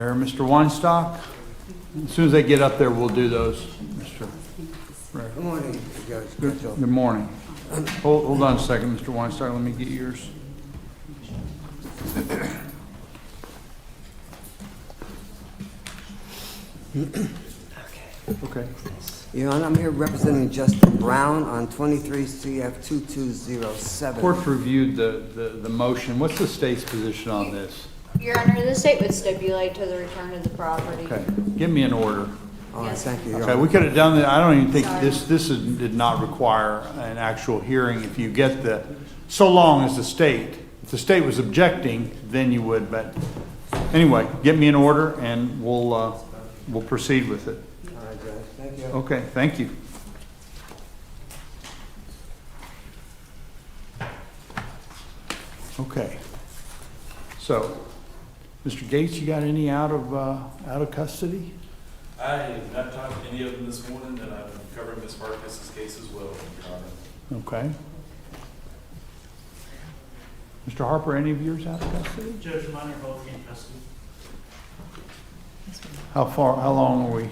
Mr. Weinstock, as soon as they get up there, we'll do those. Mr. Good morning, Judge. Good morning. Hold on a second, Mr. Weinstock. Let me get yours. Okay. Your Honor, I'm here representing Justin Brown on 23 CF 2207. Court reviewed the motion. What's the state's position on this? Your Honor, the state would stipulate to the return of the property. Okay, give me an order. All right, Yes. thank you, Your Okay, Honor. we could have done that. I don't even think Sorry. did not require an actual hearing. If you get so long as if the state was objecting, then you would, but anyway, get me an order and we'll proceed with it. All right, Judge. Thank you. Okay, thank you. Okay. So, Mr. Gates, you got any out of custody? I have not talked to any of them this morning, and I'm covering Ms. Marcus's case as well, Your Honor. Okay. Mr. Harper, any of yours out of custody? Judge, mine are both in custody. How long are we?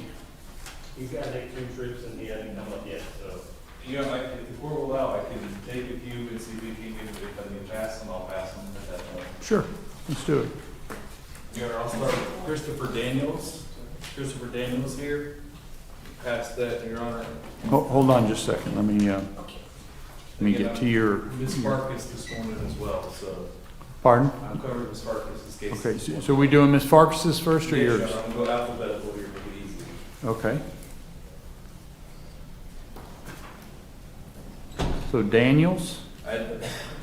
He's got 18 troops and he hasn't come up yet, so. You know, if we're allowed, I can take a few and see if we can, if I can pass them, I'll pass them at that point. Sure, let's do it. Your Honor, I'll start with Christopher Daniels. Christopher Daniels here. Pass that, Your Honor. Hold on just a second. Let me get to your. Ms. Marcus this morning as well, so Pardon? I'm covering Ms. Marcus's case. Okay, so we doing Ms. Farkas's first or Yes, Your yours? Honor, I'm going to go alphabetical here, make it easy. Okay. So Daniels,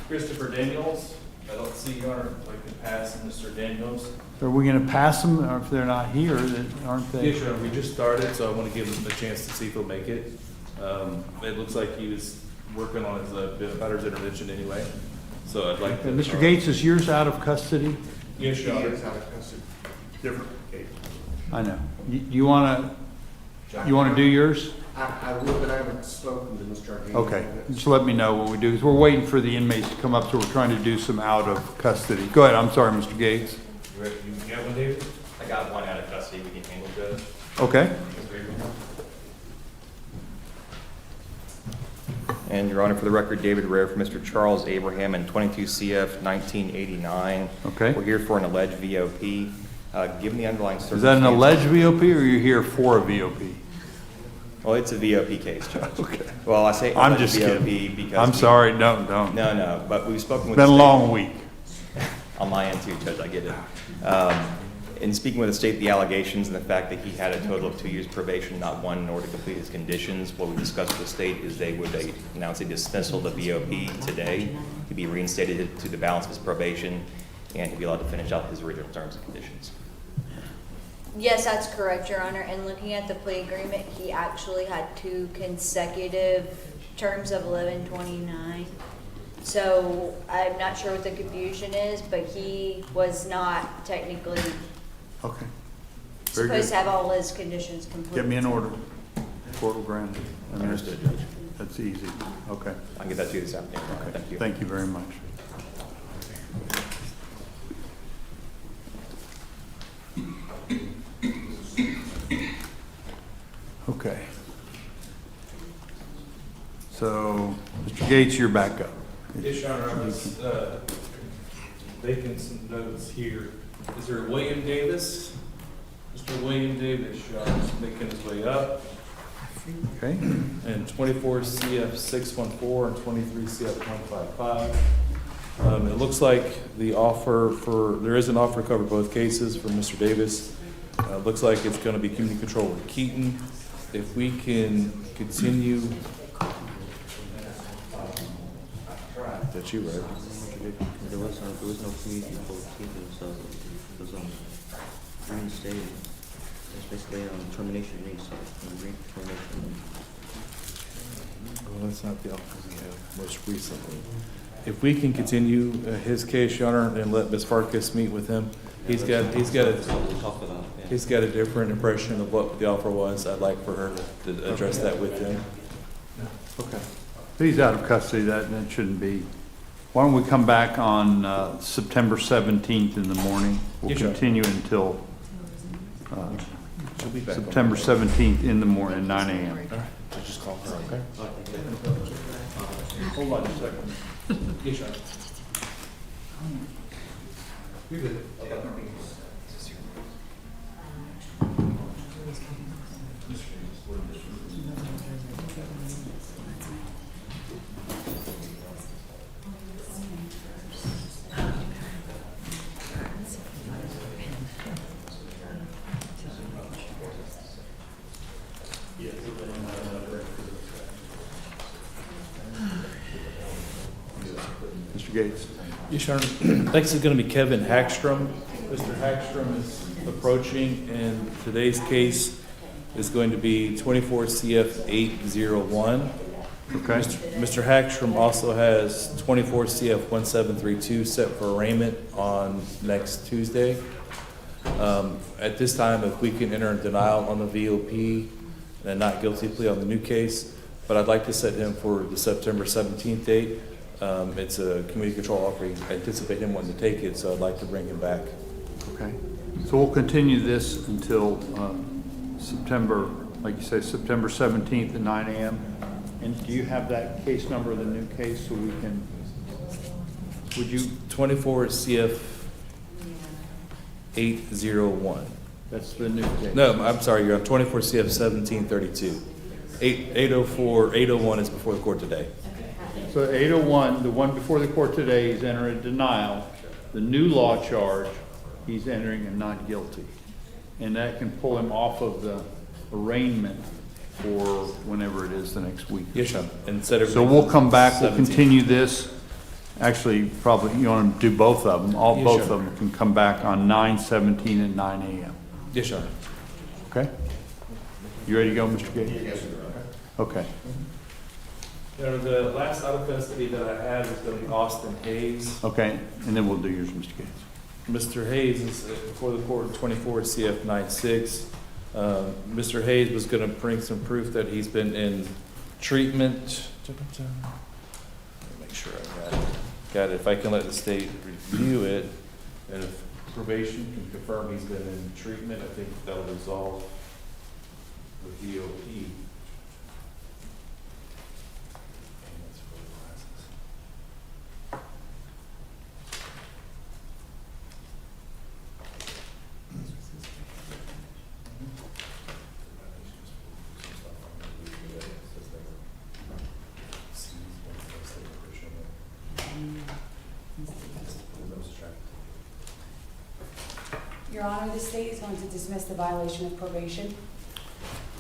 Christopher Daniels. I don't see, Your Honor, if I can pass Mr. Daniels. are we gonna pass them, or if they're not here, then aren't they? Yes, Your Honor, we just started, so I want to give him a chance to see if he'll make it. It looks like he was working on his batter's intervention anyway, so I'd like to. And Mr. Gates, is yours out of custody? Yes, Your Honor. Different case. I know. You wanna do yours? I will, but I haven't spoken to Mr. Argini. Okay, just let me know when we do, because we're waiting for the inmates to come up, so we're trying to do some out of custody. Go ahead, I'm sorry, Mr. Gates. You have one, David? I I got one out of custody we can handle, Judge. Okay. And Your Honor, for the record, David Rare for Mr. Charles Abraham and 22 CF 1989. Okay. We're here for an alleged VOP. Given the underlying circumstances. Is that an alleged VOP or you're here for a VOP? Well, it's a VOP case, Judge. Okay. Well, I say I'm alleged just VOP kidding. because. I'm sorry, no, don't. No, but we've spoken with. Been the a state- long week. On my end too, Judge, I get it. In speaking with the state, the allegations and the fact that he had a total of 2 years probation, not one, in order to complete his conditions, what we discussed with the state is they would announce a dismissal of the VOP today. He'd be reinstated to the balance of his probation, and he'd be allowed to finish out his original terms and conditions. Yes, that's correct, Your Honor. And looking at the plea agreement, he actually had 2 consecutive terms of 1129. So I'm not sure what the confusion is, but he was not technically Okay. Very supposed to good. have all his conditions complete. Get me an order. Court will grant it. I mean, Understood, Judge. That's easy. Okay. I can get that to you this afternoon. Okay. Thank you. Thank you very much. Okay. So, Mr. Gates, you're back up. Yes, Your Honor, I was, making some notes here. Is there William Davis? Mr. William Davis, Your Honor, is making his way up. Okay, And 24 CF 614 and 23 CF 155. It looks like the offer there is an offer to cover both cases for Mr. Davis. Looks like it's going to be community control with Keaton. If we can continue. That's you, right? There was no community for keeping, so it was reinstated. It's basically termination termination. Well, that's not the offer we have most recently. If we can continue his case, Your Honor, and let Ms. Farkas meet with him, he's got a different impression of what the offer was. I'd like for her to address that with him. okay. If he's out of custody, that shouldn't be. Why don't we come back on September 17th in the morning? We'll Yes, sir. continue until She'll be back on September Monday. 17th in the morning, 9 a.m. All right, so just call her, okay? Hold on a second. Yes, Your Honor. You're good. Mr. Gates. Yes, Your Honor. Next is going to be Kevin Hackstrom. Mr. Hackstrom is approaching, and today's case is going to be 24 CF 801. Okay. Mr. Hackstrom also has 24 CF 1732 set for arraignment on next Tuesday. At this time, if we can enter a denial on the VOP and not guilty plea on the new case, but I'd like to set him for the September 17th date. It's a community control offer. I anticipate him wanting to take it, so I'd like to bring him back. Okay. So we'll continue this until September, like you say, September 17th at 9 a.m. And do you have that case number of the new case so we can, would you, 24 CF 801. that's the new case? No, I'm sorry, you're on 24 CF 1732. 801 is before the court today. So 801, the one before the court today, he's entering a denial. The new law charge, he's entering a not guilty. And that can pull him off of the arraignment for whenever it is the next week. Yes, Your Honor. Instead of So we'll come back, we'll 17. continue this. Actually, probably, you want to do both of them. Yes, Both sure. of them can come back on 9/17 at 9 a.m. Yes, Your Honor. Okay? You ready to go, Mr. Gates? Yes, sir. Okay. Your Honor, the last out of custody that I have is going to be Austin Hayes. Okay, and then we'll do yours, Mr. Gates. Mr. Hayes is before the court, 24 CF 96. Mr. Hayes was going to bring some proof that he's been in treatment. Let me make sure I got it. If I can let the state review it, and if probation, can confirm he's been in treatment. I think that'll resolve with VOP. Your Honor, the state is going to dismiss the violation of probation.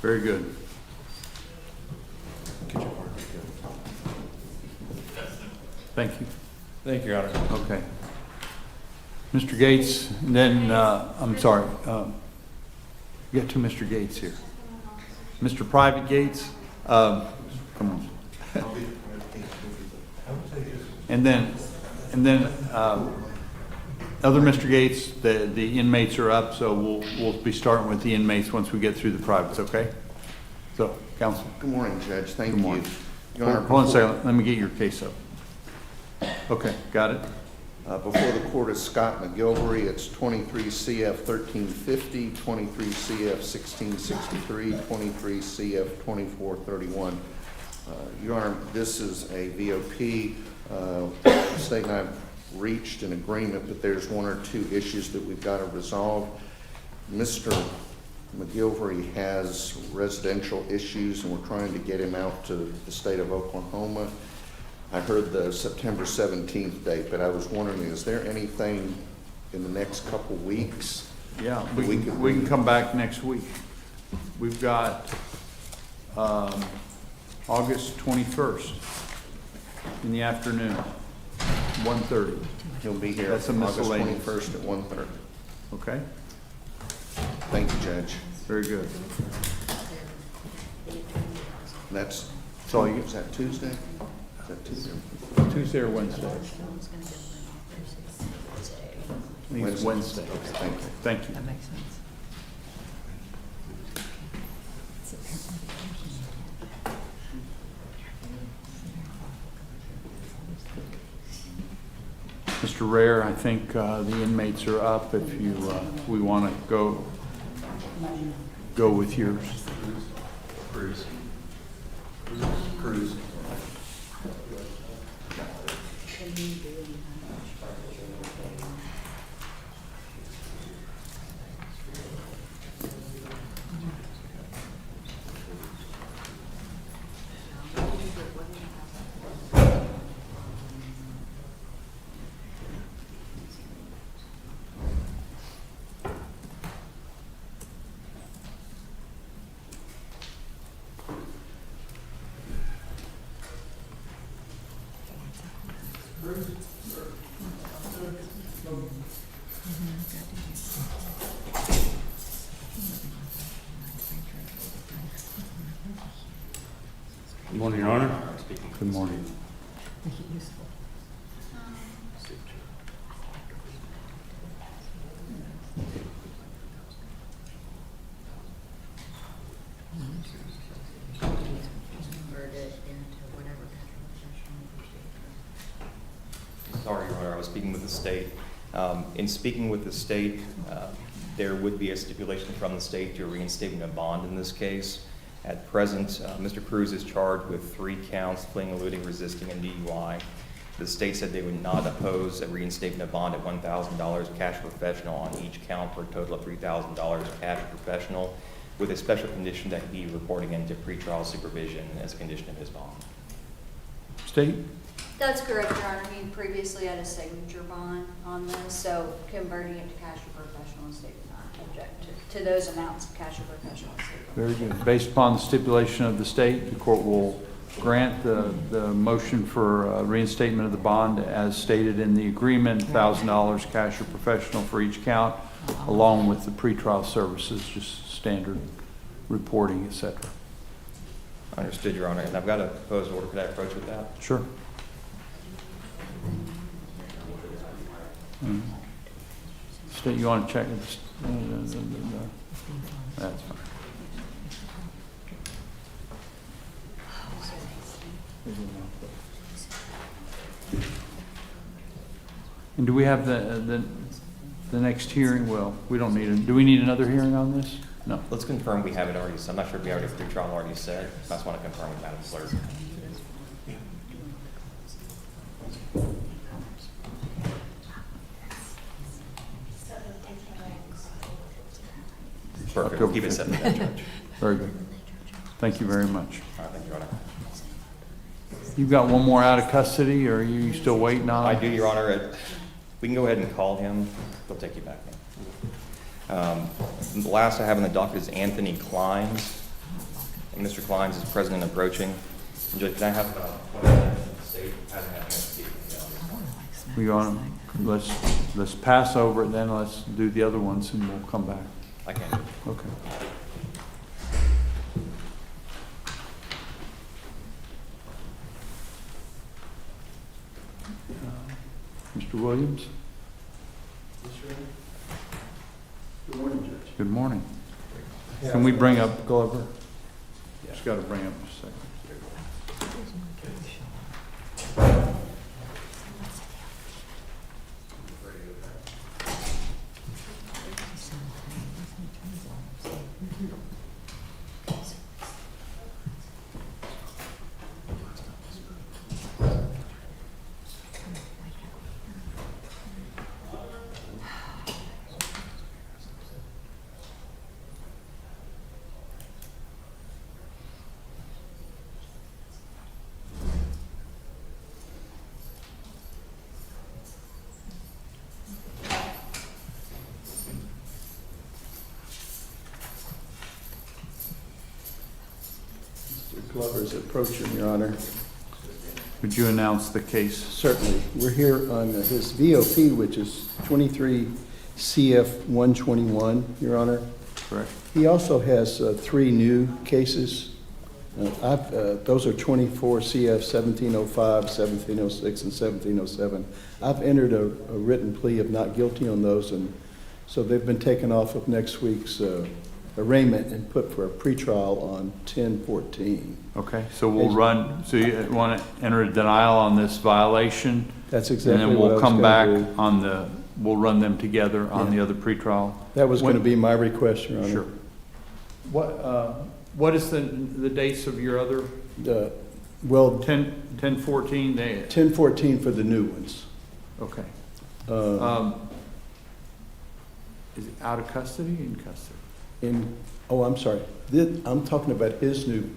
Very good. Thank you. Thank you, Your Honor. Okay. Mr. Gates, and then, I'm sorry, you got two Mr. Gates here. Mr. Private Gates, come on. And then, other Mr. Gates, the inmates are up, so we'll be starting with the inmates once we get through the privates, okay? So, counsel. Good morning, Judge. Thank Good you. morning. Your Honor, Hold on a second, let me get your case up. Okay, got it? Before the court is Scott McGilvery. It's 23 CF 1350, 23 CF 1663, 23 CF 2431. Your Honor, this is a VOP. The state and I have reached an agreement that there's one or two issues that we've got to resolve. Mr. McGilvery has residential issues, and we're trying to get him out to the state of Oklahoma. I heard the September 17th date, but I was wondering, is there anything in the next couple weeks? Yeah, We we can- can come back next week. We've got August 21st in the afternoon, 1:30, He'll be here That's a August miscellaneous. 21st at 1:30. okay? Thank you, Judge. Very good. That's, all you- is that Tuesday? Is that Tuesday? Tuesday or Wednesday? I think it's Wednesday. Okay, thank you. Thank you. That makes sense. Mr. Rare, I think the inmates are up if you, we want to go with yours. Cruz. Good morning, Your Honor. Good morning. Sorry, Your Honor, I was speaking with the state. In speaking with the state, there would be a stipulation from the state to reinstating a bond in this case. At present, Mr. Cruz is charged with 3 counts, fleeing, eluding, resisting, and DUI. The state said they would not oppose a reinstatement of bond at $1,000 cash professional on each count for a total of $3,000 cash professional, with a special condition that he be reporting into pretrial supervision as a condition of his bond. State? That's correct, Your Honor. He previously had a signature bond on this, so converting it to cash or professional estate would not object to those amounts of cash or professional estate. Very good. Based upon the stipulation of the state, the court will grant the motion for reinstatement of the bond as stated in the agreement, $1,000 cash or professional for each count, along with the pretrial services, just standard reporting, et cetera. Understood, Your Honor. And I've got a proposed order. Could I approach with that? Sure. State, you want to check? That's fine. And do we have The next hearing, well, we don't need, do we need another hearing on this? No. Let's confirm we have it already, so I'm not sure if we already pre-trial already said. I just want to confirm with Madam Clerk. Perfect, we'll keep it set for that, Judge. Very good. Thank you very much. All right, thank you, Your Honor. You've got one more out of custody, or are you still waiting on? I do, Your Honor. We can go ahead and call him. They'll take you back in. The last I have on the docket is Anthony Clines. And Mr. Clines is present and approaching. And Judge, can I have 20 minutes in the state? Hasn't had a minute to We on, let's pass over it, then let's do the other ones, and we'll come back. I can. Okay. Mr. Williams? Good morning, Judge. Good morning. Can we bring up Glover? Just got to bring up a second. Mr. Glover's approaching, Your Honor. Would you announce the case? Certainly. We're here on his VOP, which is 23 CF 121, Your Honor. Correct. He also has 3 new cases. Those are 24 CF 1705, 1706, and 1707. I've entered a written plea of not guilty on those, and so they've been taken off of next week's arraignment and put for a pretrial on 10/14. Okay, so we'll run, so you want to enter a denial on this violation? That's exactly And then what I we'll was come gonna back do. on the, we'll run them together on the Yeah. other pretrial? That was going to When- be my request, Your Honor. Sure. What is the dates of your other, Well, 10/14, they, 10/14 for the new ones. okay. Uh, Is it out of custody, in custody? I'm sorry. I'm talking about his new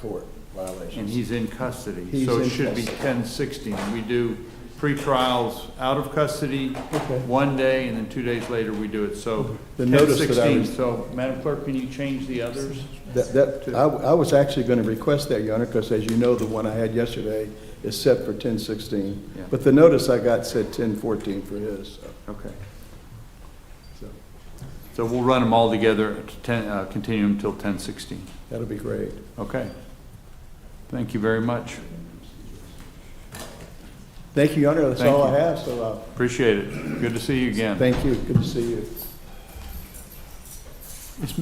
court violations. And he's in custody, He's so it in should be custody. 10/16. We do pre-trials out of custody Okay. one day, and then 2 days later we do it, so The notice that I 10/16. was- So, Madam Clerk, can you change the others? I was actually going to request that, Your Honor, because as you know, the one I had yesterday is set for 10/16. Yeah. But the notice I got said 10/14 for his. Okay. So So we'll run them all together, continue until 10/16. that'll be great. Okay. Thank you very much. Thank you, Your Honor. That's Thank all I you. have, so Appreciate it. Good to see you again. thank you. Good to see you. Is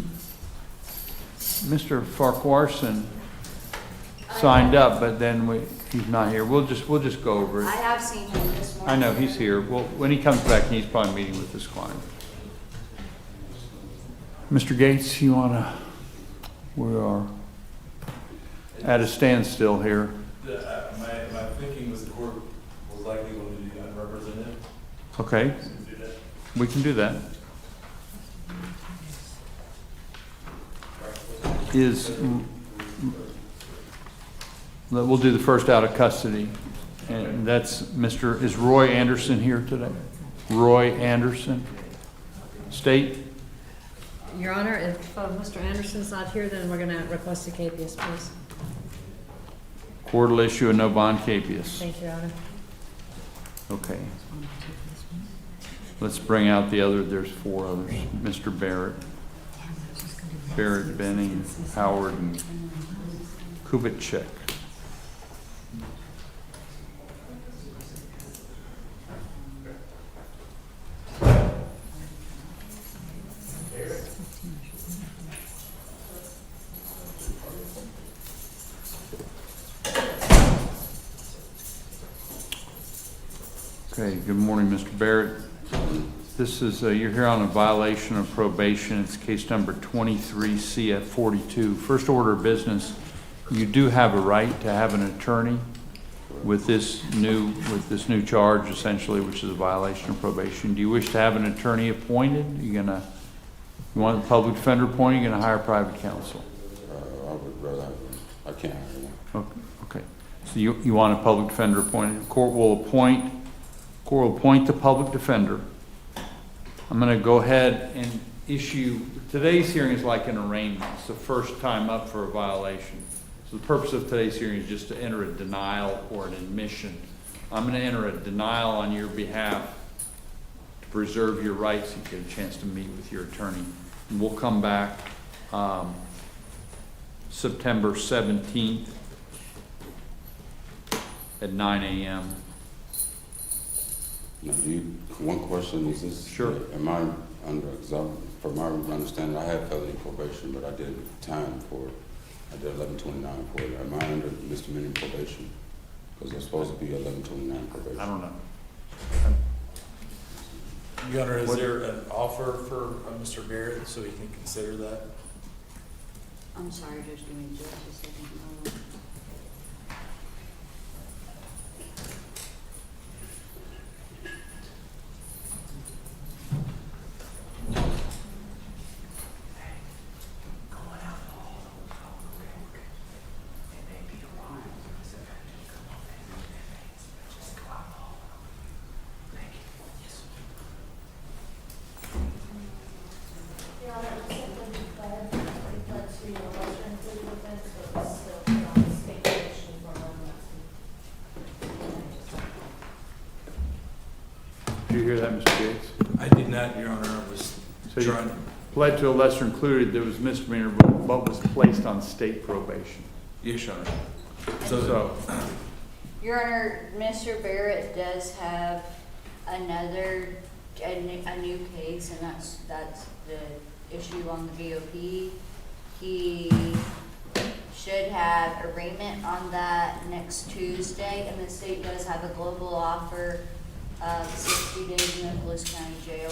Mr. Farquharson signed up, but then he's not here. We'll just go over I it. have seen him this morning. I know, he's here. Well, when he comes back, he's probably meeting with his client. Mr. Gates, we are at a standstill here. My thinking was the court was likely going to be unrepresented. Okay, we can do that. We'll do the first out of custody, and that's is Roy Anderson here today? Roy Anderson, State? Your Honor, if Mr. Anderson's not here, then we're going to request a capias, please. Court will issue a no bond capias. Thank you, Your Honor. Okay. Let's bring out the other, there's 4 others. Mr. Barrett, Benning, Howard, and Kubitschek. Okay, good morning, Mr. Barrett. This is, you're here on a violation of probation. It's case number 23 CF 42. First order of business, you do have a right to have an attorney with this new charge, essentially, which is a violation of probation. Do you wish to have an attorney appointed? You want a public defender appointed? You're gonna hire private counsel? I would rather, I can't hire one. Okay. So you want a public defender appointed? The court will appoint the public defender. I'm going to go ahead and issue, today's hearing is like an arraignment. It's the first time up for a violation. So the purpose of today's hearing is just to enter a denial or an admission. I'm going to enter a denial on your behalf to preserve your rights and get a chance to meet with your attorney. And we'll come back September 17th at 9 a.m. Now, one question is this. Sure. Am I under, from my understanding, I had felony probation, but I did time for it. I did 1129 for it. Am I under misdemeanor probation? Because it's supposed to be 1129 probation. I don't know. Your Honor, is there an offer for Mr. Barrett so he can consider that? I'm sorry, Judge, give me just a second. Did you hear that, Mr. Gates? I did not, Your Honor. I was So you trying. pled to a lesser included, there was misdemeanor, but was placed on state probation. Yes, Your Honor. So, Your Honor, Mr. Barrett does have a new case, and that's the issue on the VOP. He should have arraignment on that next Tuesday, and the state does have a global offer of 60 days in Okaloosa County Jail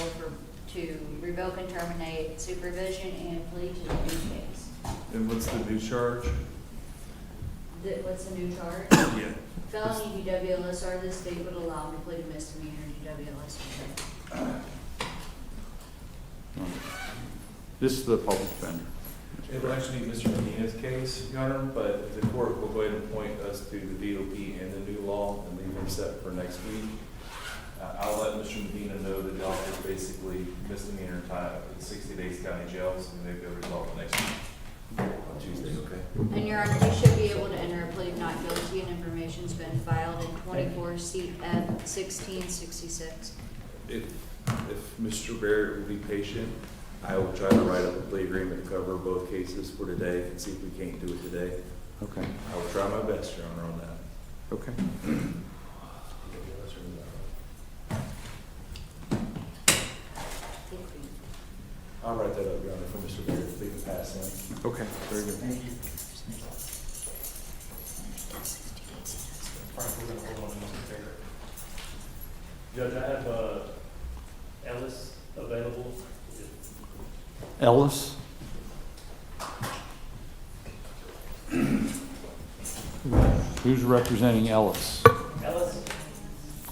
to revoke and terminate supervision and plea to the new case. And what's the new charge? What's the new charge? Yeah. Felony DWLSR, the state would allow him to plead a misdemeanor DWLSR. this is the public defender. It will actually be Mr. Medina's case, Your Honor, but the court will go ahead and point us to the VOP and the new law and leave them set for next week. I'll let Mr. Medina know that the offer is basically misdemeanor time, 60 days county jail, so maybe they'll resolve it next week on Tuesday, okay? And Your Honor, he should be able to enter a plea of not guilty, and information's been filed in 24 CF 1666. If Mr. Barrett will be patient, I will try to write up a plea agreement to cover both cases for today and see if we can't do it today. Okay. I will try my best, Your Honor, on that. Okay. I'll write that up, Your Honor, for Mr. Barrett, if we can pass him. Okay, very good. Thank you. All right, we're gonna hold on to Mr. Barrett. Judge, I have, Ellis available. Ellis? Who's representing Ellis? Ellis?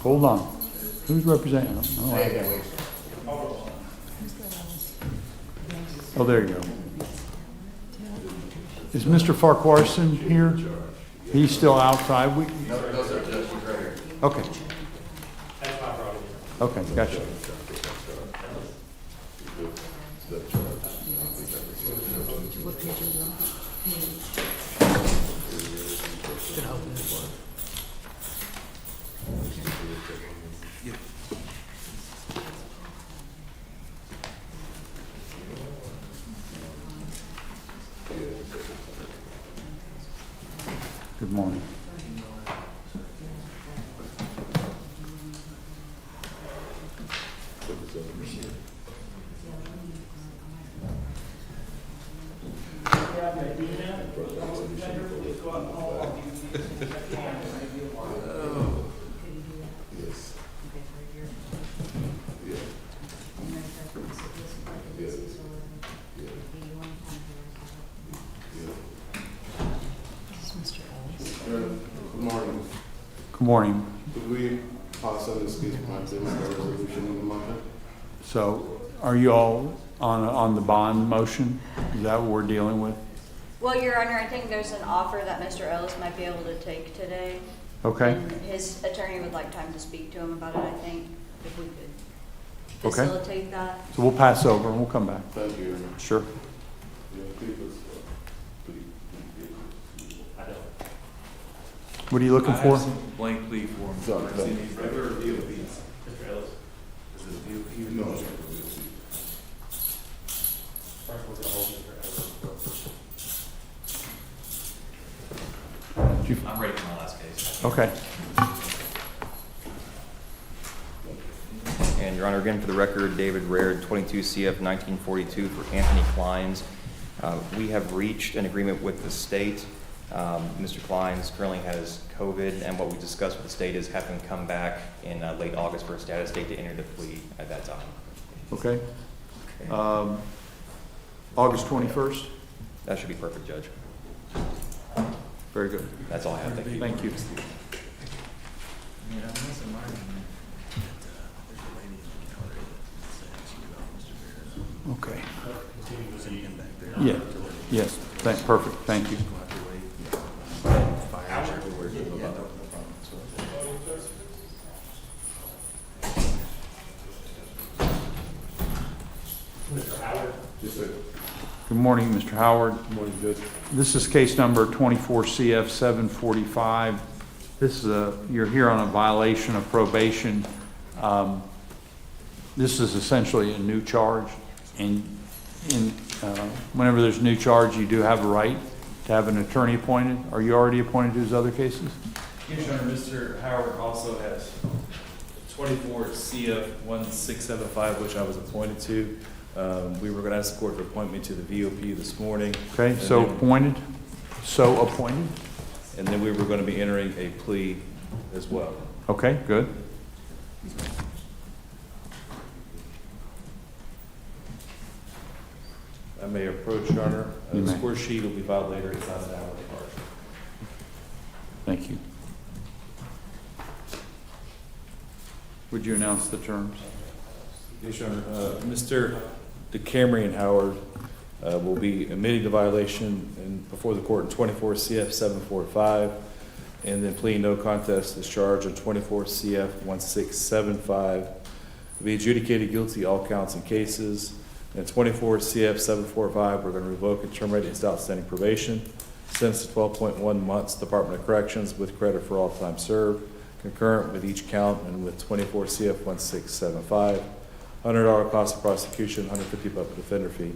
Hold on. Who's representing him? Oh, I got it. Oh, there you go. Is Mr. Farquharson here? He's still outside? No, sir, Judge, he's right here. Okay, That's my problem. okay, gotcha. Good morning. Morning. Did we pass on this case back to the resolution in the motion? So are you all on the bond motion? Is that what we're dealing with? Well, Your Honor, I think there's an offer that Mr. Ellis might be able to take today. Okay. And his attorney would like time to speak to him about it, I think, if we could Okay. facilitate that. So we'll pass over and we'll come back. Thank you. Sure. I don't. What are you looking I for? have some blank plea forms. Sorry, go ahead. Regular VOPs. Mr. Ellis, Is it a VOP? No. first we're gonna hold Mr. Ellis. I'm ready for my last case. Okay. And Your Honor, again, for the record, David Rared, 22 CF 1942 for Anthony Kleins. We have reached an agreement with the state. Mr. Kleins currently has COVID, and what we discussed with the state is have him come back in late August for a status date to enter the plea at that time. Okay. August 21st? That should be perfect, Judge. Very good. That's all I have. Thank you. Thank you. Okay. Yeah, yes, perfect, thank you. Mr. Howard, Good morning, Mr. Howard. Good morning, Judge. This is case number 24 CF 745. This is you're here on a violation of probation. This is essentially a new charge, and whenever there's a new charge, you do have a right to have an attorney appointed. Are you already appointed to his other cases? Yes, Your Honor, Mr. Howard also has 24 CF 1675, which I was appointed to. We were going to ask the court to appoint me to the VOP this morning. Okay, And so then- appointed, And then we were going to be entering a plea as well. Okay, good. I may approach, Your Honor. You The may. score sheet will be filed later. It's not an hour apart. Thank you. Would you announce the terms? Yes, Your Honor. Mr. DeCamerion Howard will be admitting the violation before the court in 24 CF 745, and then pleading no contest to this charge on 24 CF 1675. Will be adjudicated guilty all counts and cases. And 24 CF 745, we're going to revoke and terminate his outstanding probation. Sentence to 12.1 months, Department of Corrections, with credit for all time served, concurrent with each count, and with 24 CF 1675. $100 cost of prosecution, $150 public defender fee.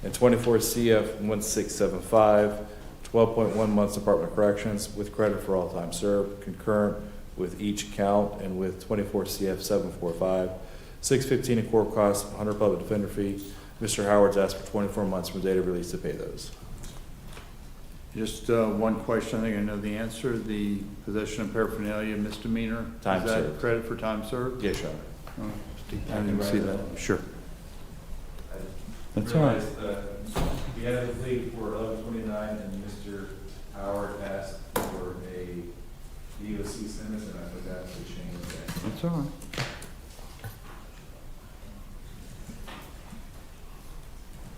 And 24 CF 1675, 12.1 months Department of Corrections, with credit for all time served, concurrent with each count, and with 24 CF 745. $615 in court costs, $100 public defender fee. Mr. Howard's asked for 24 months from the date of release to pay those. Just one question, I think I know the answer. The possession of paraphernalia misdemeanor. Time Is that served. credit for time served? Yes, Your Honor. Oh, I didn't see that. Sure. That's all right. We had a plea for 1129, and Mr. Howard asked for a DOC sentence, and I forgot to change that. That's all right.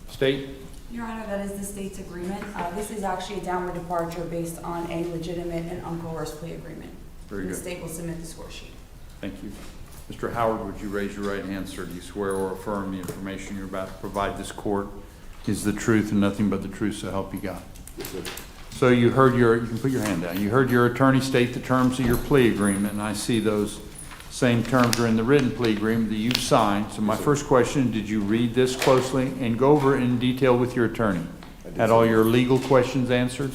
State? Your Honor, that is the state's agreement. This is actually a downward departure based on a legitimate and uncoerced plea agreement. Very The good. state will submit the score sheet. Thank you. Mr. Howard, would you raise your right hand, sir? Do you swear or affirm the information you're about to provide this court is the truth and nothing but the truth, so help you God? Yes, sir. So you heard you can put your hand down. You heard your attorney state the terms of your plea agreement, and I see those same terms are in the written plea agreement that you've signed. So my first question, did you read this closely and go over it in detail with your attorney? I did, Had sir. all your legal questions answered?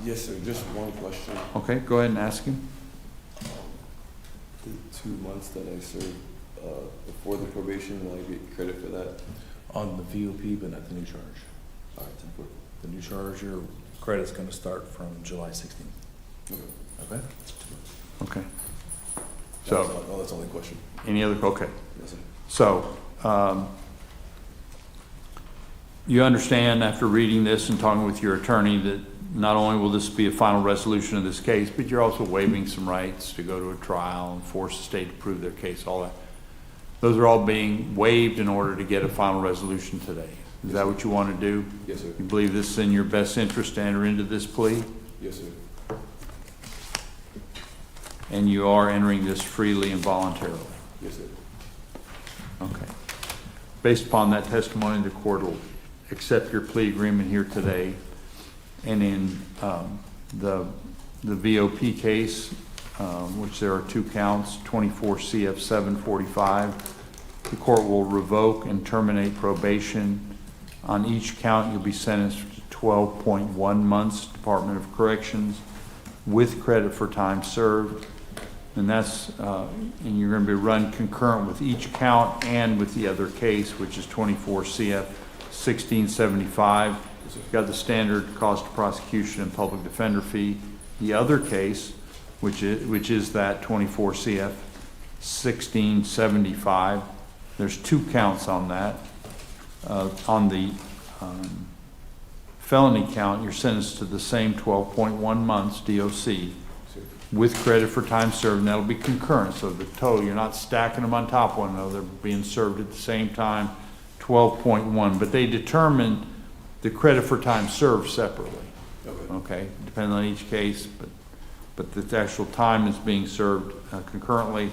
Yes, sir. Just one question. Okay, go ahead and ask him. The 2 months that I served before the probation, will I get credit for that? On the VOP, but not the new charge. All right, thank you. The new charge, your credit's going to start from July 16th. Okay. Okay? Okay. That's So, all- that's the only question. any other, okay. Yes, sir. So, you understand after reading this and talking with your attorney that not only will this be a final resolution of this case, but you're also waiving some rights to go to a trial and force the state to prove their case, all that. Those are all being waived in order to get a final resolution today. Is that what you want to do? Yes, sir. You believe this is in your best interest to enter into this plea? Yes, sir. And you are entering this freely and voluntarily? Yes, sir. Okay. Based upon that testimony, the court will accept your plea agreement here today. And in the VOP case, which there are 2 counts, 24 CF 745, the court will revoke and terminate probation. On each count, you'll be sentenced to 12.1 months, Department of Corrections, with credit for time served. And that's, and you're going to be run concurrent with each count and with the other case, which is 24 CF 1675. You've got the standard cost of prosecution and public defender fee. The other case, which is that 24 CF 1675, there's 2 counts on that. On the felony count, you're sentenced to the same 12.1 months DOC with credit for time served, and that'll be concurrent. So the total, you're not stacking them on top of one another, they're being served at the same time, 12.1. But they determined the credit for time served separately. Okay, depending on each case, but the actual time is being served concurrently.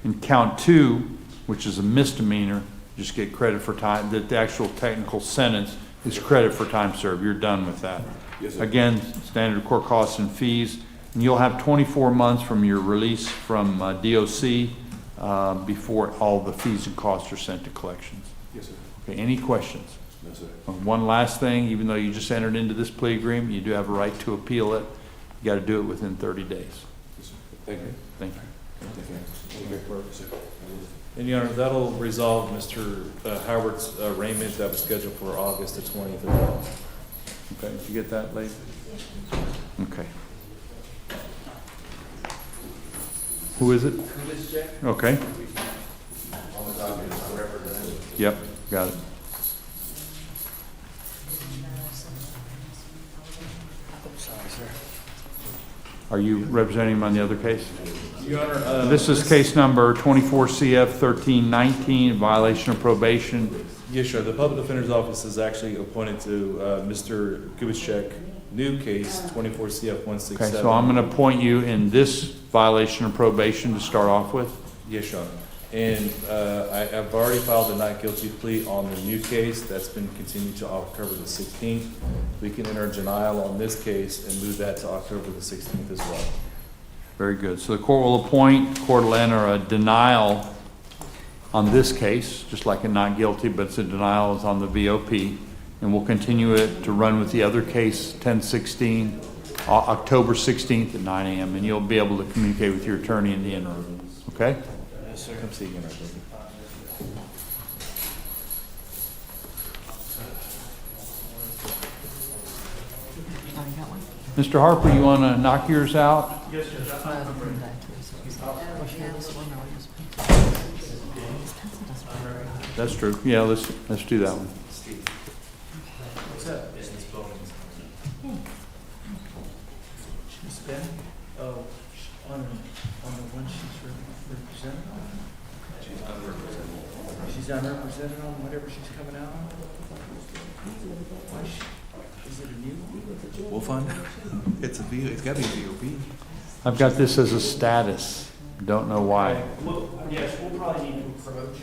In count 2, which is a misdemeanor, just get credit for time, that the actual technical sentence is credit for time served. You're done with that. Yes, sir. Again, standard court costs and fees, and you'll have 24 months from your release from DOC before all the fees and costs are sent to collections. Yes, sir. Okay, any questions? No, sir. One last thing, even though you just entered into this plea agreement, you do have a right to appeal it. You got to do it within 30 days. Yes, sir. Thank you. Thank you. Thank you. Yes, sir. And Your Honor, that'll resolve Mr. Howard's arraignment that was scheduled for August the 20th. Okay, did you get that, lady? Okay. Who is it? Okay. Yep, got it. Are you representing him on the other case? Your Honor, This is case number 24 CF 1319, violation of probation. Yes, sir. The Public Defender's Office is actually appointed to Mr. Kubitschek, new case 24 CF 167. Okay, so I'm going to appoint you in this violation of probation to start off with. Yes, Your Honor. And I've already filed a not guilty plea on the new case. That's been continued to October the 16th. We can enter denial on this case and move that to October the 16th as well. Very good. So the court will appoint, court will enter a denial on this case, just like a not guilty, but it's a denial is on the VOP. And we'll continue it to run with the other case, 1016, October 16th at 9 a.m. And you'll be able to communicate with your attorney in the interim. Okay? Yes, sir. Come see you again, right, Mr. Harper, you want to knock yours out? Yes, Judge, That's true. Yeah, let's do that one. What's up? Miss Ben? Oh, on the one she's represented on? She's unrepresented on whatever she's coming out on? Why is it a new one? We'll find out. It's got to be a VOP. I've got this as a status. Don't know why. Well, yes, we'll probably need to approach.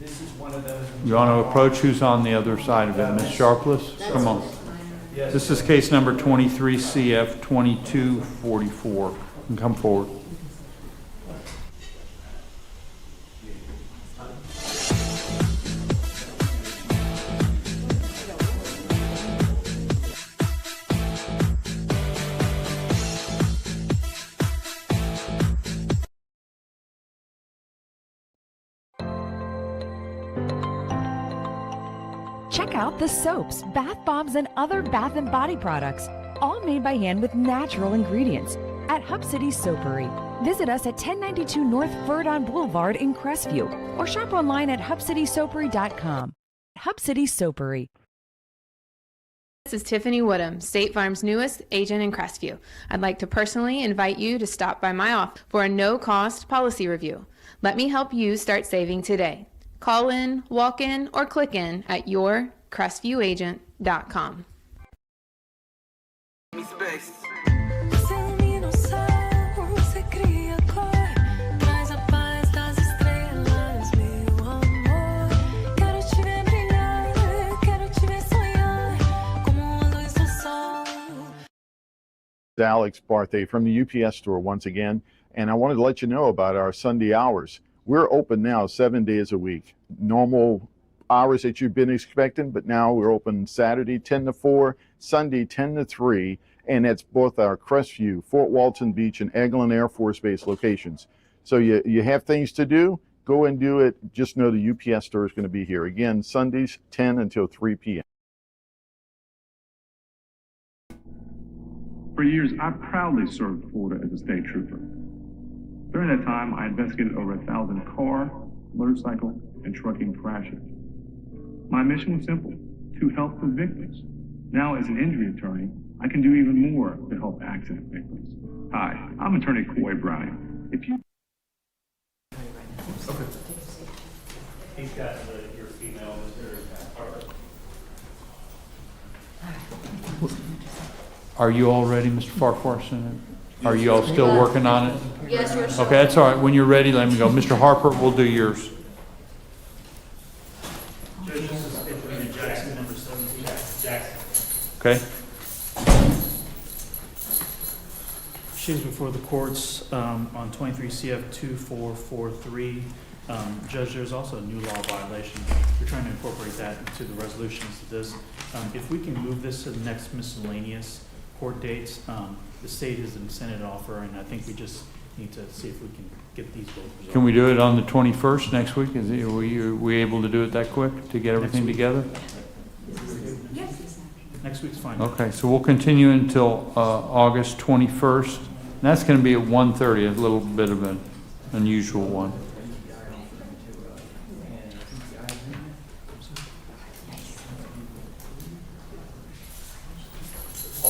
This is one of those. You want to approach who's on the other side of it? Ms. Sharpless? Come on. Yes. This is case number 23 CF 2244. You can come forward. Check out the soaps, bath bombs, and other bath and body products, all made by hand with natural ingredients at Hub City Soapery. Visit us at 1092 North Verdon Boulevard in Crestview or shop online at hubcitysoapery.com. Hub City Soapery. This is Tiffany Woodham, State Farm's newest agent in Crestview. I'd like to personally invite you to stop by my office for a no-cost policy review. Let me help you start saving today. Call in, walk in, or click in at yourcrestviewagent.com. Alex Barthay from the UPS store once again, and I wanted to let you know about our Sunday hours. We're open now 7 days a week. Normal hours that you've been expecting, but now we're open Saturday 10 to 4, Sunday 10 to 3, and it's both our Crestview, Fort Walton Beach, and Eglin Air Force Base locations. So you have things to do, go and do it. Just know the UPS store is going to be here. Again, Sundays 10 until 3 p.m. For years, I proudly served Florida as a state trooper. During that time, I investigated over 1,000 car, motorcycle, and trucking crashes. My mission was simple, to help the victims. Now, as an injury attorney, I can do even more to help accident victims. Hi, I'm attorney Coy Browning. If you... Okay. He's got your email, Mr. Harper. Are you all ready, Mr. Farquharson? Are you all still working on it? Yes, we're still. Okay, that's all right. When you're ready, let me go. Mr. Harper, we'll do yours. Judge, this is Benjamin Jackson, number 17. Jackson. Okay. She's before the courts on 23 CF 2443. Judge, there's also a new law violation. We're trying to incorporate that into the resolutions of this. If we can move this to the next miscellaneous court dates, the state has extended an offer, and I think we just need to see if we can get these both resolved. Can we do it on the 21st next week? Are we able to do it that quick to get everything together? Yes. Next week's fine. Okay, so we'll continue until August 21st. And that's going to be at 1:30, a little bit of an unusual one.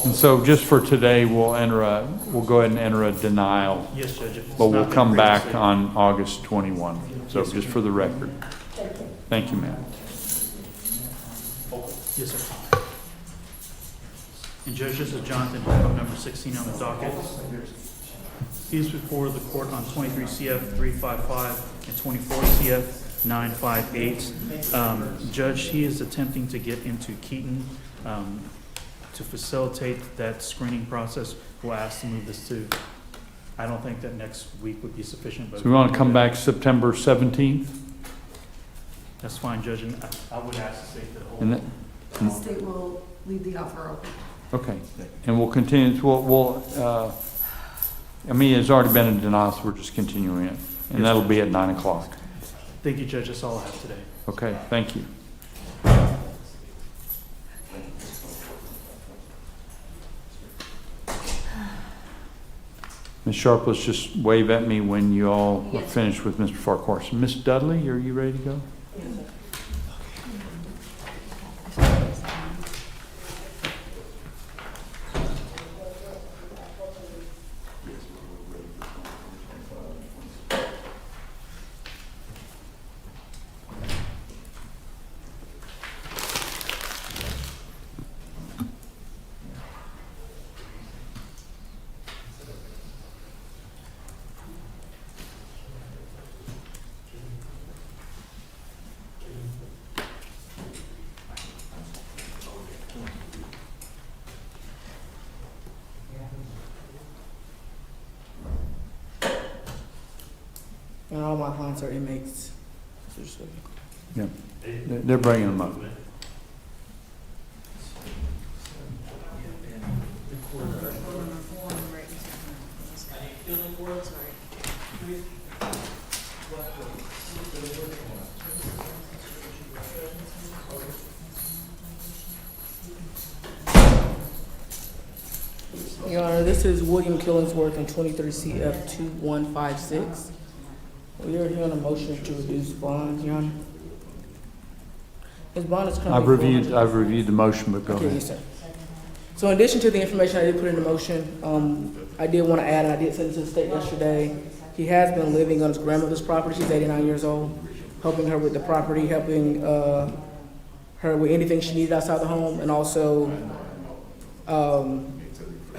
And so just for today, we'll go ahead and enter a denial. Yes, Judge. If it's But we'll not come been back previously- on August 21. So Yes, sir. just for the record. Thank you, ma'am. Yes, sir. And Judge, this is Jonathan Holcomb, number 16 on the docket. He's before the court on 23 CF 355 and 24 CF 958. Judge, he is attempting to get into Keaton to facilitate that screening process. We'll ask to move this to, I don't think that next week would be sufficient. But So we want to come back September 17th? That's fine, Judge, and I would ask the state to hold. And that, The state will leave the offer open. okay. And we'll continue, I mean, it's already been a denial, so we're just continuing it. And that'll be at 9 o'clock. Thank you, Judge, that's all I have today. Okay, thank you. Ms. Sharp, let's just wave at me when you all are finished with Mr. Farquharson. Ms. Dudley, are you ready to go? And all my clients are inmates. Yeah, they're bringing them up. Your Honor, this is William Killingsworth in 23 CF 2156. We are here on a motion to reduce bond, Your Honor. His bond is currently I've reviewed the motion, but go Okay, ahead. yes, sir. So in addition to the information I did put in the motion, I did want to add, and I did send it to the state yesterday, he has been living on his grandmother's property. She's 89 years old, helping her with the property, helping her with anything she needed outside the home, and also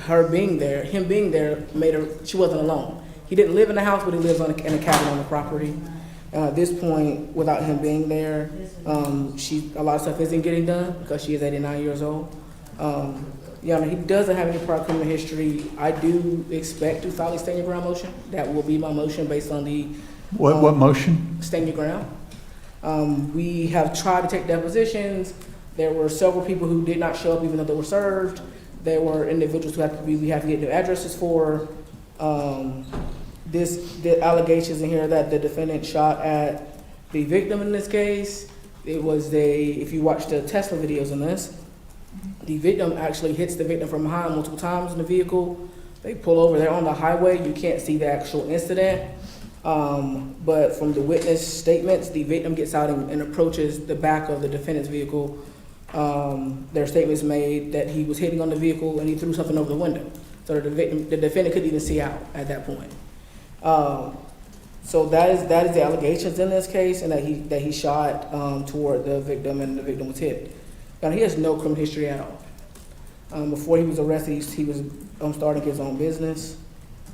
him being there made her, she wasn't alone. He didn't live in the house, but he lives in a cabin on the property. At this point, without him being there, a lot of stuff isn't getting done because she is 89 years old. He doesn't have any prior criminal history. I do expect to file a stand your ground motion. That will be my motion based on the What motion? stand your ground. We have tried to take depositions. There were several people who did not show up even though they were served. There were individuals who we have to get new addresses for. The allegations in here that the defendant shot at the victim in this case, if you watch the Tesla videos in this, the victim actually hits the victim from behind multiple times in the vehicle. They pull over, they're on the highway, you can't see the actual incident. But from the witness statements, the victim gets out and approaches the back of the defendant's vehicle. There are statements made that he was hitting on the vehicle and he threw something over the window. So the defendant couldn't even see out at that point. So that is the allegations in this case, and that he shot toward the victim and the victim was hit. Now he has no criminal history at all. Before he was arrested, he was starting his own business.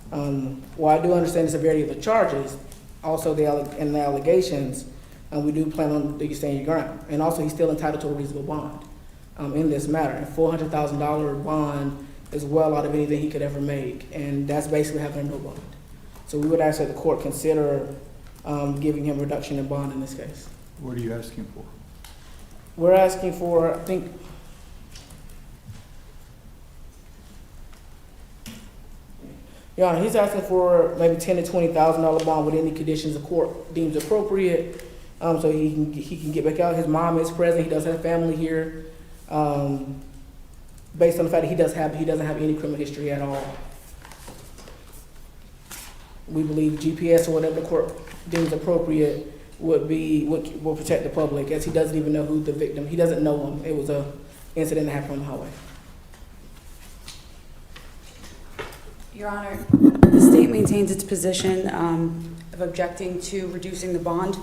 While I do understand the severity of the charges, also the allegations, we do plan on you stand your ground. And also he's still entitled to a reasonable bond in this matter. A $400,000 bond is well out of anything he could ever make, and that's basically having no bond. So we would ask that the court consider giving him reduction in bond in this case. What are you asking for? We're asking for, I think, he's asking for maybe $10,000 to $20,000 bond with any conditions the court deems appropriate, so he can get back out. His mom is present. He does have family here. Based on the fact that he doesn't have any criminal history at all. We believe GPS or whatever the court deems appropriate will protect the public, as he doesn't even know who the victim. He doesn't know him. It was a incident that happened on the highway. Your Honor, the state maintains its position of objecting to reducing the bond.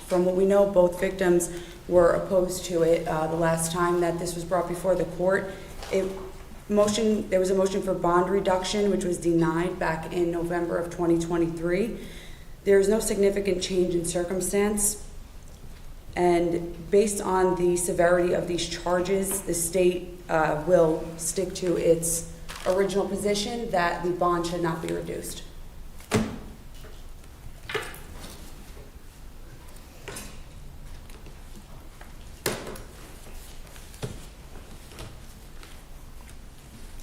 From what we know, both victims were opposed to it. The last time that this was brought before the court, there was a motion for bond reduction, which was denied back in November of 2023. There is no significant change in circumstance, and based on the severity of these charges, the state will stick to its original position that the bond should not be reduced.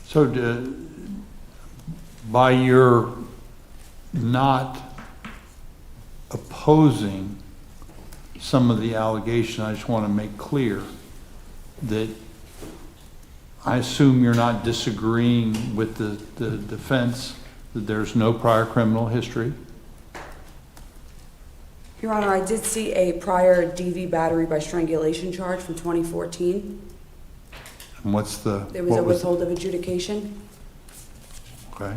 So by your not opposing some of the allegations, I just want to make clear that I assume you're not disagreeing with the defense that there's no prior criminal history? Your Honor, I did see a prior DV battery by strangulation charge from 2014. And what's the... There was a withhold of adjudication. Okay.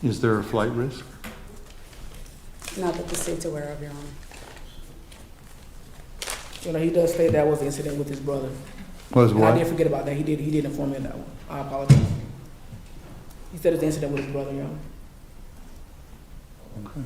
Is there a flight risk? Not that the state's aware of, Your Honor. He does state that was the incident with his brother. Was and what? I did forget about that. He did inform me of that one. I apologize. He said it's the incident with his brother, Your Honor. Okay.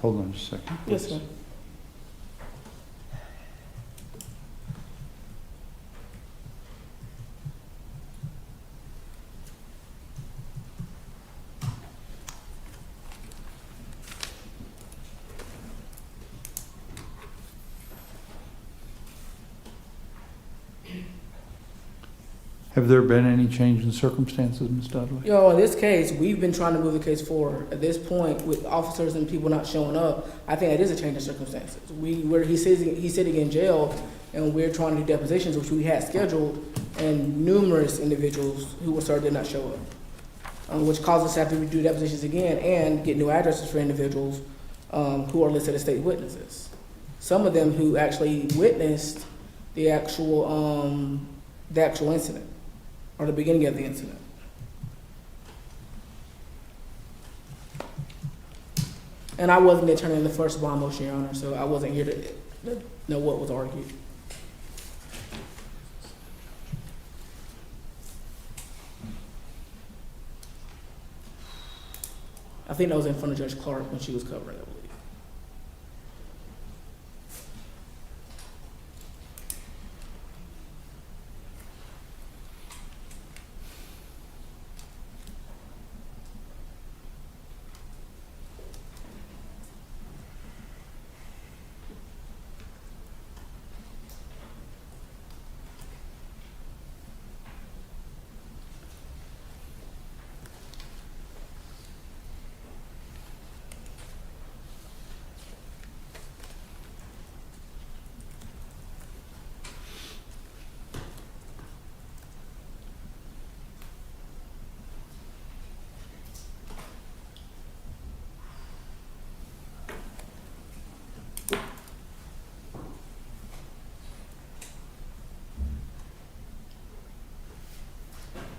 Hold on just a second. Yes, sir. Have there been any change in circumstances, Ms. Dudley? In this case, we've been trying to move the case forward. At this point, with officers and people not showing up, I think it is a change in circumstances. He's sitting in jail, and we're trying to do depositions, which we had scheduled, and numerous individuals who were served did not show up, which caused us to have to redo depositions again and get new addresses for individuals who are listed as state witnesses. Some of them who actually witnessed the actual incident, or the beginning of the incident. And I wasn't the attorney in the first bond motion, Your Honor, so I wasn't here to know what was argued. I think that was in front of Judge Clark when she was covering it.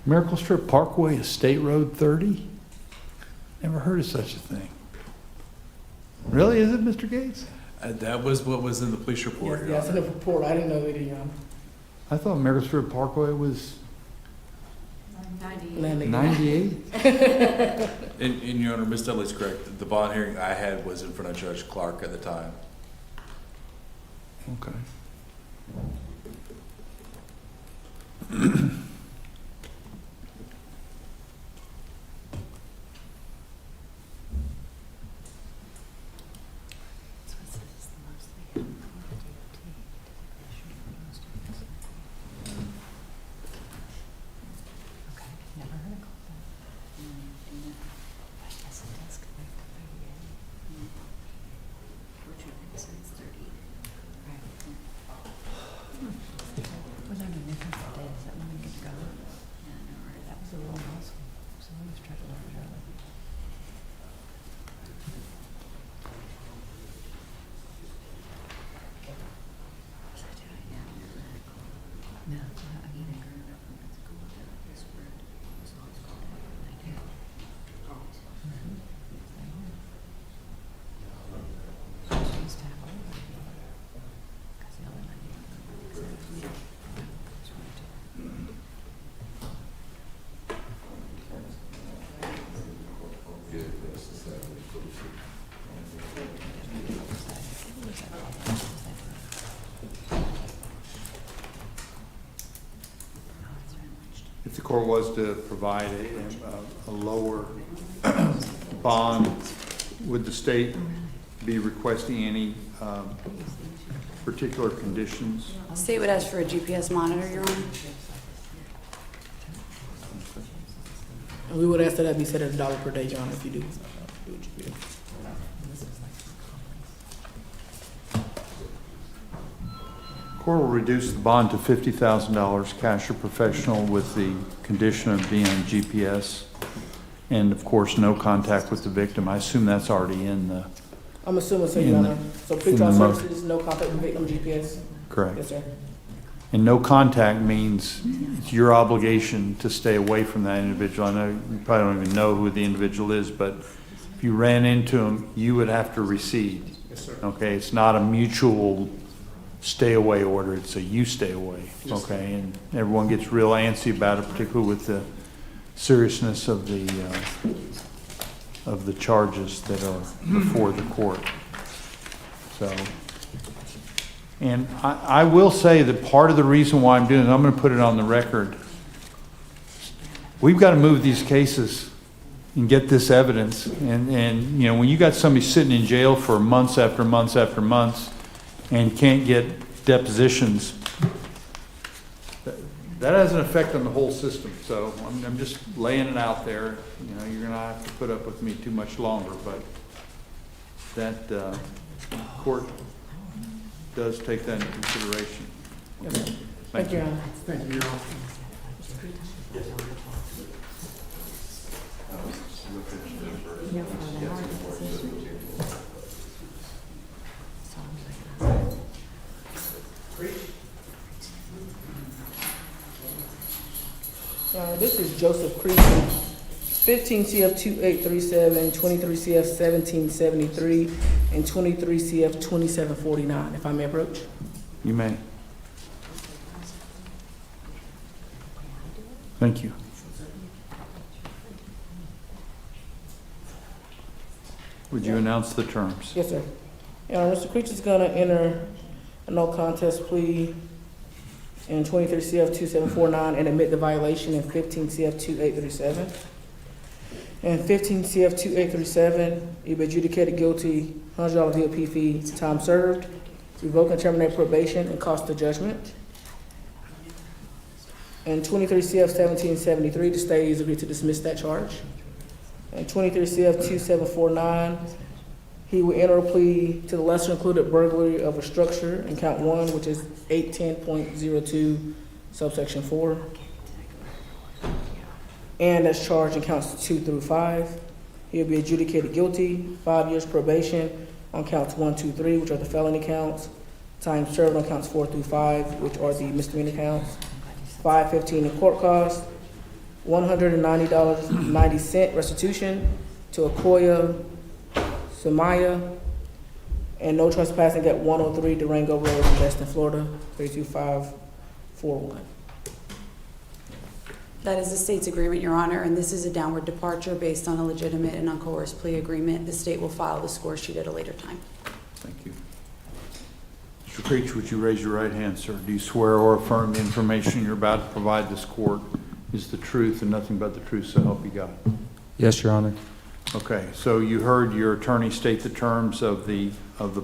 Miracle Strip Parkway is State Road 30? Never heard of such a thing. Really, is it, Mr. Gates? That was what was in the police report. Your Yes, in Honor. the report. I didn't know that, Your Honor. I thought Miracle Strip Parkway was 98. 98? And Your Honor, Ms. Dudley's correct. The bond hearing I had was in front of Judge Clark at the time. Okay. If the court was to provide a lower bond, would the state be requesting any particular conditions? State would ask for a GPS monitor, Your Honor. And we would ask that that be set at $1 per day, Your Honor, if you do. Court will reduce the bond to $50,000 cash or professional with the condition of being on GPS. And of course, no contact with the victim. I assume that's already in the, I'm assuming so, Your In the- Honor. So in pretrial the motion. services, no contact with victim, GPS? correct. Yes, sir. And no contact means it's your obligation to stay away from that individual. I know you probably don't even know who the individual is, but if you ran into him, you would have to recede. Yes, sir. Okay, it's not a mutual stay away order, it's a you stay away, Yes, sir. okay? And everyone gets real antsy about it, particularly with the seriousness of the charges that are before the court. So, and I will say that part of the reason why I'm doing it, I'm gonna put it on the record. We've got to move these cases and get this evidence. And, you know, when you got somebody sitting in jail for months after months after months and can't get depositions, that has an effect on the whole system, so I'm just laying it out there. You know, you're gonna have to put up with me too much longer, but that, court does take that into consideration. Okay. Thank you, Your Honor. Thank you. This is Joseph Creasy, 15 CF 2837, 23 CF 1773, and 23 CF 2749, if I may approach. You may. Thank you. Would you announce the terms? Yes, sir. Mr. Creech is going to enter a no contest plea in 23 CF 2749 and admit the violation in 15 CF 2837. In 15 CF 2837, he'll be adjudicated guilty, $100 VOP fee, time served, revoke and terminate probation, and cost of judgment. In 23 CF 1773, the state has agreed to dismiss that charge. In 23 CF 2749, he will enter a plea to the lesser included burglary of a structure in count 1, which is 810.02, subsection 4. And as charged in counts 2 through 5. He'll be adjudicated guilty, 5 years probation on counts 1, 2, 3, which are the felony counts, time served on counts 4 through 5, which are the misdemeanor counts, $515 in court costs, $190.90 restitution to Akoya Samaya, and no trespassing at 103 Durango Road in Destin, Florida, 32541. That is the state's agreement, Your Honor, and this is a downward departure based on a legitimate and uncoerced plea agreement. The state will file the score sheet at a later time. Thank you. Mr. Creech, would you raise your right hand, sir? Do you swear or affirm the information you're about to provide this court is the truth and nothing but the truth, so help you God? Yes, Your Honor. Okay, so you heard your attorney state the terms of the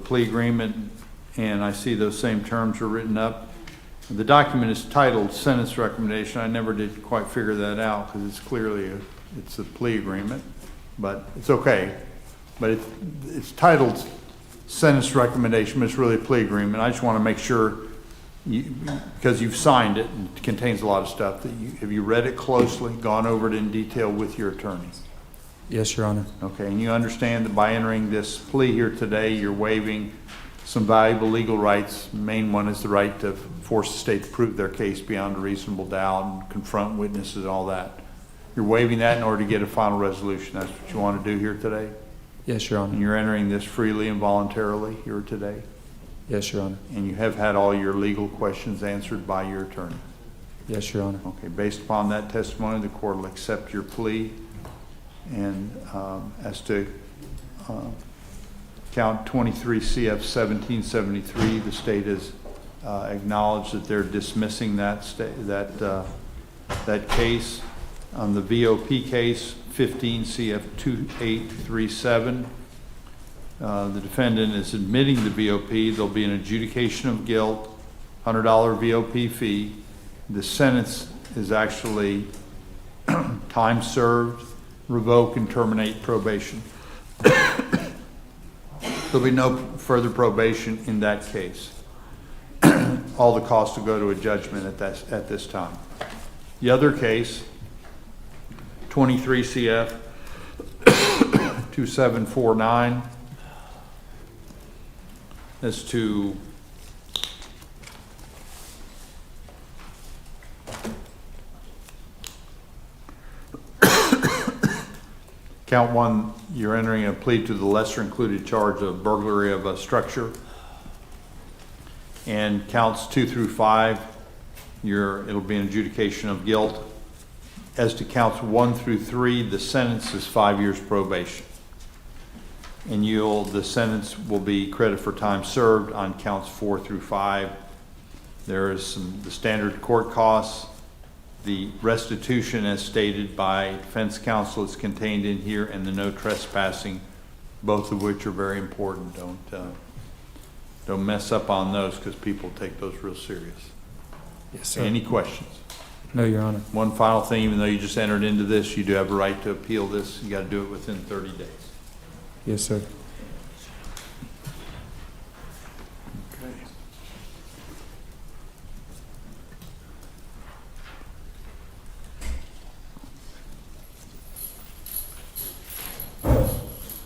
plea agreement, and I see those same terms are written up. The document is titled sentence recommendation. I never did quite figure that out because it's clearly it's a plea agreement, but it's okay. But it's titled sentence recommendation, but it's really a plea agreement. I just want to make sure, because you've signed it and it contains a lot of stuff, have you read it closely, gone over it in detail with your attorney? Yes, Your Honor. Okay, and you understand that by entering this plea here today, you're waiving some valuable legal rights. The main one is the right to force the state to prove their case beyond a reasonable doubt and confront witnesses and all that. You're waiving that in order to get a final resolution. That's what you want to do here today? Yes, Your Honor. And you're entering this freely and voluntarily here today? Yes, Your Honor. And you have had all your legal questions answered by your attorney? Yes, Your Honor. Okay, based upon that testimony, the court will accept your plea. And as to count 23 CF 1773, the state has acknowledged that they're dismissing that case. On the VOP case, 15 CF 2837, the defendant is admitting the VOP. There'll be an adjudication of guilt, $100 VOP fee. The sentence is actually time served, revoke and terminate probation. There'll be no further probation in that case. All the costs will go to a judgment at this time. The other case, 23 CF 2749, as to count 1, you're entering a plea to the lesser included charge of burglary of a structure. And counts 2 through 5, it'll be an adjudication of guilt. As to counts 1 through 3, the sentence is 5 years probation. And the sentence will be credit for time served on counts 4 through 5. There is the standard court costs. The restitution as stated by defense counsel is contained in here, and the no trespassing, both of which are very important. Don't mess up on those because people take those real serious. Yes, sir. Any questions? No, Your Honor. One final thing, even though you just entered into this, you do have a right to appeal this. You got to do it within 30 days. Yes, sir.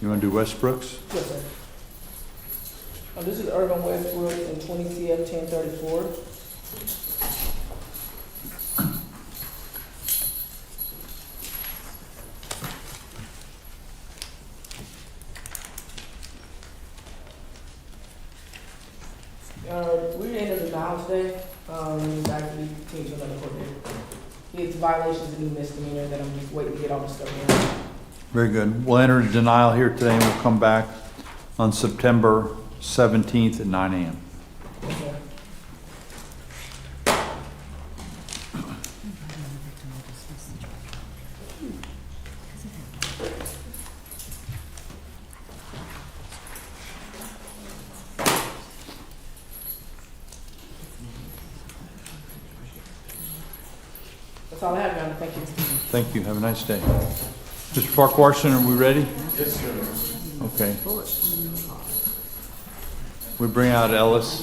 You want to do Westbrooks? Yes, sir. This is Urban Westbrook in 20 CF 1034. We entered the denial today. He's actually changed another court date. It's violations of new misdemeanor that I'm just waiting to get all the stuff in. Very good. We'll enter denial here today, and we'll come back on September 17th at 9 a.m. Yes, sir. That's all I have, Your Honor. Thank you. Thank you. Have a nice day. Mr. Farquharson, are we ready? Yes, sir. Okay. We bring out Ellis.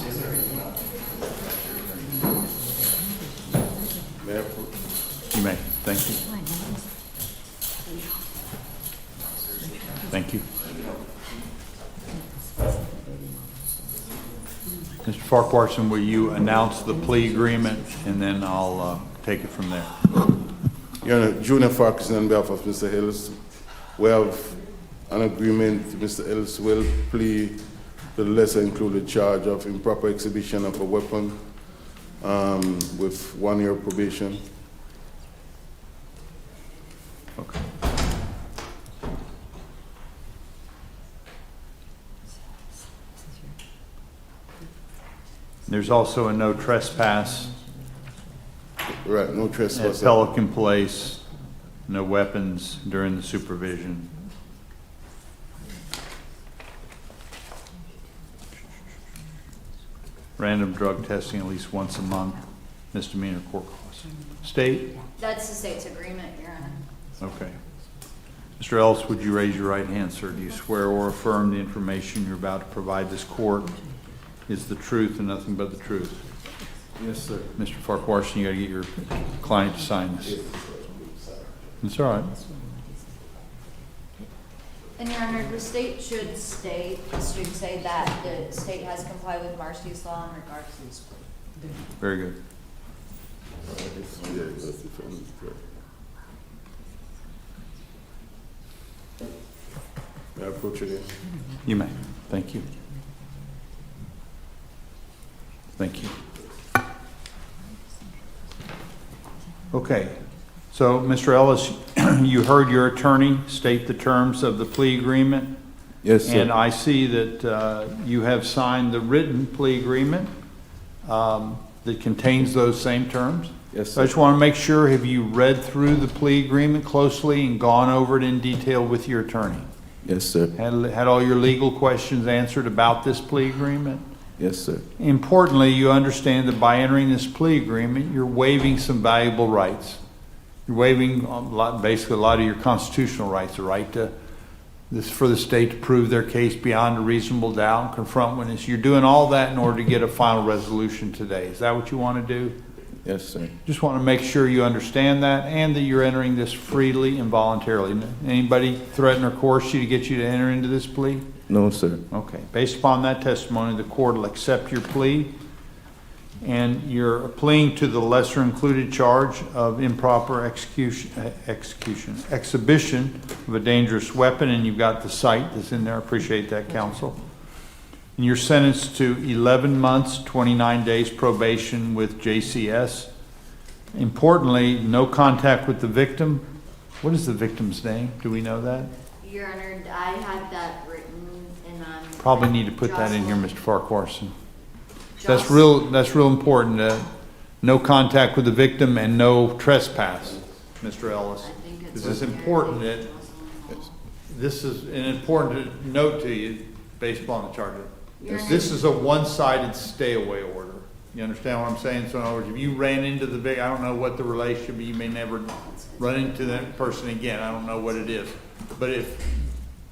May I approve? You may. Thank you. Thank you. Mr. Farquharson, will you announce the plea agreement, and then I'll take it from there. Your Honor, Junior Farquharson on behalf of Mr. Ellis. We have an agreement. Mr. Ellis will plead to the lesser included charge of improper exhibition of a weapon with 1 year probation. Okay. There's also a no trespass Right, no at trespass. Pelican Place, no weapons during the supervision. Random drug testing at least once a month, misdemeanor court costs. State? That's the state's agreement, Your Honor. Okay. Mr. Ellis, would you raise your right hand, sir? Do you swear or affirm the information you're about to provide this court is the truth and nothing but the truth? Yes, sir. Mr. Farquharson, you gotta get your client to sign this. It's all right. And Your Honor, the state should say that the state has complied with Marcy's law in regards to this plea. Very good. Yeah, that's the felony, correct. May I approach again? You may. Thank you. Thank you. Okay. So, Mr. Ellis, you heard your attorney state the terms of the plea agreement. Yes, sir. And I see that you have signed the written plea agreement that contains those same terms. Yes, So I just want to make sure, have you read through the plea agreement closely and gone over it in detail with your attorney? Yes, sir. Had all your legal questions answered about this plea agreement? Yes, sir. Importantly, you understand that by entering this plea agreement, you're waiving some valuable rights. You're waiving basically a lot of your constitutional rights, the right to for the state to prove their case beyond a reasonable doubt and confront witnesses. You're doing all that in order to get a final resolution today. Is that what you want to do? Yes, sir. Just want to make sure you understand that and that you're entering this freely and voluntarily. Anybody threaten or coerce you to get you to enter into this plea? No, sir. Okay. Based upon that testimony, the court will accept your plea, and you're pleading to the lesser included charge of improper exhibition of a dangerous weapon, and you've got the cite that's in there. I appreciate that, counsel. And you're sentenced to 11 months, 29 days probation with JCS. Importantly, no contact with the victim. What is the victim's name? Do we know that? Your Honor, I have that written and I'm. Probably need to put that in here, Mr. Farquharson. That's real important. No contact with the victim and no trespass, Mr. Ellis. This is important that, this is an important note to you based upon the charge. This is a one-sided stay away order. You understand what I'm saying? So in other words, if you ran into the victim, I don't know what the relationship, you may never run into that person again. I don't know what it is. But if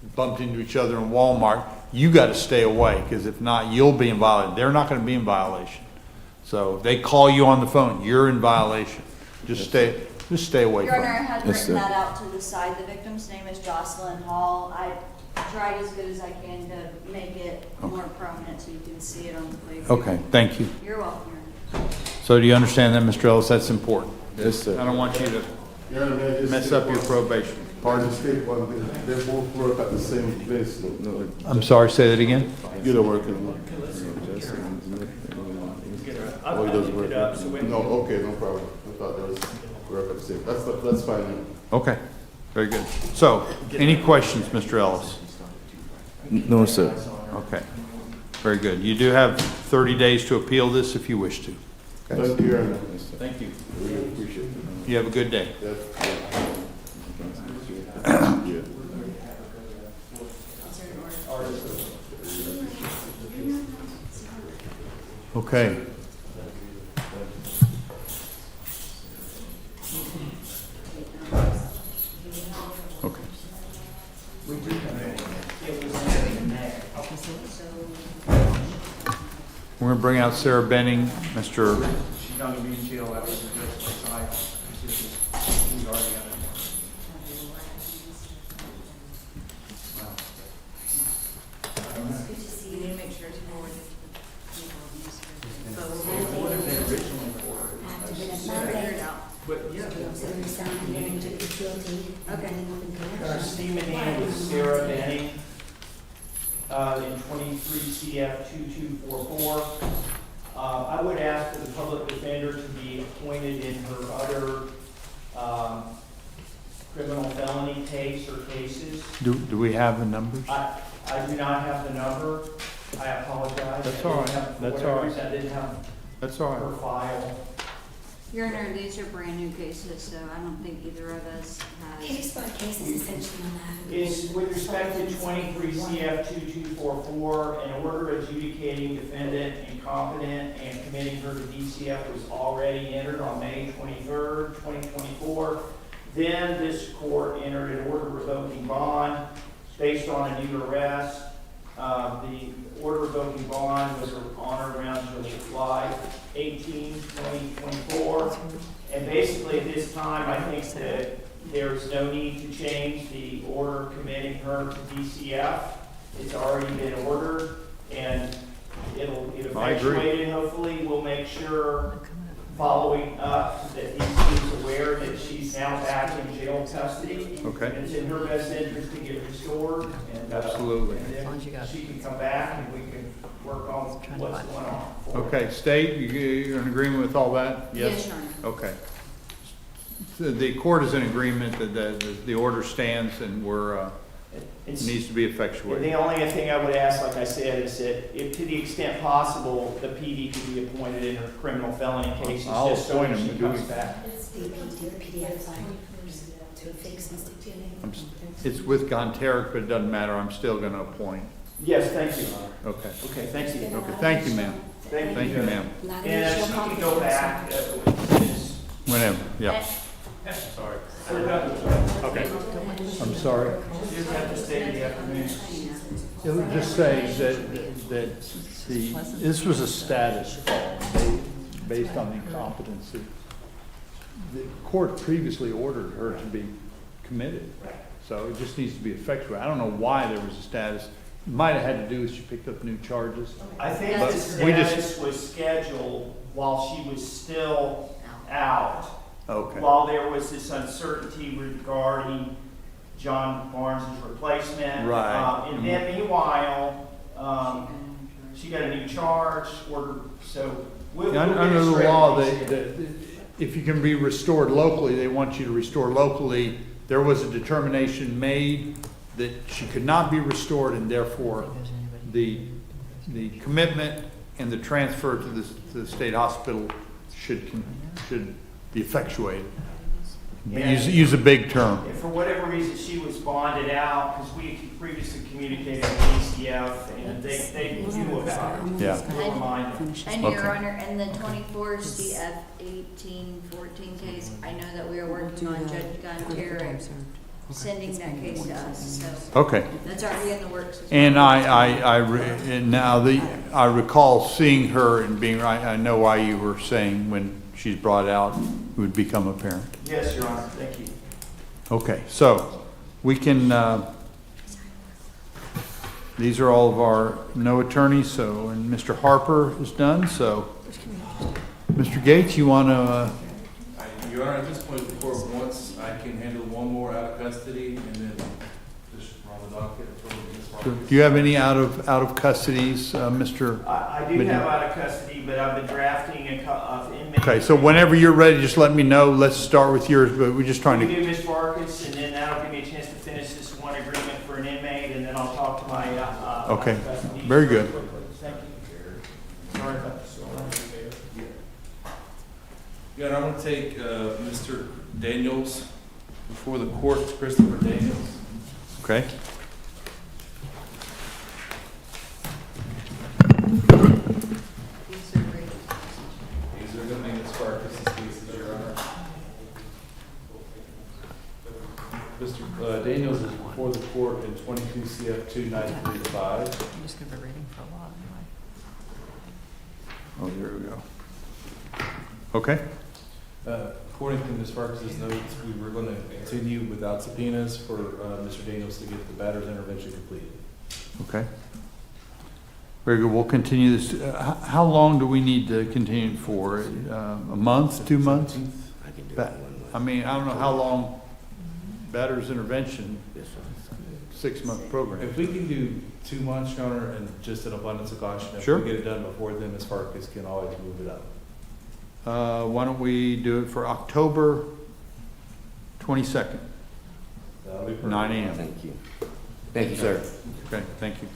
you bumped into each other in Walmart, you got to stay away, because if not, you'll be in violation. They're not going to be in violation. So if they call you on the phone, you're in violation. Just stay away Your from Honor, I it. had written that out to the side. The victim's name is Jocelyn Hall. I tried as good as I can to make it more prominent so you can see it on the plate. Okay, thank you. You're welcome, Your Honor. So do you understand that, Mr. Ellis? That's important. Yes, sir. I don't want you to mess up your probation. Pardon? State one, they both work at the same place. No, I'm sorry, say that again? you don't work anymore. Oh, he doesn't work. No, okay, no problem. I thought that was work at the same. That's fine. Okay, very good. So, any questions, Mr. Ellis? No, sir. Okay, very good. You do have 30 days to appeal this if you wish to. Okay. Thank you, Your Honor. Thank you. Really appreciate it. You have a good day. Yeah. Okay. Okay. We're going to bring out Sarah Benning, Mr. She's going to be in jail after the judge decides. He's already got it. It's good to see you. Make sure it's forwarded. But yeah. Okay. Our statement name was Sarah Benning, in 23 CF 2244. I would ask for the public defender to be appointed in her other criminal felony case or cases. Do we have the numbers? I do not have the number. I apologize. That's all right. That's all right. I didn't have That's all her right. file. Your Honor, these are brand new cases, so I don't think either of us has. Case by case is essentially on that. Is with respect to 23 CF 2244, an order adjudicating defendant incompetent and committing her to DCF was already entered on May 23rd, 2024. Then this court entered an order revoking bond based on a new arrest. The order revoking bond was on or around July 18, 2024. And basically at this time, I think that there's no need to change the order committing her to DCF. It's already been ordered, and it'll get effectuated. Hopefully, we'll make sure, following up, that DCF is aware that she's now back in jail custody. Okay. And it's in her best interest to get restored. And, Absolutely. And then she can come back and we can work on what's going on. Okay, State, you're in agreement with all that? Yes, Your Honor. Okay. So the court is in agreement that the order stands and needs to be effectuated. The only thing I would ask, like I said, is that if to the extent possible, the PD can be appointed in her criminal felony cases, I'll just so appoint when him. she comes back. It's the PDF file to fix and stick to your name. It's with Gonteric, but it doesn't matter. I'm still going to appoint. Yes, thank you. Okay. Okay, thank you. Okay, thank you, ma'am. Thank you, ma'am. And she can go back. Whenever, yeah. Sorry. Okay. I'm sorry. You just have to stay in the afternoon. It would just say that this was a status fall based on incompetency. The court previously ordered her to be committed, so it just needs to be effectuated. I don't know why there was a status. It might have had to do with she picked up new charges. I think the status was scheduled while she was still out. Okay. While there was this uncertainty regarding John Barnes' replacement. Right. And then meanwhile, she got a new charge order, so we'll get Under it the straight. law, if you can be restored locally, they want you to restore locally. There was a determination made that she could not be restored, and therefore the commitment and the transfer to the state hospital should be effectued. Use a big term. And for whatever reason, she was bonded out, because we previously communicated with DCF, and they do Yeah. And, Okay. Your Honor, in the 24 CF 1814 case, I know that we are working on Judge Gunter sending that case to us, so. Okay. That's already in the works. as And well. and now I recall seeing her and being right, I know why you were saying when she's brought out, it would become apparent. Yes, Your Honor, thank you. Okay, so we can, these are all of our no attorneys, so, and Mr. Harper is done, so. Mr. Gates, you want to, Your Honor, at this point, the court wants, I can handle one more out of custody and then just run the docket. do you have any out of custodies, Mr.? I do have out of custody, but I've been drafting of inmates. Okay, so whenever you're ready, just let me know. Let's start with yours, but we're just trying We to. do Ms. Farkas, and then that'll give me a chance to finish this one agreement for an inmate, and then I'll talk to my, Okay, custody very good. Thank you. Sorry about this. Your Honor, I'm going to take Mr. Daniels before the court, Christopher Daniels. Okay. These are going to be Ms. Farkas' cases, Your Honor. Mr. Daniels is before the court in 22 CF 2935. I'm just gonna be reading for a while anyway. Oh, there we go. Okay. According to Ms. Farkas' notes, we were going to continue without subpoenas for Mr. Daniels to get the batter's intervention completed. Okay. Very good. We'll continue this. How long do we need to continue for? A month, 2 months? I mean, I don't know how long batter's intervention, 6-month program. If we can do 2 months, Your Honor, and just an abundance of caution, if Sure. we get it done before then, Ms. Farkas can always move it up. Why don't we do it for October 22nd, That'll be perfect. 9 a.m. Thank you. Thank you, sir. Okay, thank you.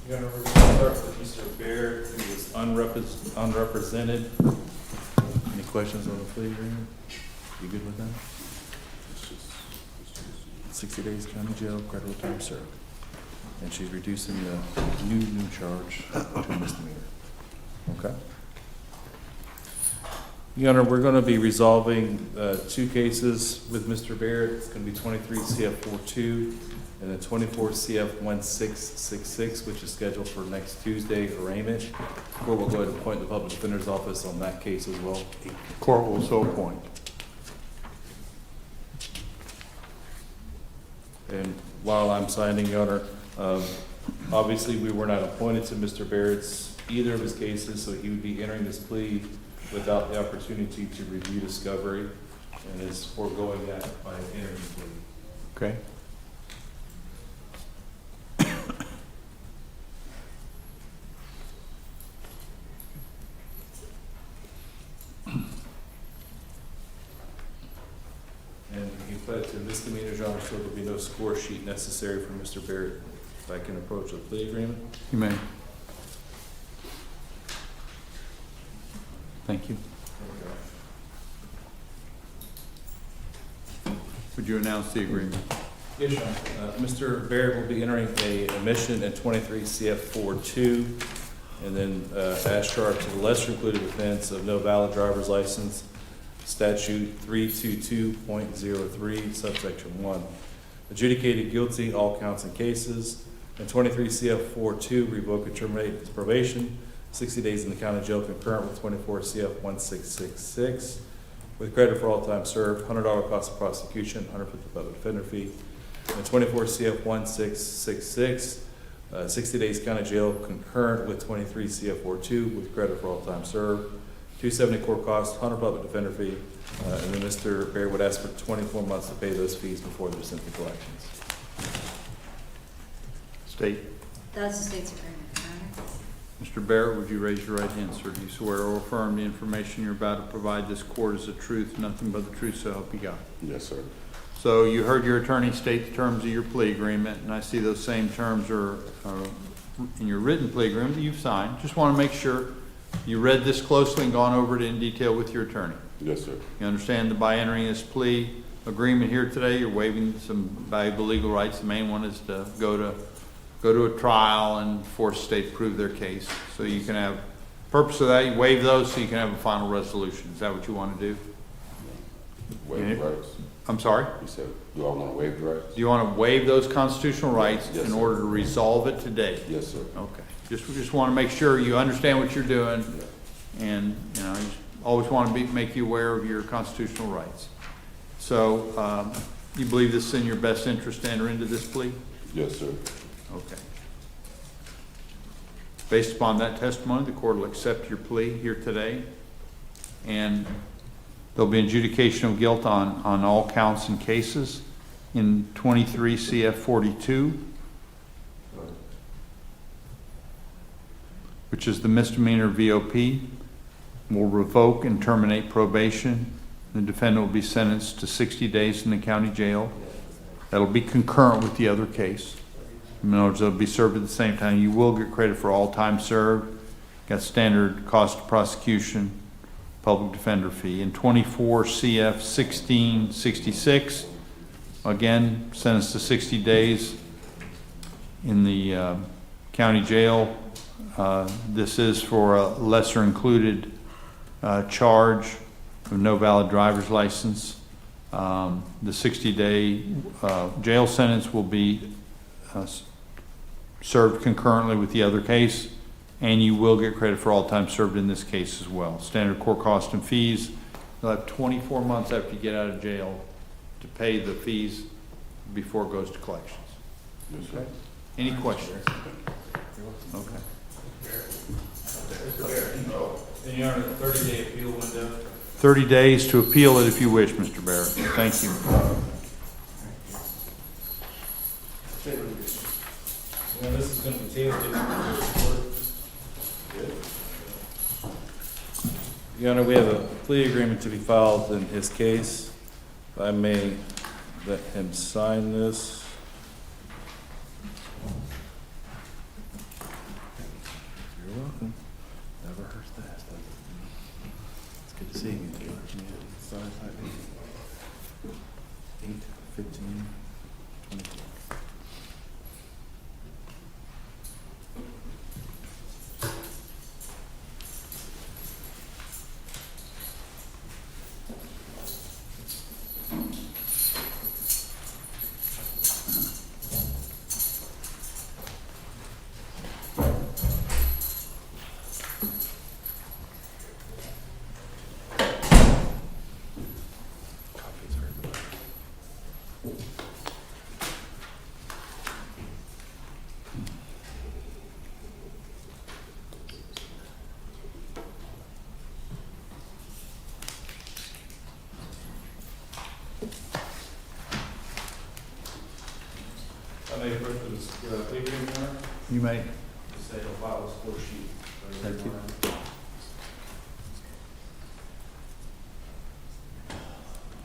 Your Honor, we're going to start with Mr. Baird, who was unrepresented. Any questions on the plea agreement? You good with that? 60 days county jail, credible time served. And she's reducing the new charge to a misdemeanor. Okay? Your Honor, we're going to be resolving 2 cases with Mr. Barrett. It's going to be 23 CF 42 and then 24 CF 1666, which is scheduled for next Tuesday, arraignment. Court will go ahead and appoint the public defender's office on that case as well. Court will so appoint. And while I'm signing, Your Honor, obviously we were not appointed to Mr. Barrett's either of his cases, so he would be entering this plea without the opportunity to review discovery and is foregoing that by entering the plea. Okay. And he pled to misdemeanor, Your Honor, so there'll be no score sheet necessary for Mr. Barrett. If I can approach the plea agreement. You may. Thank you. Would you announce the agreement? Yes, Your Honor. Mr. Barrett will be entering a admission in 23 CF 42, and then as charged to the lesser included offense of no valid driver's license, statute 322.03, subsection 1. Adjudicated guilty, all counts and cases. And 23 CF 42, revoke and terminate his probation, 60 days in the county jail concurrent with 24 CF 1666. With credit for all time served, $100 cost of prosecution, $150 public defender fee. And 24 CF 1666, 60 days county jail concurrent with 23 CF 42 with credit for all time served. 270 court costs, 100 public defender fee. And then Mr. Barrett would ask for 24 months to pay those fees before they're sent to collections. State. That's the state's agreement, Your Honor. Mr. Barrett, would you raise your right hand, sir? Do you swear or affirm the information you're about to provide this court is the truth, nothing but the truth, so help you God? Yes, sir. So you heard your attorney state the terms of your plea agreement, and I see those same terms are in your written plea agreement that you've signed. Just want to make sure You read this closely and gone over it in detail with your attorney? Yes, sir. You understand that by entering this plea agreement here today, you're waiving some valuable legal rights. The main one is to go to a trial and force the state to prove their case. So you can have, purpose of that, you waive those so you can have a final resolution. Is that what you want to do? Waive the rights. I'm sorry? You said, do I want to waive the rights? Do you want to waive those constitutional rights Yes, in sir. order to resolve it today? Yes, sir. Okay. Just want to make sure you understand what you're doing, and, you know, I just always want to make you aware of your constitutional rights. So, you believe this is in your best interest to enter into this plea? Yes, sir. Okay. Based upon that testimony, the court will accept your plea here today, and there'll be adjudication of guilt on all counts and cases in 23 CF 42, which is the misdemeanor VOP. Will revoke and terminate probation. The defendant will be sentenced to 60 days in the county jail. That'll be concurrent with the other case. In other words, they'll be served at the same time. You will get credit for all time served. Got standard cost of prosecution, public defender fee. In 24 CF 1666, again, sentenced to 60 days in the county jail. This is for a lesser included charge of no valid driver's license. The 60-day jail sentence will be served concurrently with the other case, and you will get credit for all time served in this case as well. Standard court cost and fees. You'll have 24 months after you get out of jail to pay the fees before it goes to collections. Okay. Any questions? Okay. And you're on a 30-day appeal window? 30 days to appeal it if you wish, Mr. Barrett. Thank you. Well, this is going to continue to Your Honor, we have a plea agreement to be filed in his case. If I may let him sign this. You're welcome. Never hurts to ask, does it? It's good to see you. 8, 15, 24. You may. Thank you.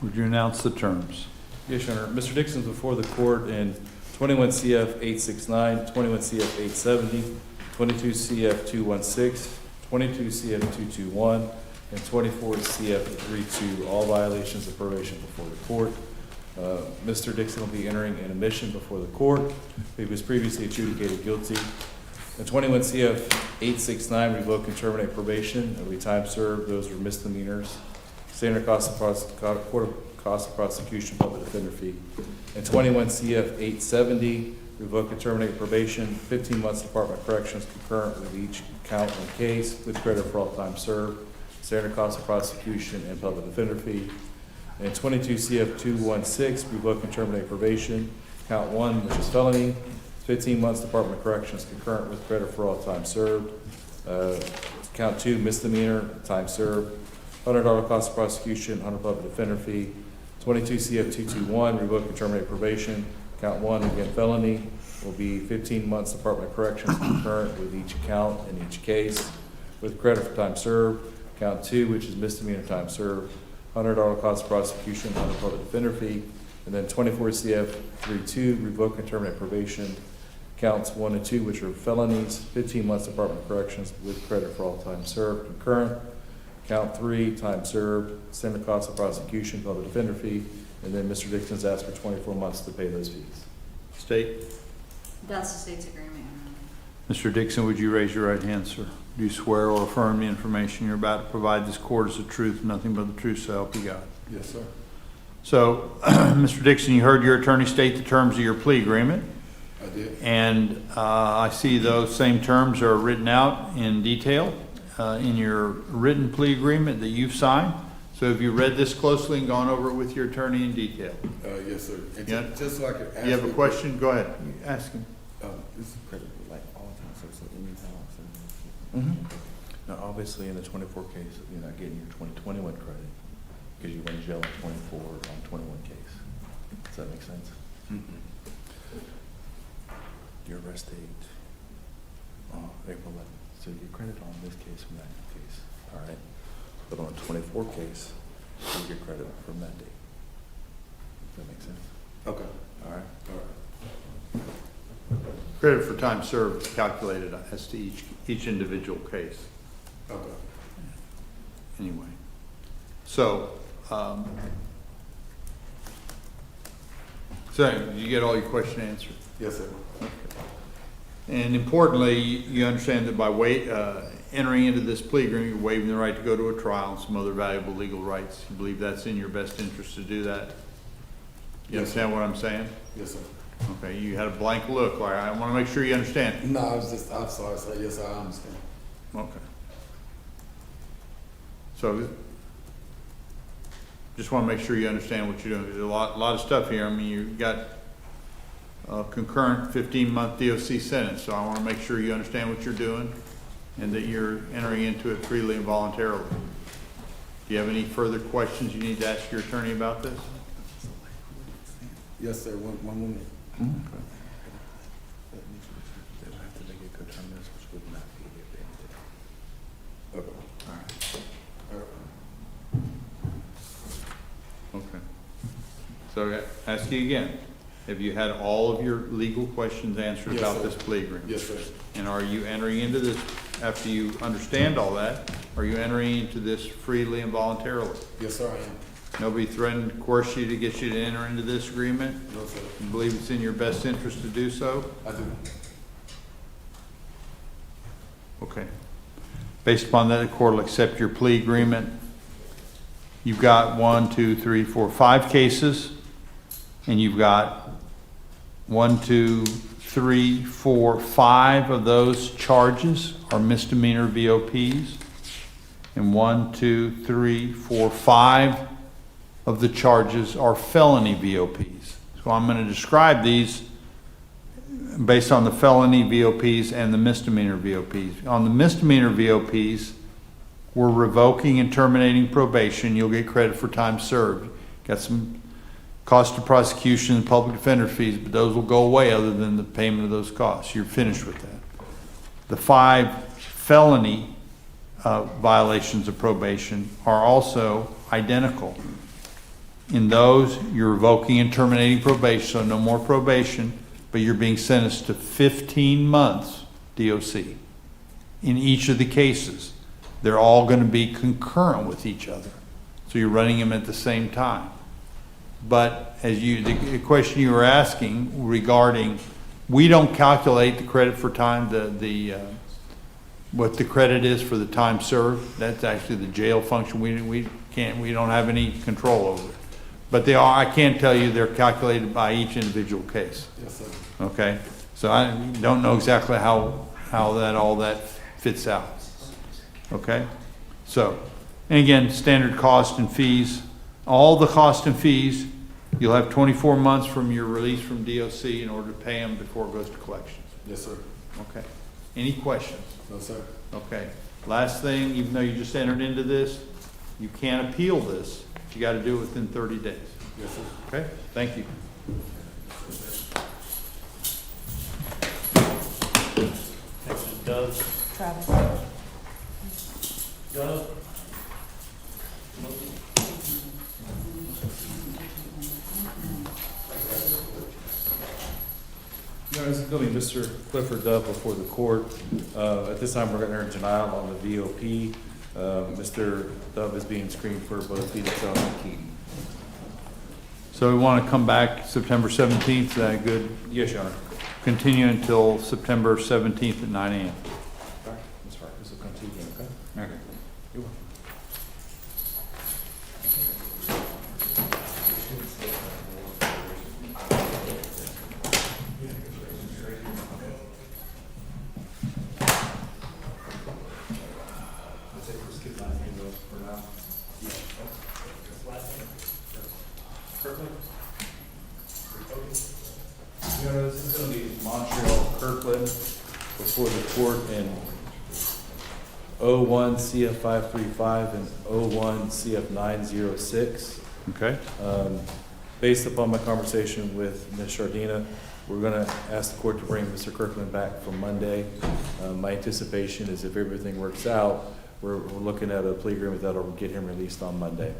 Would you announce the terms? Yes, Your Honor. Mr. Dixon's before the court in 21 CF 869, 21 CF 870, 22 CF 216, 22 CF 221, and 24 CF 32, all violations of probation before the court. Mr. Dixon will be entering an admission before the court. He was previously adjudicated guilty. The 21 CF 869, revoke and terminate probation. Every time served, those are misdemeanors. Standard cost of prosecution, public defender fee. And 21 CF 870, revoke and terminate probation, 15 months Department of Corrections concurrent with each count and case with credit for all time served. Standard cost of prosecution and public defender fee. And 22 CF 216, revoke and terminate probation. Count 1, which is felony, 15 months Department of Corrections concurrent with credit for all time served. Count 2, misdemeanor, time served. $100 cost of prosecution, $100 public defender fee. 22 CF 221, revoke and terminate probation. Count 1, again felony, will be 15 months Department of Corrections concurrent with each count in each case with credit for time served. Count 2, which is misdemeanor, time served. $100 cost of prosecution, $100 public defender fee. And then 24 CF 32, revoke and terminate probation. Counts 1 and 2, which are felonies, 15 months Department of Corrections with credit for all time served concurrent. Count 3, time served, same cost of prosecution, public defender fee, and then Mr. Dixon's asked for 24 months to pay those fees. State? That's the state's agreement, Mr. Dixon, would you raise your right hand, sir? Do you swear or affirm the information you're about to provide this court is the truth, nothing but the truth, so help you God? Yes, sir. So, Mr. Dixon, you heard your attorney state the terms of your plea agreement. I did. And I see those same terms are written out in detail in your written plea agreement that you've signed. So have you read this closely and gone over it with your attorney in detail? Yes, sir. And Yeah. just so I could ask. You have a question? Go ahead. Ask him. This is credible, like all time, so any time. Now, obviously, in the 24 case, you're not getting your 2021 credit because you went to jail on 24 on 21 case. Does that make sense? Your arrest date, April 11th. So you get credit on this case from that case, all right? But on a 24 case, you get credit from that date. Does that make sense? Okay. All right? All right. Credit for time served is calculated as to each individual case. Okay. Anyway. So, so you get all your question answered? Yes, sir. And importantly, you understand that by entering into this plea agreement, you're waiving the right to go to a trial and some other valuable legal rights. You believe that's in your best interest to do that? You Yes, understand what I'm saying? Yes, sir. Okay, you had a blank look, like, I want to make sure you understand. No, I'm sorry, sir. Yes, sir, I understand. Okay. So, just want to make sure you understand what you're doing. There's a lot of stuff here. I mean, you've got a concurrent 15-month DOC sentence, so I want to make sure you understand what you're doing and that you're entering into it freely and voluntarily. Do you have any further questions you need to ask your attorney about this? Yes, sir. One moment. They would have to make a coterminous, which would not be the Okay. All right. All right. Okay. So I ask you again, have you had all of your legal questions answered Yes, about sir. this plea agreement? Yes, sir. And are you entering into this, after you understand all that, are you entering into this freely and voluntarily? Yes, sir, I am. Nobody threatened to coerce you to get you to enter into this agreement? No, sir. You believe it's in your best interest to do so? I do. Okay. Based upon that, the court will accept your plea agreement. You've got 1, 2, 3, 4, 5 cases, and you've got 1, 2, 3, 4, 5 of those charges are misdemeanor VOPs, and 1, 2, 3, 4, 5 of the charges are felony VOPs. So I'm going to describe these based on the felony VOPs and the misdemeanor VOPs. On the misdemeanor VOPs, we're revoking and terminating probation. You'll get credit for time served. Got some cost of prosecution and public defender fees, but those will go away other than the payment of those costs. You're finished with that. The 5 felony violations of probation are also identical. In those, you're revoking and terminating probation, so no more probation, but you're being sentenced to 15 months DOC. In each of the cases, they're all going to be concurrent with each other. So you're running them at the same time. But as the question you were asking regarding, we don't calculate the credit for time, what the credit is for the time served. That's actually the jail function. We don't have any control over it. But they are, I can tell you they're calculated by each individual case. Yes, sir. Okay? So I don't know exactly how all that fits out. Okay? So, and again, standard cost and fees, all the cost and fees, you'll have 24 months from your release from DOC in order to pay them before it goes to collections. Yes, sir. Okay. Any questions? No, sir. Okay. Last thing, even though you just entered into this, you can't appeal this. You got to do it within 30 days. Yes, sir. Okay? Thank you. Next is Doug. Travis. Doug? This is going to be Mr. Clifford Dove before the court. At this time, we're going to enter denial on the VOP. Mr. Dove is being screened for both Felix and Keaton. So we want to come back September 17th, is that good? Yes, Your Honor. Continue until September 17th at 9 a.m. Ms. Hart, this will come to you, okay? Okay. You're welcome. This is going to be Montreal Kirkland before the court in 01 CF 535 and 01 CF 906. Okay. Based upon my conversation with Ms. Shardina, we're going to ask the court to bring Mr. Kirkland back for Monday. My anticipation is if everything works out, we're looking at a plea agreement that'll get him released on Monday.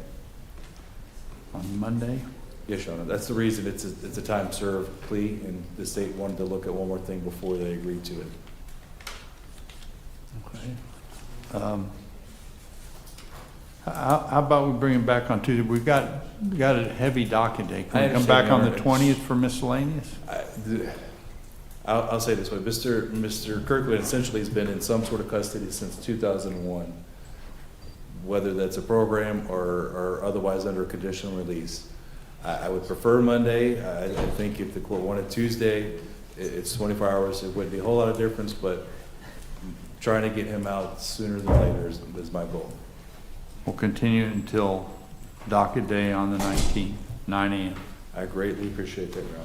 On Monday? Yes, Your Honor. That's the reason it's a time served plea, and the state wanted to look at one more thing before they agreed to it. Okay. How about we bring him back on Tuesday? We've got a heavy docket day. Can we come back on the 20th for miscellaneous? I'll say it this way. Mr. Kirkland essentially has been in some sort of custody since 2001, whether that's a program or otherwise under a conditional release. I would prefer Monday. I think if the court wanted Tuesday, it's 24 hours. It wouldn't be a whole lot of difference, but trying to get him out sooner than later is my goal. We'll continue until docket day on the 19th, 9 a.m. I greatly appreciate that, Your Honor.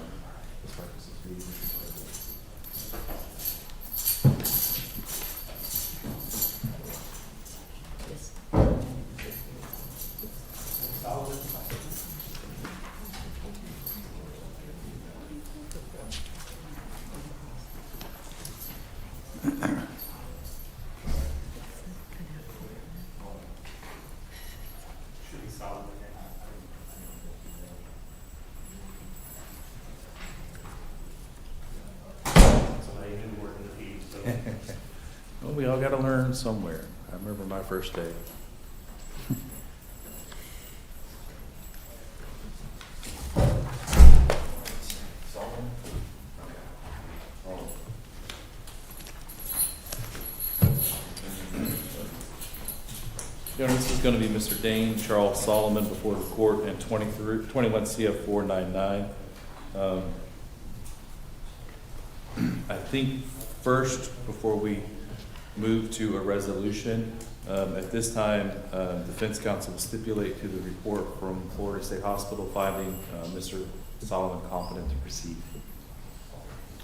Well, we all got to learn somewhere. I remember my first day. Your Honor, this is going to be Mr. Dane Charles Solomon before the court in 21 CF 499. I think first, before we move to a resolution, at this time, defense counsel will stipulate to the report from Florida State Hospital finding Mr. Solomon competent to proceed.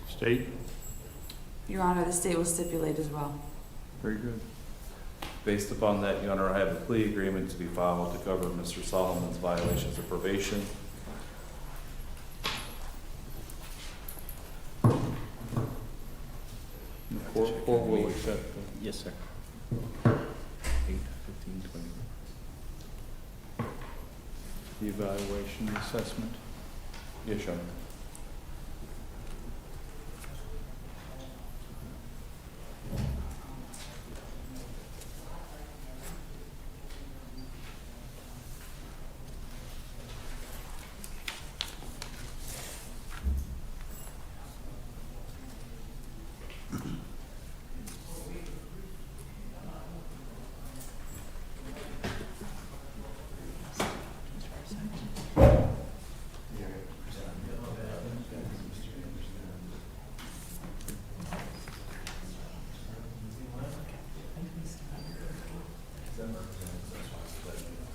State? Your Honor, the state will stipulate as well. Very good. Based upon that, Your Honor, I have a plea agreement to be filed to cover Mr. Solomon's violations of probation. Court will accept. Yes, sir. 8, 15, 20. The evaluation assessment. Yes, Your Honor.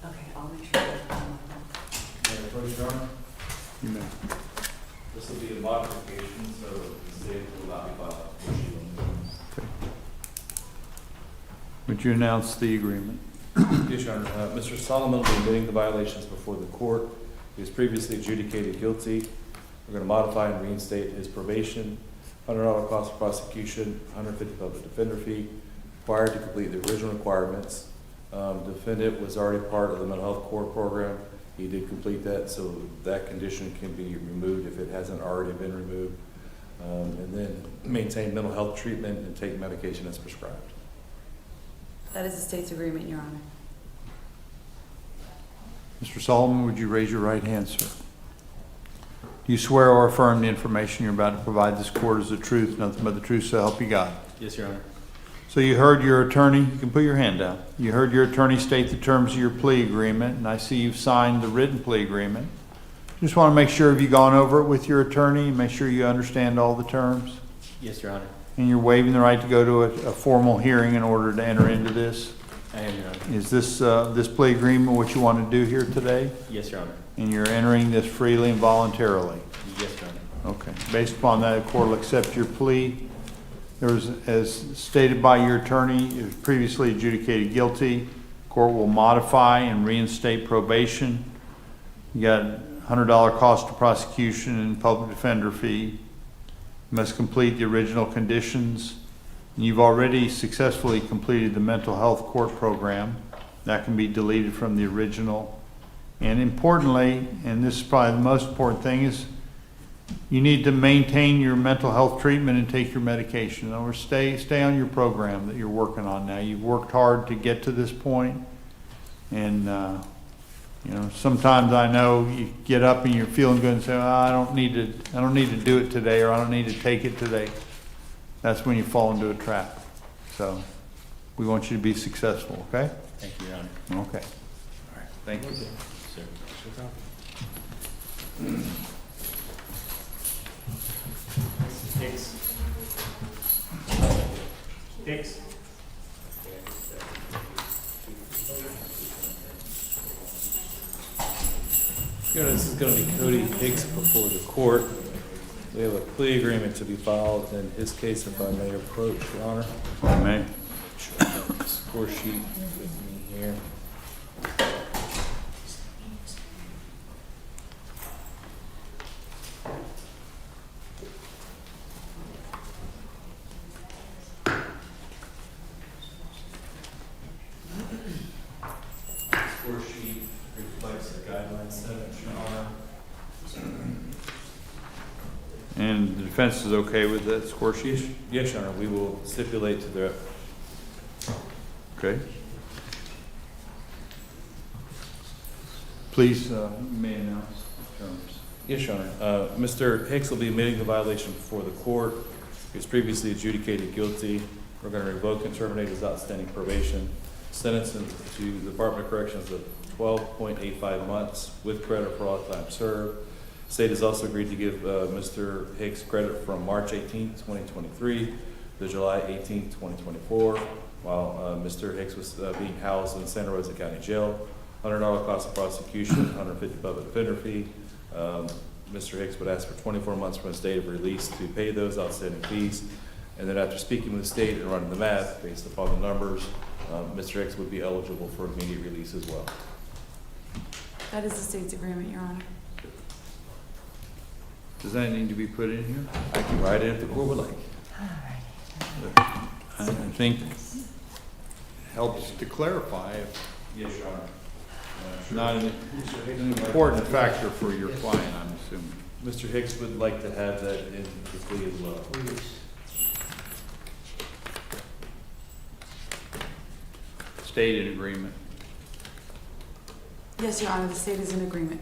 Okay, I'll make sure that. You may. This will be a modification, so the state will not be filed. Okay. Would you announce the agreement? Yes, Your Honor. Mr. Solomon will be admitting the violations before the court. He was previously adjudicated guilty. We're going to modify and reinstate his probation, $100 cost of prosecution, $150 public defender fee, required to complete the original requirements. Defendant was already part of the mental health court program. He did complete that, so that condition can be removed if it hasn't already been removed. and then maintain mental health treatment and take medication as prescribed. That is the state's agreement, Your Honor. Mr. Solomon, would you raise your right hand, sir? Do you swear or affirm the information you're about to provide this court is the truth, nothing but the truth, so help you God? Yes, Your Honor. So you heard your attorney, you can put your hand down. You heard your attorney state the terms of your plea agreement, and I see you've signed the written plea agreement. Just want to make sure, have you gone over it with your attorney and make sure you understand all the terms? Yes, Your Honor. And you're waiving the right to go to a formal hearing in order to enter into this? I am, Your Honor. Is this plea agreement what you want to do here today? Yes, Your Honor. And you're entering this freely and voluntarily? Yes, Your Honor. Okay. Based upon that, the court will accept your plea. There was, as stated by your attorney, it was previously adjudicated guilty. Court will modify and reinstate probation. You got $100 cost of prosecution and public defender fee. You must complete the original conditions. You've already successfully completed the mental health court program. That can be deleted from the original. And importantly, and this is probably the most important thing, is you need to maintain your mental health treatment and take your medication. In other words, stay on your program that you're working on now. You've worked hard to get to this point, and you know, sometimes I know you get up and you're feeling good and say, oh, I don't need to do it today, or I don't need to take it today. That's when you fall into a trap. So we want you to be successful, okay? Thank you, Your Honor. Okay. All right. Thank you. Sir. Hicks. Hicks. You know, this is going to be Cody Hicks before the court. We have a plea agreement to be filed in his case, if I may approach, Your Honor. I may. Score sheet with me here. Score sheet reflects the guideline sentence, Your Honor. And the defense is okay with that score sheet? Yes, Your Honor, we will stipulate to the. Okay. Please, may announce the terms. Yes, Your Honor. Mr. Hicks will be admitting the violation before the court. He was previously adjudicated guilty. We're going to revoke and terminate his outstanding probation. Sentence him to the Department of Corrections of 12.85 months with credit for all time served. State has also agreed to give Mr. Hicks credit from March 18, 2023 to July 18, 2024, while Mr. Hicks was being housed in Santa Rosa County Jail. $100 cost of prosecution, $150 public defender fee. Mr. Hicks would ask for 24 months from his date of release to pay those outstanding fees. And then after speaking with the state and running the math based upon the numbers, Mr. Hicks would be eligible for immediate release as well. That is the state's agreement, Your Honor. Does that need to be put in here? I can write it if the court would like. I think it helps to clarify. Yes, Your Honor. Not an important factor for your client, I'm assuming. Mr. Hicks would like to have that in the plea as well. State in agreement. Yes, Your Honor, the state is in agreement.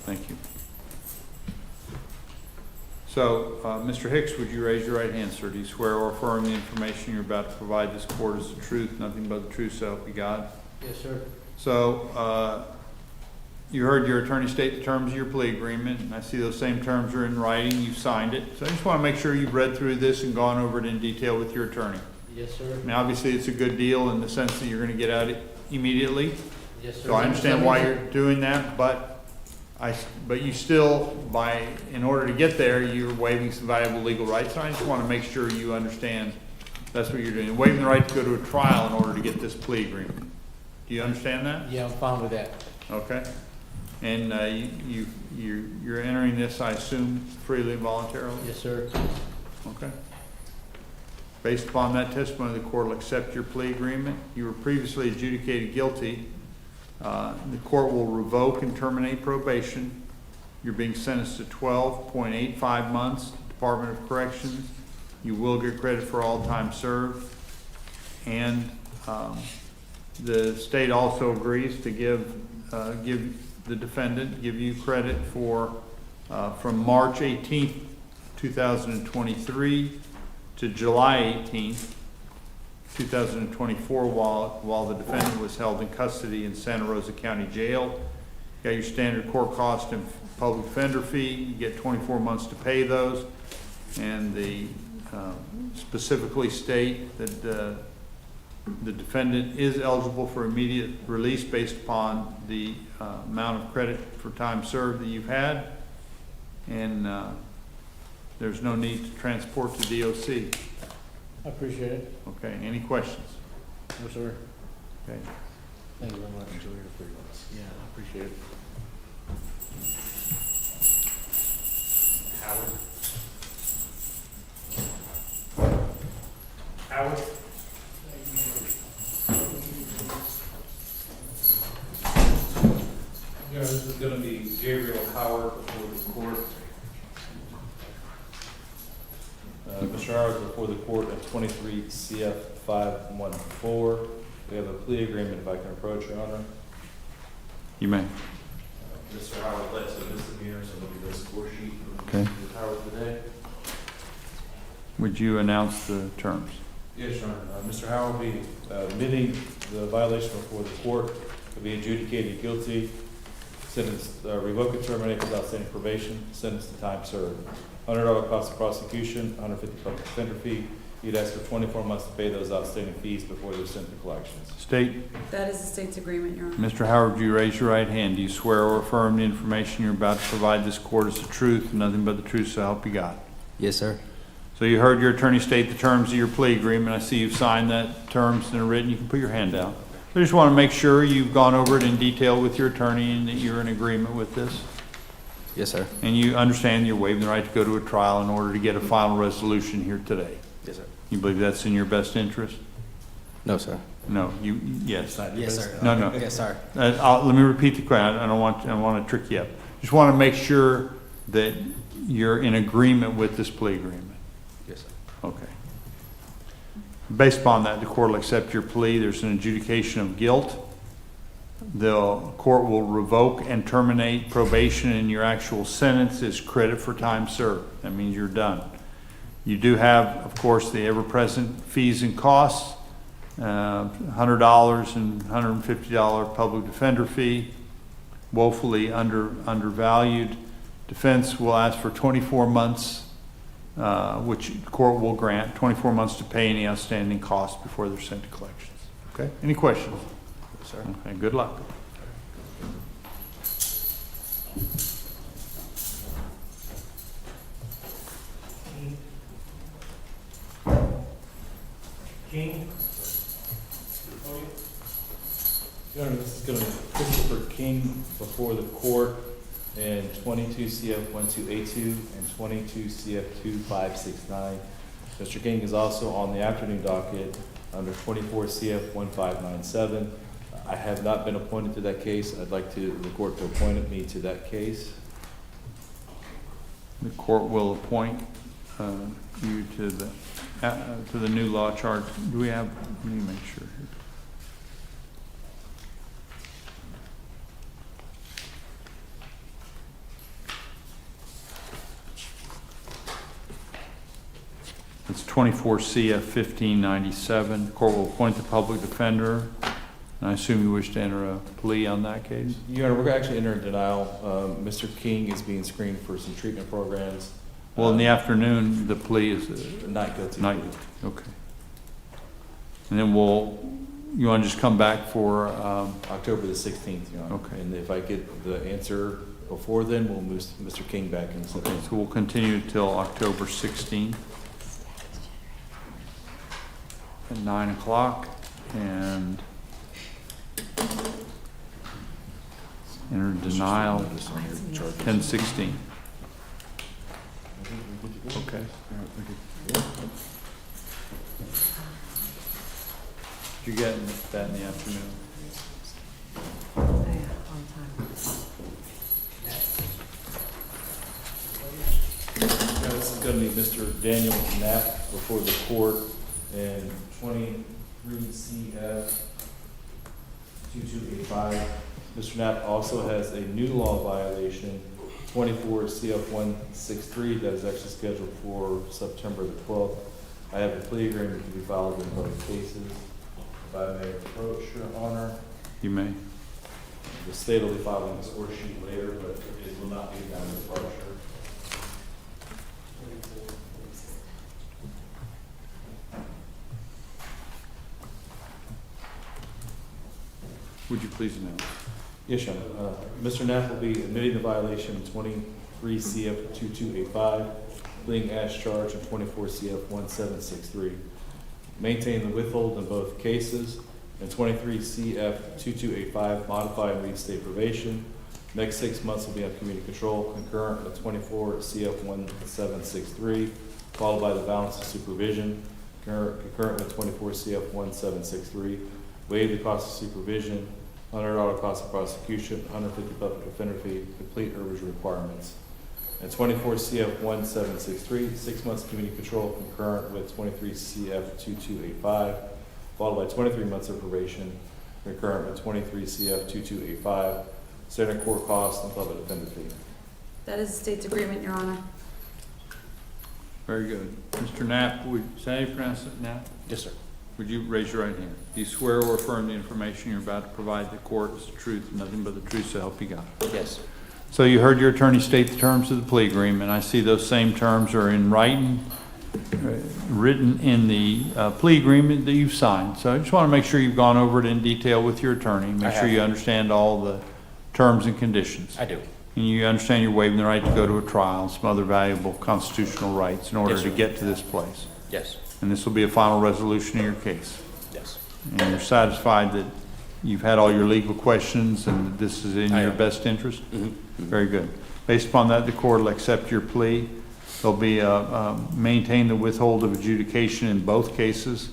Thank you. So, Mr. Hicks, would you raise your right hand, sir? Do you swear or affirm the information you're about to provide this court is the truth, nothing but the truth, so help you God? Yes, sir. So, you heard your attorney state the terms of your plea agreement, and I see those same terms are in writing. You've signed it. So I just want to make sure you've read through this and gone over it in detail with your attorney. Yes, sir. I mean, obviously, it's a good deal in the sense that you're going to get out immediately. Yes, sir. So I understand why you're doing that, but you still, in order to get there, you're waiving some valuable legal rights. I just want to make sure you understand that's what you're doing. You're waiving the right to go to a trial in order to get this plea agreement. Do Do you understand that? Yeah, I'm fine with that. Okay. And you're entering this, I assume, freely and voluntarily? Yes, sir. Okay. Based upon that testimony, the court will accept your plea agreement. You were previously adjudicated guilty. The court will revoke and terminate probation. You're being sentenced to 12.85 months, Department of Corrections. You will get credit for all time served. And the state also agrees to give the defendant, give you credit for from March 18th, 2023 to July 18th, 2024, while the defendant was held in custody in Santa Rosa County Jail. You got your standard court cost and public defender fee. You get 24 months to pay those. And the specifically state that the defendant is eligible for immediate release based upon the amount of credit for time served that you've had. And there's no need to transport to DOC. I appreciate it. Okay, any questions? No, sir. Okay. Thank you very much. Enjoy your 3 months. Yeah, I appreciate it. Howard? Yeah, this is gonna be Gabriel Howard before the court. Mr. Howard is before the court at 23 CF 514. We have a plea agreement, if I can approach, Your Honor. You may. Mr. Howard pled to misdemeanor, so there'll be this score sheet for Okay. Mr. Howard today. Would you announce the terms? Yes, Your Honor. Mr. Howard will be admitting the violation before the court, will be adjudicated guilty, sentenced, revoked and terminated without standing probation, sentenced to time served. $100 cost of prosecution, $150 public defender fee. You'd ask for 24 months to pay those outstanding fees before they're sent to collections. State. That is the state's agreement, Your Honor. Mr. Howard, do you raise your right hand? Do you swear or affirm the information you're about to provide this court is the truth and nothing but the truth, so help you God? Yes, sir. So you heard your attorney state the terms of your plea agreement. I see you've signed that terms and they're written. You can put your hand down. I just want to make sure you've gone over it in detail with your attorney and that you're in agreement with this. Yes, sir. And you understand you're waiving the right to go to a trial in order to get a final resolution here today. Yes, sir. You believe that's in your best interest? No, sir. No, yes. Yes, sir. No, no. Okay, sorry. Let me repeat the question. I don't want to trick you up. Just want to make sure that you're in agreement with this plea agreement. Yes, sir. Okay. Based upon that, the court will accept your plea. There's an adjudication of guilt. The court will revoke and terminate probation, and your actual sentence is credit for time served. That means you're done. You do have, of course, the ever-present fees and costs, $100 and $150 public defender fee, woefully undervalued. Defense will ask for 24 months, which the court will grant, 24 months to pay any outstanding costs before they're sent to collections. Okay? Any questions? Yes, sir. Okay, good luck. King? Your Honor, this is going to be Christopher King before the court in 22 CF 1282 and 22 CF 2569. Mr. King is also on the afternoon docket under 24 CF 1597. I have not been appointed to that case. I'd like the court to appoint me to that case. The court will appoint you to the new law charge. Do we have, let me make sure here. It's 24 CF 1597. The court will appoint the public defender. And I assume you wish to enter a plea on that case? Your Honor, we're actually entering denial. Mr. King is being screened for some treatment programs. Well, in the afternoon, the plea is Not guilty. not guilty. Okay. And then you want to just come back for October the 16th, Your Honor. Okay. And if I get the answer before then, we'll move Mr. King back in. Okay, so we'll continue till October 16th at 9 o'clock. And Enter denial, 10/16. Okay. Did you get that in the afternoon? This is going to be Mr. Daniel Knapp before the court in 23 CF 2285. Mr. Knapp also has a new law violation, 24 CF 163, that is actually scheduled for September the 12th. I have a plea agreement to be filed in both cases. If I may approach, Your Honor. You may. The state will be filing a score sheet later, but it will not be down to departure. Would you please announce? Yes, Your Honor. Mr. Knapp will be admitting the violation in 23 CF 2285, pleading as charged in 24 CF 1763. Maintain the withhold in both cases. In 23 CF 2285, modify and reinstate probation. Next 6 months will be on community control, concurrent with 24 CF 1763, followed by the balance of supervision, concurrent with 24 CF 1763. Waive the cost of supervision, $100 cost of prosecution, $150 public defender fee, complete herbage requirements. And 24 CF 1763, 6 months community control, concurrent with 23 CF 2285, followed by 23 months of probation, concurrent with 23 CF 2285, standard court costs and public defender fee. That is the state's agreement, Your Honor. Very good. Mr. Knapp, is that how you pronounce it, Knapp? Yes, sir. Would you raise your right hand? Do you swear or affirm the information you're about to provide the court is the truth, nothing but the truth, so help you God? Yes. So you heard your attorney state the terms of the plea agreement. I see those same terms are in writing, written in the plea agreement that you've signed. So I just want to make sure you've gone over it in detail with your attorney. Make sure you understand all the terms and conditions. I do. And you understand you're waiving the right to go to a trial, some other valuable constitutional rights in order Yes, to sir. get to this place. Yes. And this will be a final resolution of your case. Yes. And you're satisfied that you've had all your legal questions and that this is in I your am. best interest? Mm-hmm. Mm-hmm. Very good. Based upon that, the court will accept your plea. There'll be maintain the withhold of adjudication in both cases.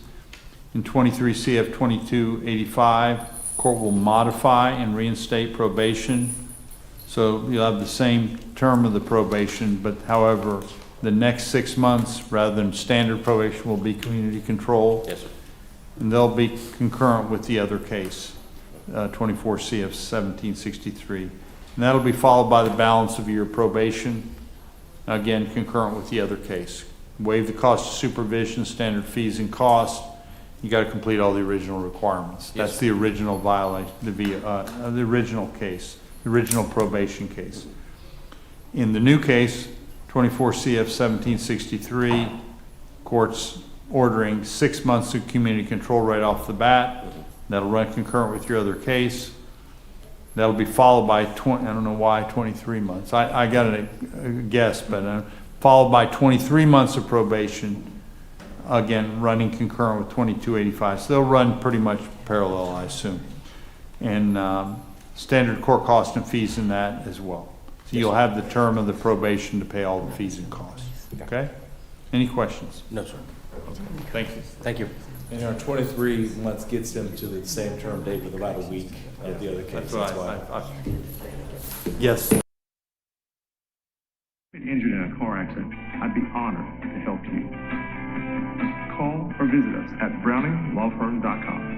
In 23 CF 2285, court will modify and reinstate probation. So you'll have the same term of the probation, but however, the next 6 months, rather than standard probation, will be community control. Yes, sir. And they'll be concurrent with the other case, 24 CF 1763. And that'll be followed by the balance of your probation, again, concurrent with the other case. Waive the cost of supervision, standard fees and costs. You got to complete all the original requirements. Yes, That's the original violation, the original case, the original probation case. In the new case, 24 CF 1763, court's ordering 6 months of community control right off the bat. That'll run concurrent with your other case. That'll be followed by I don't know why 23 months. I got a guess, but followed by 23 months of probation, again, running concurrent with 2285. So they'll run pretty much parallel, I assume. And standard court costs and fees in that as well. So you'll have the term of the probation to pay all the fees and costs. Okay? Any questions? No, sir. Thank you. Thank you. And our 23 months gets him to the same term date with about a week of the other case. That's why. Yes. Been injured in a car accident, I'd be honored to help you. Call or visit us at browninglawfirm.com.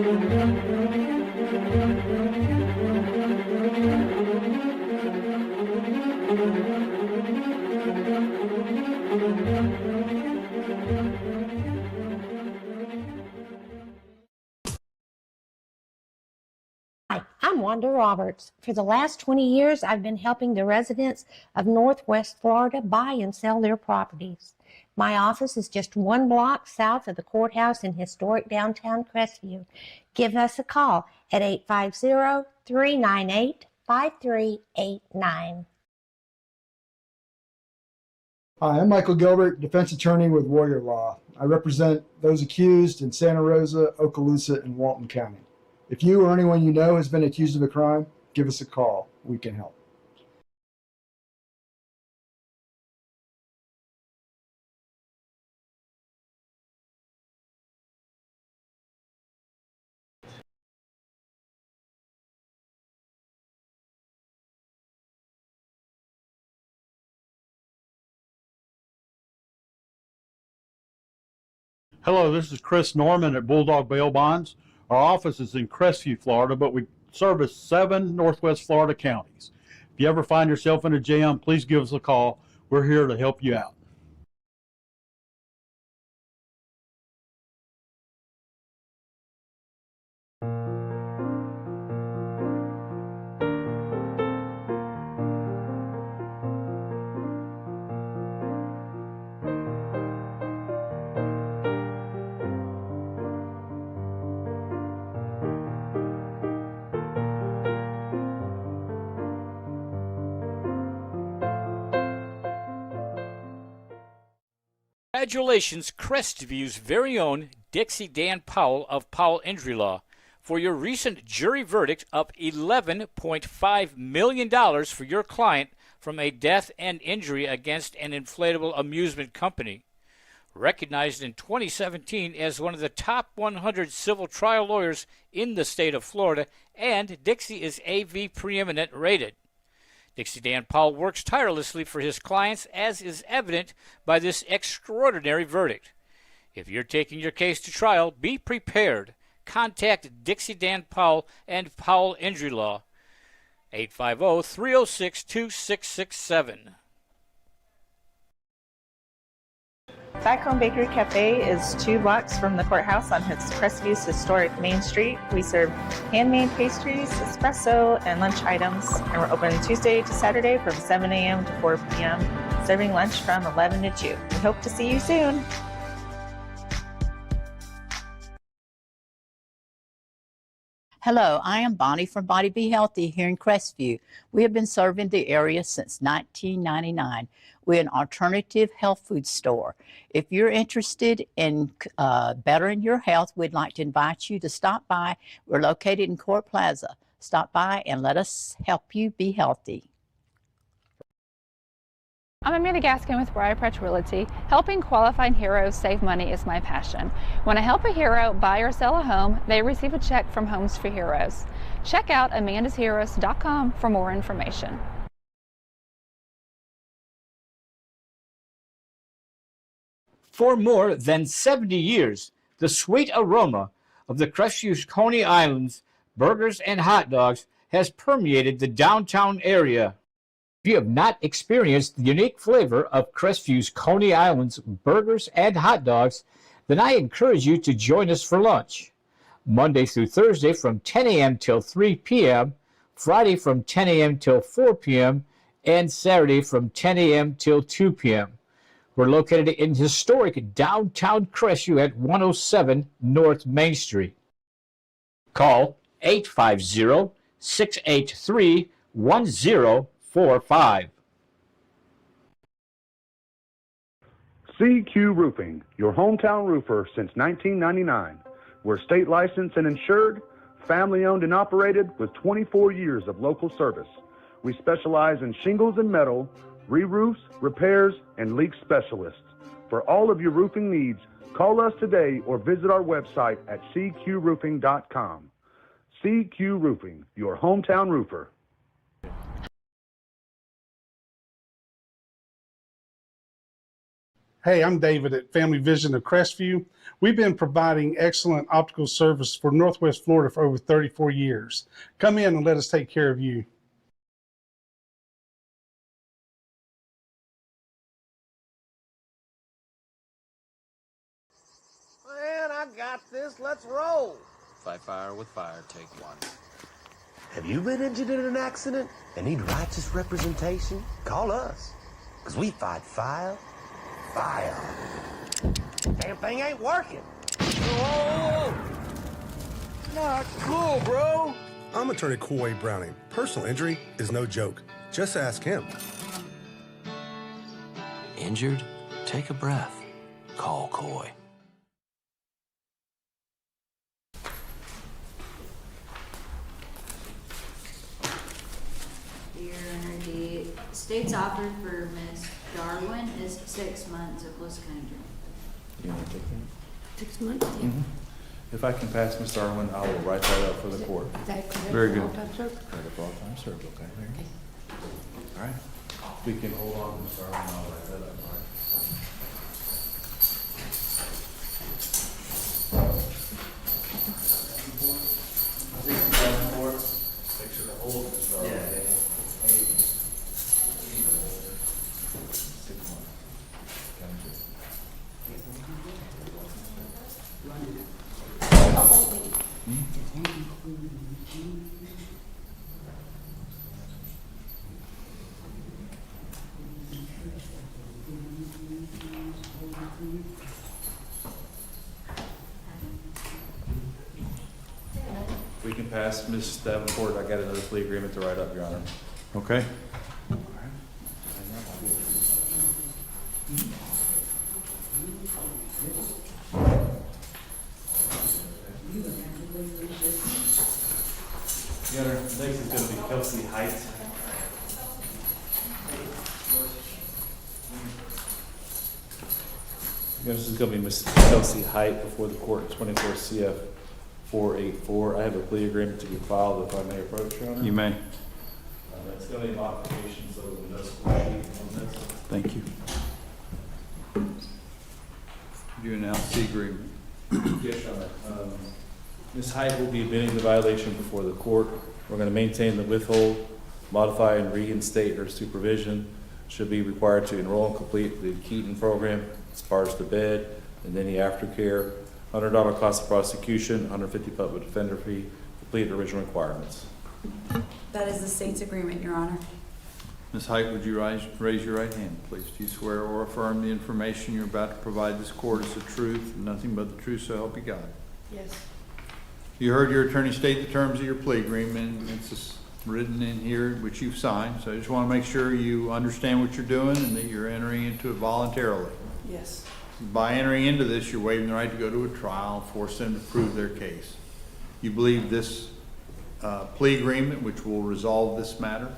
Hi, I'm Wanda Roberts. For the last 20 years, I've been helping the residents of Northwest Florida buy and sell their properties. My office is just 1 block south of the courthouse in historic downtown Crestview. Give us a call at 850-398-5389. Hi, I'm Michael Gilbert, defense attorney with Warrior Law. I represent those accused in Santa Rosa, Okaloosa, and Walton County. If you or anyone you know has been accused of a crime, give us a call. We can help. Hello, this is Chris Norman at Bulldog Bail Bonds. Our office is in Crestview, Florida, but we service 7 Northwest Florida counties. If you ever find yourself in a jam, please give us a call. We're here to help you out. Congratulations, Crestview's very own Dixie Dan Powell of Powell Injury Law, for your recent jury verdict of $11.5 million for your client from a death and injury against an inflatable amusement company. Recognized in 2017 as one of the top 100 civil trial lawyers in the state of Florida, and Dixie is AV preeminent rated. Dixie Dan Powell works tirelessly for his clients, as is evident by this extraordinary verdict. If you're taking your case to trial, be prepared. Contact Dixie Dan Powell and Powell Injury Law, 850-306-2667. Backbone Bakery Cafe is 2 blocks from the courthouse on Crestview's historic Main Street. We serve handmade pastries, espresso, and lunch items, and we're open Tuesday to Saturday from 7 a.m. to 4 p.m., serving lunch from 11 to 2. We hope to see you soon. Hello, I am Bonnie from Body Be Healthy here in Crestview. We have been serving the area since 1999. We're an alternative health food store. If you're interested in bettering your health, we'd like to invite you to stop by. We're located in Court Plaza. Stop by and let us help you be healthy. I'm Amanda Gaskin with Briar Patch Realty. Helping qualified heroes save money is my passion. When I help a hero buy or sell a home, they receive a check from Homes for Heroes. Check out amandasheroes.com for more information. For more than 70 years, the sweet aroma of the Crestview's Coney Islands burgers and hot dogs has permeated the downtown area. If you have not experienced the unique flavor of Crestview's Coney Islands burgers and hot dogs, then I encourage you to join us for lunch. Monday through Thursday from 10 a.m. till 3 p.m., Friday from 10 a.m. till 4 p.m., and Saturday from 10 a.m. till 2 p.m. We're located in historic downtown Crestview at 107 North Main Street. Call 850-683-1045. CQ Roofing, your hometown roofer since 1999. We're state licensed and insured, family owned and operated with 24 years of local service. We specialize in shingles and metal, re-roofs, repairs, and leak specialists. For all of your roofing needs, call us today or visit our website at cqroofing.com. CQ Roofing, your hometown roofer. Hey, I'm David at Family Vision of Crestview. We've been providing excellent optical service for Northwest Florida for over 34 years. Come in and let us take care of you. Man, I got this. Let's roll. Fight fire with fire, take one. Have you been injured in an accident and need righteous representation? Call us, because we fight fire. Damn thing ain't working. Whoa! Not cool, bro. I'm attorney Coy Browning. Personal injury is no joke. Just ask him. Injured? Take a breath. Call Coy. Your Honor, the state's offer for Ms. Darwin is 6 months of Okaloosa County Jail. You want to take that? 6 months? If I can pass Ms. Darwin, I will write that up for the court. Is that correct? Very good. All-time served? Credit for all time served, okay? All right. We can hold on to Ms. Darwin, I'll write that up, all right? Make sure to hold Ms. Darwin. We can pass Ms. Davenport. I got another plea agreement to write up, Your Honor. Okay. Your Honor, next is going to be Kelsey Heights. This is going to be Ms. Kelsey Height before the court, 24 CF 484. I have a plea agreement to be filed, if I may approach, Your Honor. You may. That's going to be a modification, so the notice will be on this. Thank you. You announce the agreement. Yes, Your Honor. Ms. Height will be admitting the violation before the court. We're going to maintain the withhold, modify and reinstate her supervision. Should be required to enroll and complete the Keaton program as far as the bed and any aftercare. $100 cost of prosecution, $150 public defender fee, complete original requirements. That is the state's agreement, Your Honor. Ms. Height, would you raise your right hand, please? Do you swear or affirm the information you're about to provide this court is the truth and nothing but the truth, so help you God? Yes. You heard your attorney state the terms of your plea agreement. It's just written in here, which you've signed. So I just want to make sure you understand what you're doing and that you're entering into it voluntarily. Yes. By entering into this, you're waiving the right to go to a trial, force them to prove their case. You believe this plea agreement, which will resolve this matter,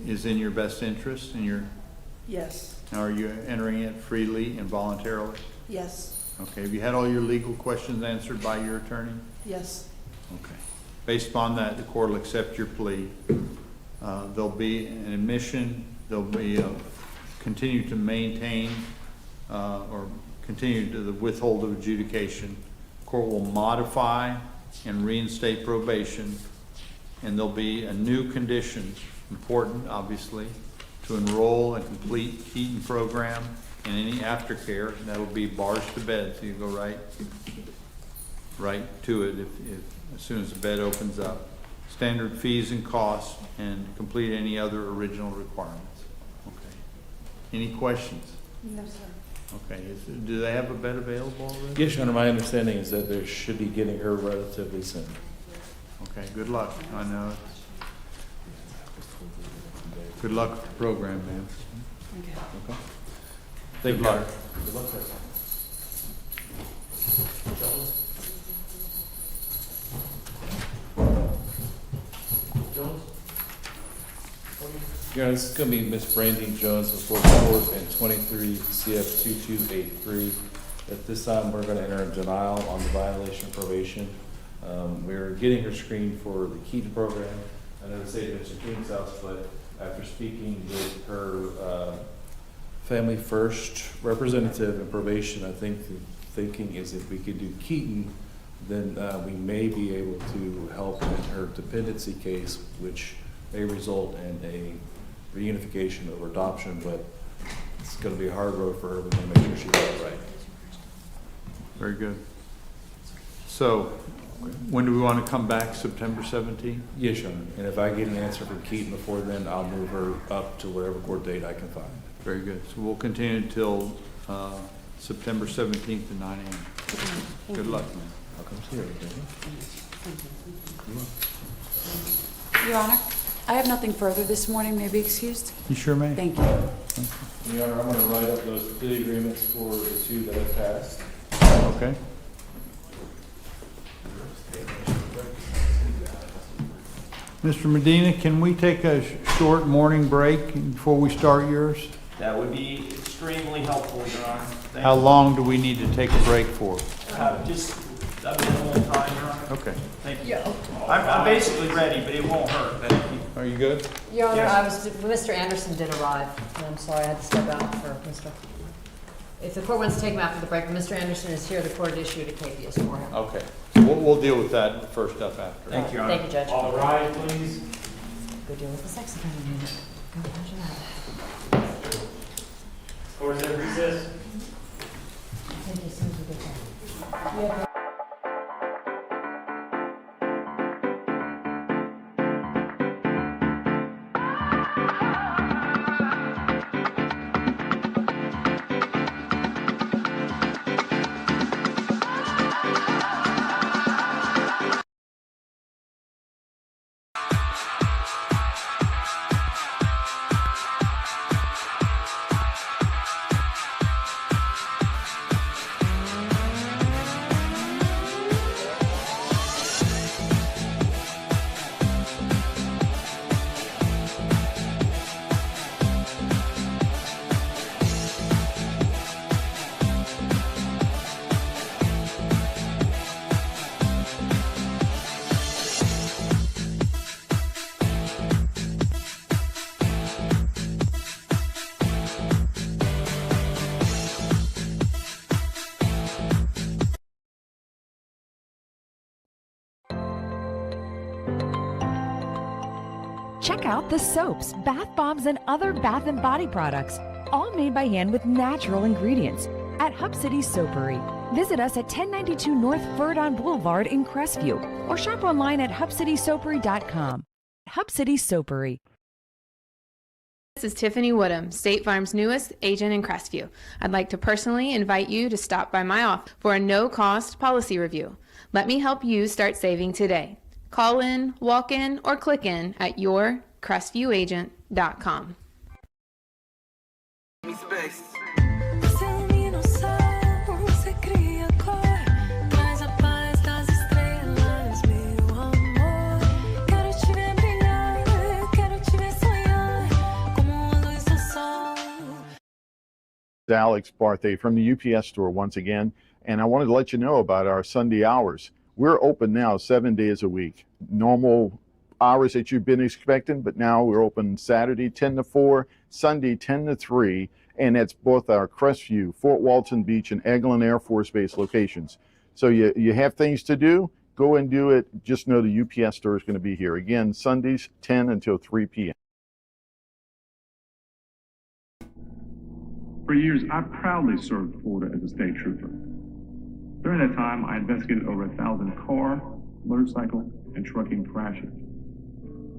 is in your best interest and Yes. are you entering it freely and voluntarily? Yes. Okay, have you had all your legal questions answered by your attorney? Yes. Okay. Based upon that, the court will accept your plea. There'll be an admission, there'll be continue to maintain or continue to the withhold of adjudication. Court will modify and reinstate probation, and there'll be a new condition, important obviously, to enroll and complete Keaton program and any aftercare. That'll be bars to bed, so you go right to it as soon as the bed opens up. Standard fees and costs, and complete any other original requirements. Okay. Any questions? No, sir. Okay, do they have a bed available already? Yes, Your Honor, my understanding is that they should be getting her relatively soon. Okay, good luck. I know. Good luck with the program, man. Okay. Okay. Thank you, Your Honor. Good luck. Your Honor, this is going to be Ms. Brandine Jones before the court in 23 CF 2283. At this time, we're going to enter a denial on the violation of probation. We're getting her screened for the Keaton program. I know the state of Mr. King's house, but after speaking with her Family First representative and probation, I think the thinking is if we could do Keaton, then we may be able to help in her dependency case, which may result in a reunification or adoption, but it's going to be a hard road for her. We want to make sure she does it right. Very good. So, when do we want to come back? September 17th? Yes, Your Honor. And if I get an answer from Keaton before then, I'll move her up to whatever court date I can find. Very good. So we'll continue until September 17th at 9 a.m. Good luck, man. I'll come see her. Your Honor, I have nothing further this morning. May I be excused? You sure may. Thank you. Your Honor, I'm going to write up those plea agreements for the two that have passed. Okay. Mr. Medina, can we take a short morning break before we start yours? That would be extremely helpful, Your Honor. Thank How you. long do we need to take a break for? Just a minimal time, Your Honor. Okay. Thank you. I'm basically ready, but it won't hurt. Thank you. Are you good? Your Honor, Yes. Mr. Anderson did arrive, and I'm sorry I had to step out for Mr. If the court wants to take him after the break, Mr. Anderson is here, the court issued a KPS for him. Okay. So we'll deal with that first up after. Thank you, Your Honor. Thank you, Judge. All rise, please. Go deal with the sex offender unit. Go, imagine that. Court is in recess. Thank you, as soon as we get back. Check out the soaps, bath bombs, and other bath and body products, all made by hand with natural ingredients at Hub City Soapery. Visit us at 1092 North Ferdon Boulevard in Crestview or shop online at hubcitysoapery.com. Hub City Soapery. This is Tiffany Woodham, State Farm's newest agent in Crestview. I'd like to personally invite you to stop by my office for a no-cost policy review. Let me help you start saving today. Call in, walk in, or click in at yourcrestviewagent.com. Alex Barthay from the UPS store once again, and I wanted to let you know about our Sunday hours. We're open now 7 days a week. Normal hours that you've been expecting, but now we're open Saturday 10 to 4, Sunday 10 to 3, and that's both our Crestview, Fort Walton Beach, and Eglin Air Force Base locations. So you have things to do, go and do it. Just know the UPS store is going to be here. Again, Sundays 10 until 3 p.m. For years, I proudly served Florida as a state trooper. During that time, I investigated over 1,000 car, motorcycle, and trucking crashes.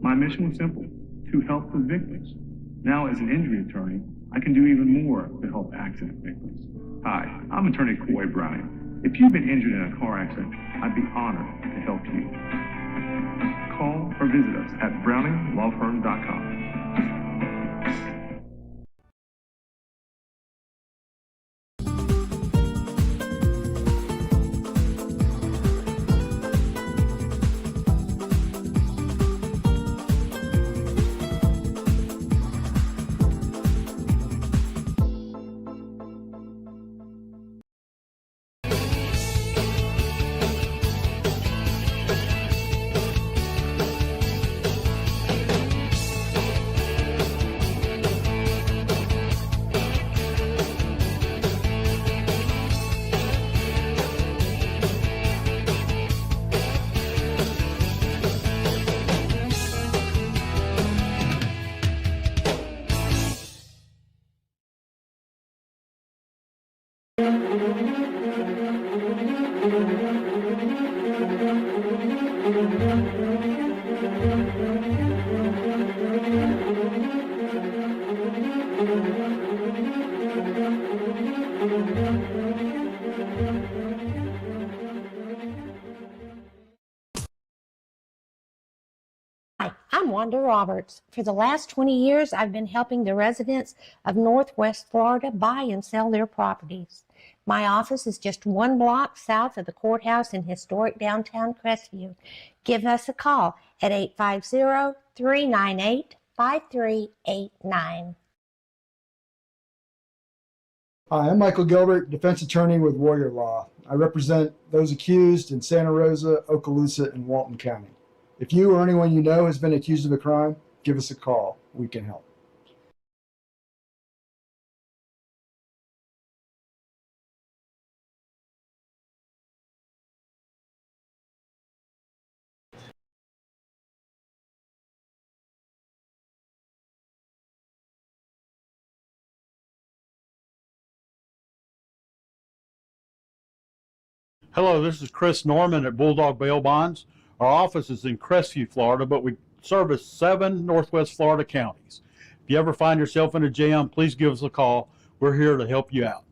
My mission was simple, to help the victims. Now, as an injury attorney, I can do even more to help accident victims. Hi, I'm attorney Coy Browning. If you've been injured in a car accident, I'd be honored to help you. Call or visit us at browninglawfirm.com. Hi, I'm Wanda Roberts. For the last 20 years, I've been helping the residents of Northwest Florida buy and sell their properties. My office is just 1 block south of the courthouse in historic downtown Crestview. Give us a call at 850-398-5389. Hi, I'm Michael Gilbert, defense attorney with Warrior Law. I represent those accused in Santa Rosa, Okaloosa, and Walton County. If you or anyone you know has been accused of a crime, give us a call. We can help. Hello, this is Chris Norman at Bulldog Bail Bonds. Our office is in Crestview, Florida, but we service 7 Northwest Florida counties. If you ever find yourself in a jam, please give us a call. We're here to help you out.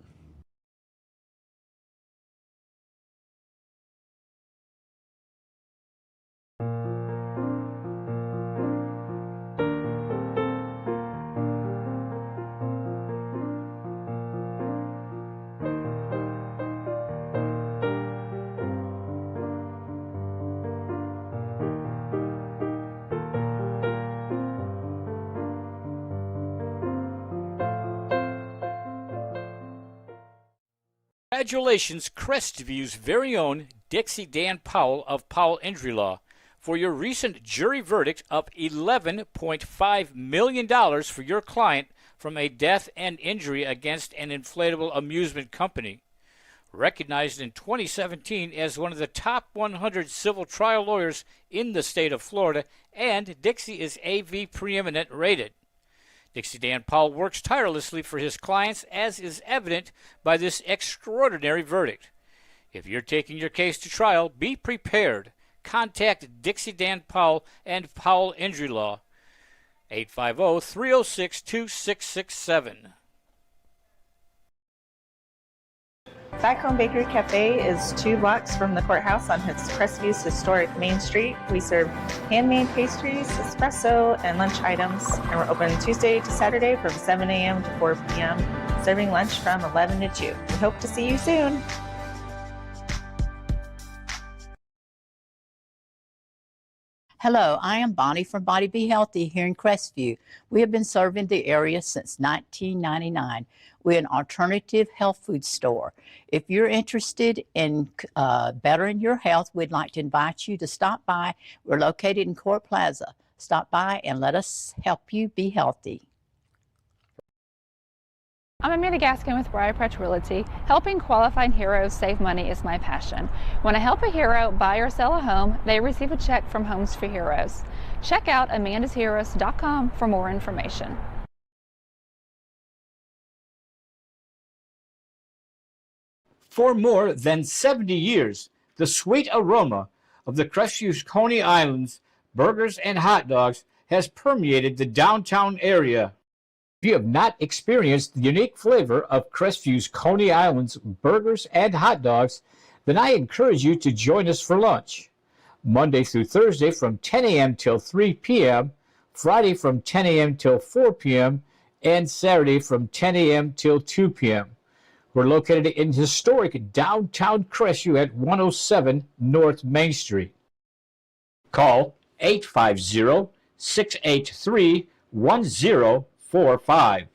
Congratulations, Crestview's very own Dixie Dan Powell of Powell Injury Law, for your recent jury verdict of $11.5 million for your client from a death and injury against an inflatable amusement company. Recognized in 2017 as one of the top 100 civil trial lawyers in the state of Florida, and Dixie is AV Preeminent rated. Dixie Dan Powell works tirelessly for his clients, as is evident by this extraordinary verdict. If you're taking your case to trial, be prepared. Contact Dixie Dan Powell and Powell Injury Law, 850-306-2667. Back Home Bakery Cafe is 2 blocks from the courthouse on Crestview's historic Main Street. We serve handmade pastries, espresso, and lunch items, and we're open Tuesday to Saturday from 7 a.m. to 4 p.m., serving lunch from 11 to 2. We hope to see you soon. Hello, I am Bonnie from Body Be Healthy here in Crestview. We have been serving the area since 1999. We're an alternative health food store. If you're interested in bettering your health, we'd like to invite you to stop by. We're located in Court Plaza. Stop by and let us help you be healthy. I'm Amanda Gaskin with Briarpatch Realty. Helping qualified heroes save money is my passion. When I help a hero buy or sell a home, they receive a check from Homes for Heroes. Check out amandasheroes.com for more information. For more than 70 years, the sweet aroma of the Crestview's Coney Islands burgers and hot dogs has permeated the downtown area. If you have not experienced the unique flavor of Crestview's Coney Islands burgers and hot dogs, then I encourage you to join us for lunch. Monday through Thursday from 10 a.m. till 3 p.m., Friday from 10 a.m. till 4 p.m., and Saturday from 10 a.m. till 2 p.m. We're located in historic downtown Crestview at 107 North Main Street. Call 850-683-1045.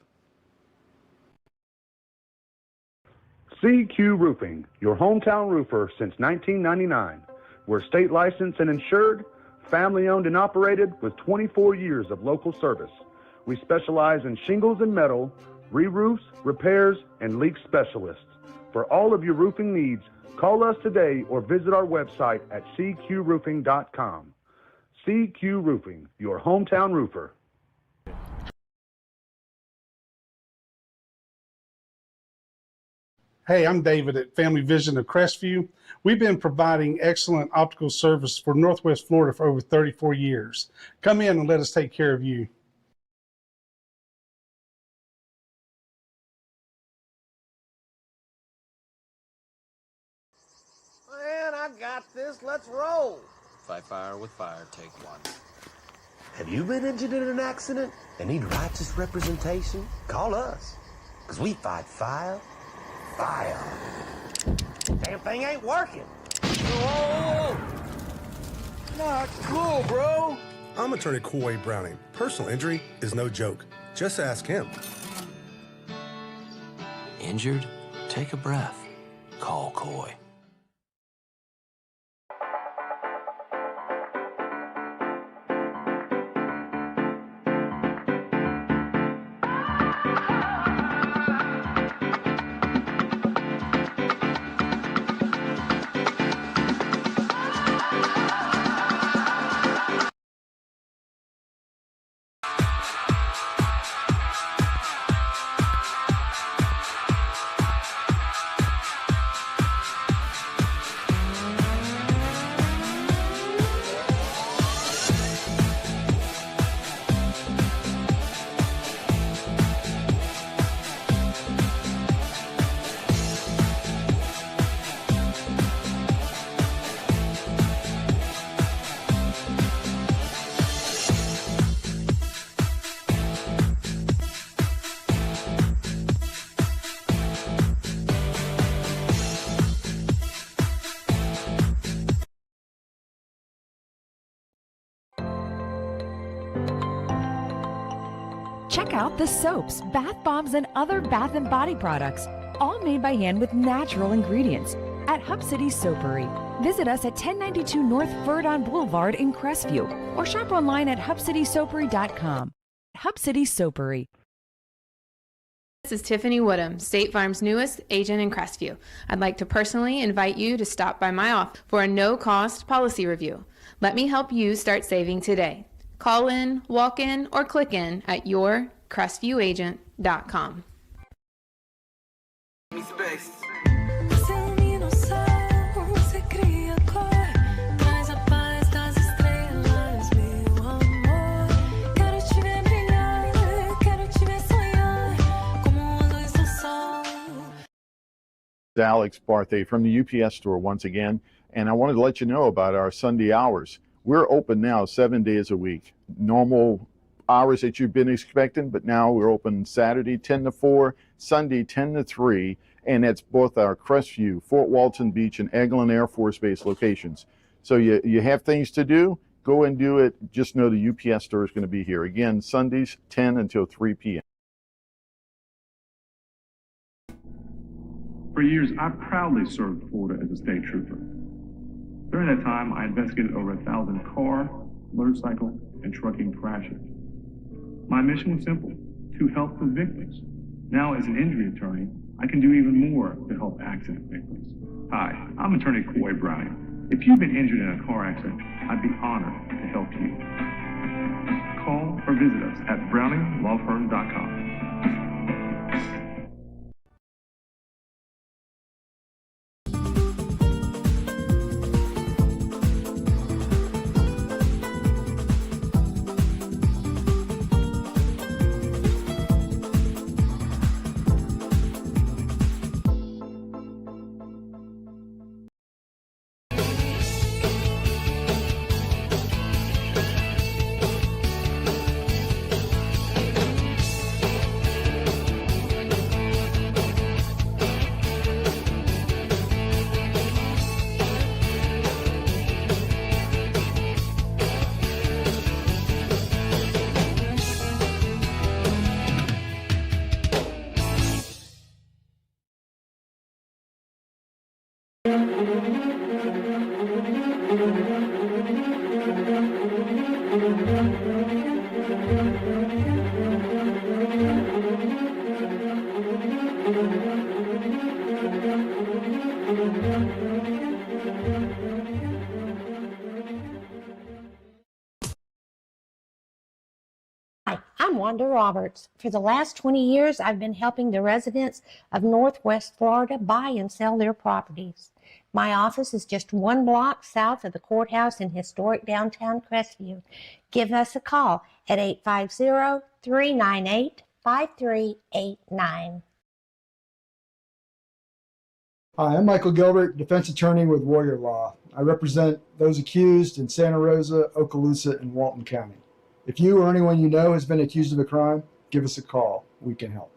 CQ Roofing, your hometown roofer since 1999. We're state licensed and insured, family owned and operated with 24 years of local service. We specialize in shingles and metal, re-roofs, repairs, and leak specialists. For all of your roofing needs, call us today or visit our website at cqroofing.com. CQ Roofing, your hometown roofer. Hey, I'm David at Family Vision of Crestview. We've been providing excellent optical service for Northwest Florida for over 34 years. Come in and let us take care of you. Man, I got this. Let's roll. Fight fire with fire, take one. Have you been injured in an accident and need righteous representation? Call us, because we fight fire. Damn thing ain't working. Whoa! Not cool, bro. I'm Attorney Coy Browning. Personal injury is no joke. Just ask him. Injured? Take a breath. Call Coy. Check out the soaps, bath bombs, and other bath and body products, all made by hand with natural ingredients at Hub City Soapery. Visit us at 1092 North Verdon Boulevard in Crestview or shop online at hubcitysoapery.com. Hub City Soapery. This is Tiffany Woodham, State Farm's newest agent in Crestview. I'd like to personally invite you to stop by my office for a no-cost policy review. Let me help you start saving today. Call in, walk in, or click in at yourcrestviewagent.com. Alex Barthay from the UPS store once again, and I wanted to let you know about our Sunday hours. We're open now 7 days a week. Normal hours that you've been expecting, but now we're open Saturday 10 to 4, Sunday 10 to 3, and that's both our Crestview, Fort Walton Beach, and Eglin Air Force Base locations. So you have things to do, go and do it. Just know the UPS store is going to be here. Again, Sundays 10 until 3 p.m. For years, I proudly served Florida as a state trooper. During that time, I investigated over 1,000 car, motorcycle, and trucking crashes. My mission was simple, to help the victims. Now, as an injury attorney, I can do even more to help accident victims. Hi, I'm Attorney Coy Browning. If you've been injured in a car accident, I'd be honored to help you. Call or visit us at browninglawfirm.com. Hi, I'm Wanda Roberts. For the last 20 years, I've been helping the residents of Northwest Florida buy and sell their properties. My office is just 1 block south of the courthouse in historic downtown Crestview. Give us a call at 850-398-5389. Hi, I'm Michael Gilbert, defense attorney with Warrior Law. I represent those accused in Santa Rosa, Okaloosa, and Walton County. If you or anyone you know has been accused of a crime, give us a call. We can help.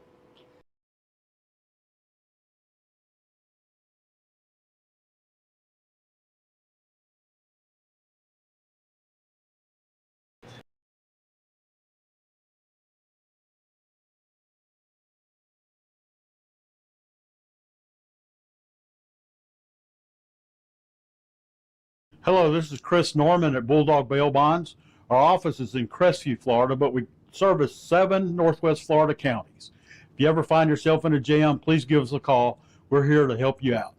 Hello, this is Chris Norman at Bulldog Bail Bonds. Our office is in Crestview, Florida, but we service 7 Northwest Florida counties. If you ever find yourself in a jam, please give us a call. We're here to help you out.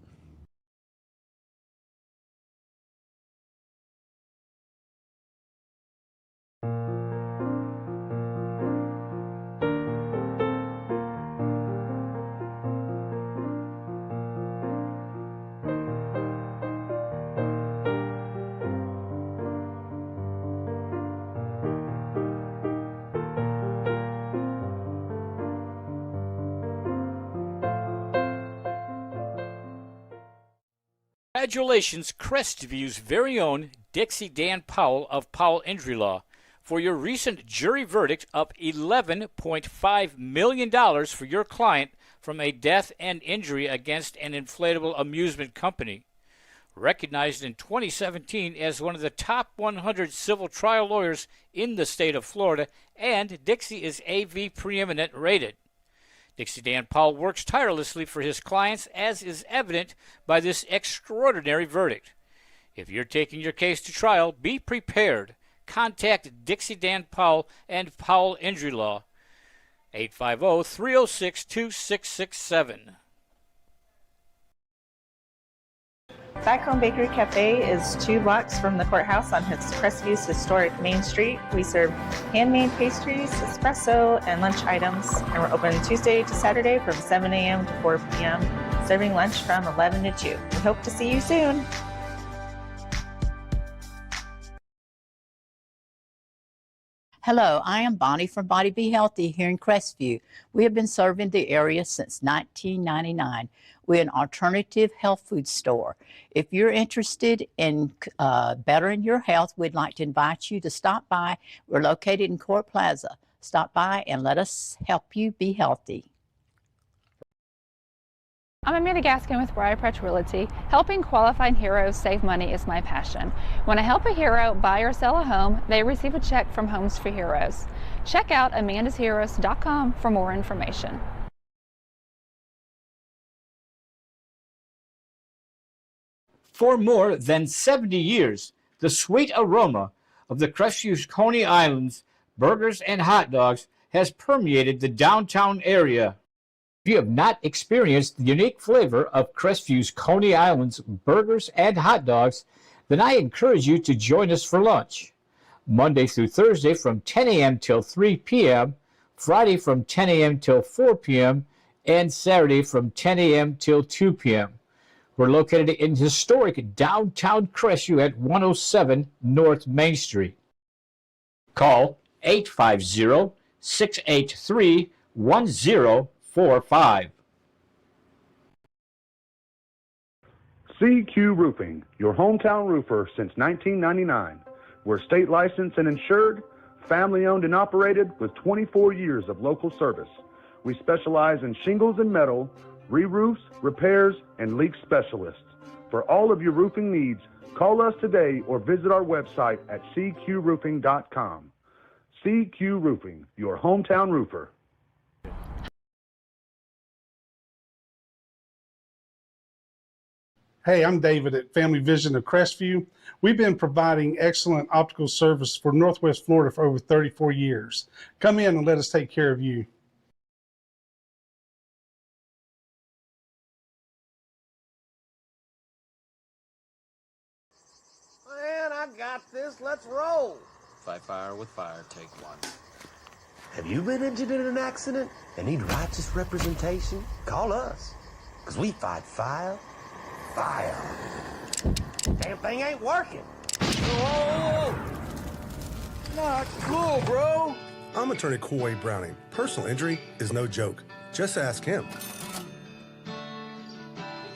Congratulations, Crestview's very own Dixie Dan Powell of Powell Injury Law, for your recent jury verdict of $11.5 million for your client from a death and injury against an inflatable amusement company. Recognized in 2017 as one of the top 100 civil trial lawyers in the state of Florida, and Dixie is AV preeminent rated. Dixie Dan Powell works tirelessly for his clients, as is evident by this extraordinary verdict. If you're taking your case to trial, be prepared. Contact Dixie Dan Powell and Powell Injury Law, 850-306-2667. Backbone Bakery Cafe is 2 blocks from the courthouse on Crestview's historic Main Street. We serve handmade pastries, espresso, and lunch items, and we're open Tuesday to Saturday from 7 a.m. to 4 p.m., serving lunch from 11 to 2. We hope to see you soon. Hello, I am Bonnie from Body Be Healthy here in Crestview. We have been serving the area since 1999. We're an alternative health food store. If you're interested in bettering your health, we'd like to invite you to stop by. We're located in Court Plaza. Stop by and let us help you be healthy. I'm Amanda Gaskin with Briarpatch Realty. Helping qualified heroes save money is my passion. When I help a hero buy or sell a home, they receive a check from Homes for Heroes. Check out amandasheroes.com for more information. For more than 70 years, the sweet aroma of the Crestview's Coney Islands burgers and hot dogs has permeated the downtown area. If you have not experienced the unique flavor of Crestview's Coney Islands burgers and hot dogs, then I encourage you to join us for lunch. Monday through Thursday from 10 a.m. till 3 p.m., Friday from 10 a.m. till 4 p.m., and Saturday from 10 a.m. till 2 p.m. We're located in historic downtown Crestview at 107 North Main Street. Call 850-683-1045. CQ Roofing, your hometown roofer since 1999. We're state licensed and insured, family owned and operated with 24 years of local service. We specialize in shingles and metal, re-roofs, repairs, and leak specialists. For all of your roofing needs, call us today or visit our website at cqroofing.com. CQ Roofing, your hometown roofer. Hey, I'm David at Family Vision of Crestview. We've been providing excellent optical service for Northwest Florida for over 34 years. Come in and let us take care of you. Man, I got this. Let's roll. Fight fire with fire, take 1. Have you been injured in an accident and need righteous representation? Call us, because we fight fire. Damn thing ain't working. Whoa! Not cool, bro. I'm attorney Coy Browning. Personal injury is no joke. Just ask him.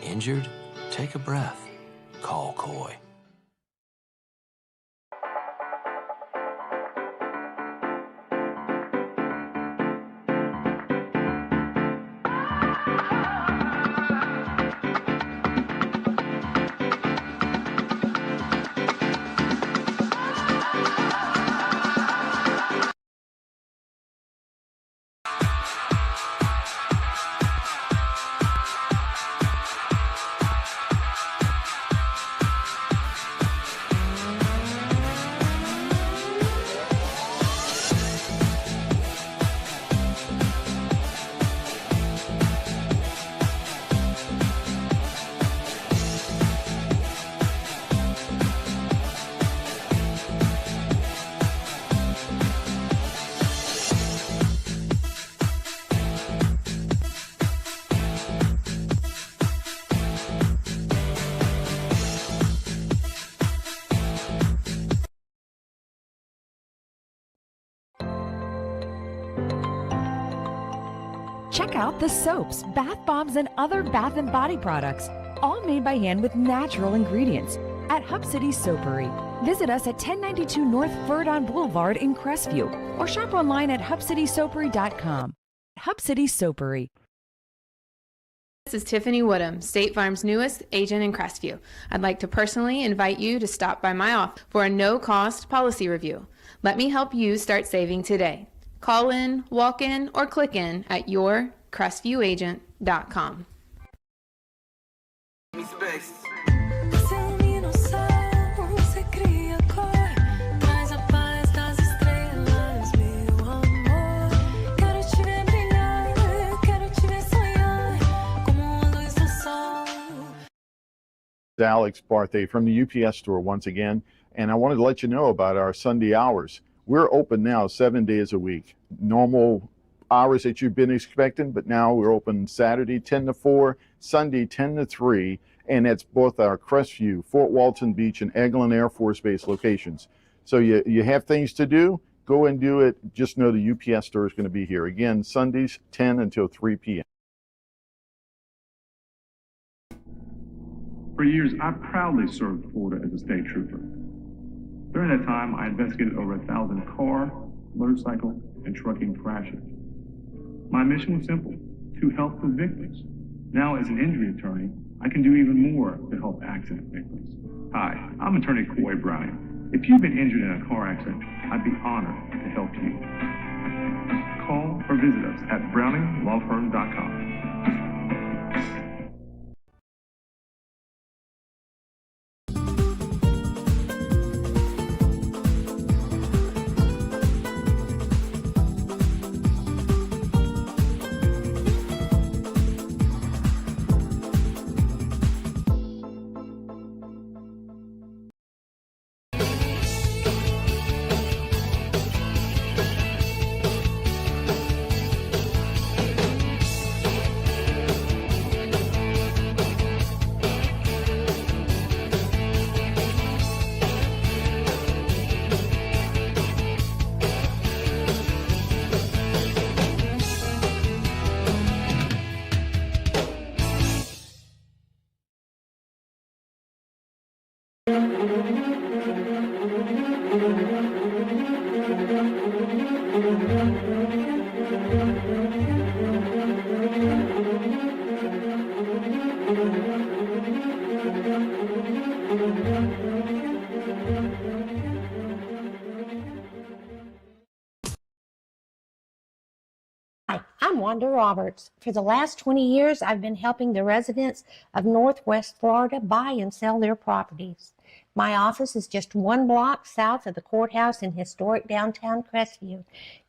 Injured? Take a breath. Call Coy. Check out the soaps, bath bombs, and other bath and body products, all made by hand with natural ingredients at Hub City Soapery. Visit us at 1092 North Verdon Boulevard in Crestview or shop online at hubcitysoapery.com. Hub City Soapery. This is Tiffany Woodham, State Farm's newest agent in Crestview. I'd like to personally invite you to stop by my office for a no-cost policy review. Let me help you start saving today. Call in, walk in, or click in at yourcrestviewagent.com. Alex Barthay from the UPS store once again, and I wanted to let you know about our Sunday hours. We're open now 7 days a week. Normal hours that you've been expecting, but now we're open Saturday 10 to 4, Sunday 10 to 3, and it's both our Crestview, Fort Walton Beach, and Eglin Air Force Base locations. So you have things to do, go and do it. Just know the UPS store is going to be here. Again, Sundays 10 until 3 p.m. For years, I proudly served Florida as a state trooper. During that time, I investigated over 1,000 car, motorcycle, and trucking crashes. My mission was simple, to help the victims. Now, as an injury attorney, I can do even more to help accident victims. Hi, I'm attorney Coy Browning. If you've been injured in a car accident, I'd be honored to help you. Call or visit us at browninglawfirm.com. Hi, I'm Wanda Roberts. For the last 20 years, I've been helping the residents of Northwest Florida buy and sell their properties. My office is just 1 block south of the courthouse in historic downtown Crestview.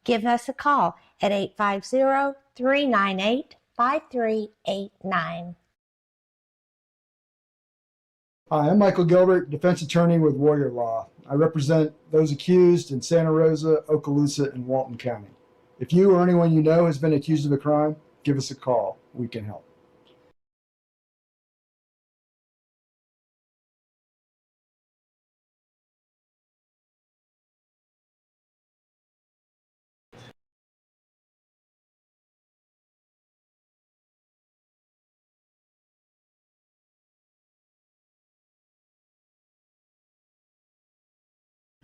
Give us a call at 850-398-5389. Hi, I'm Michael Gilbert, defense attorney with Warrior Law. I represent those accused in Santa Rosa, Okaloosa, and Walton County. If you or anyone you know has been accused of a crime, give us a call. We can help.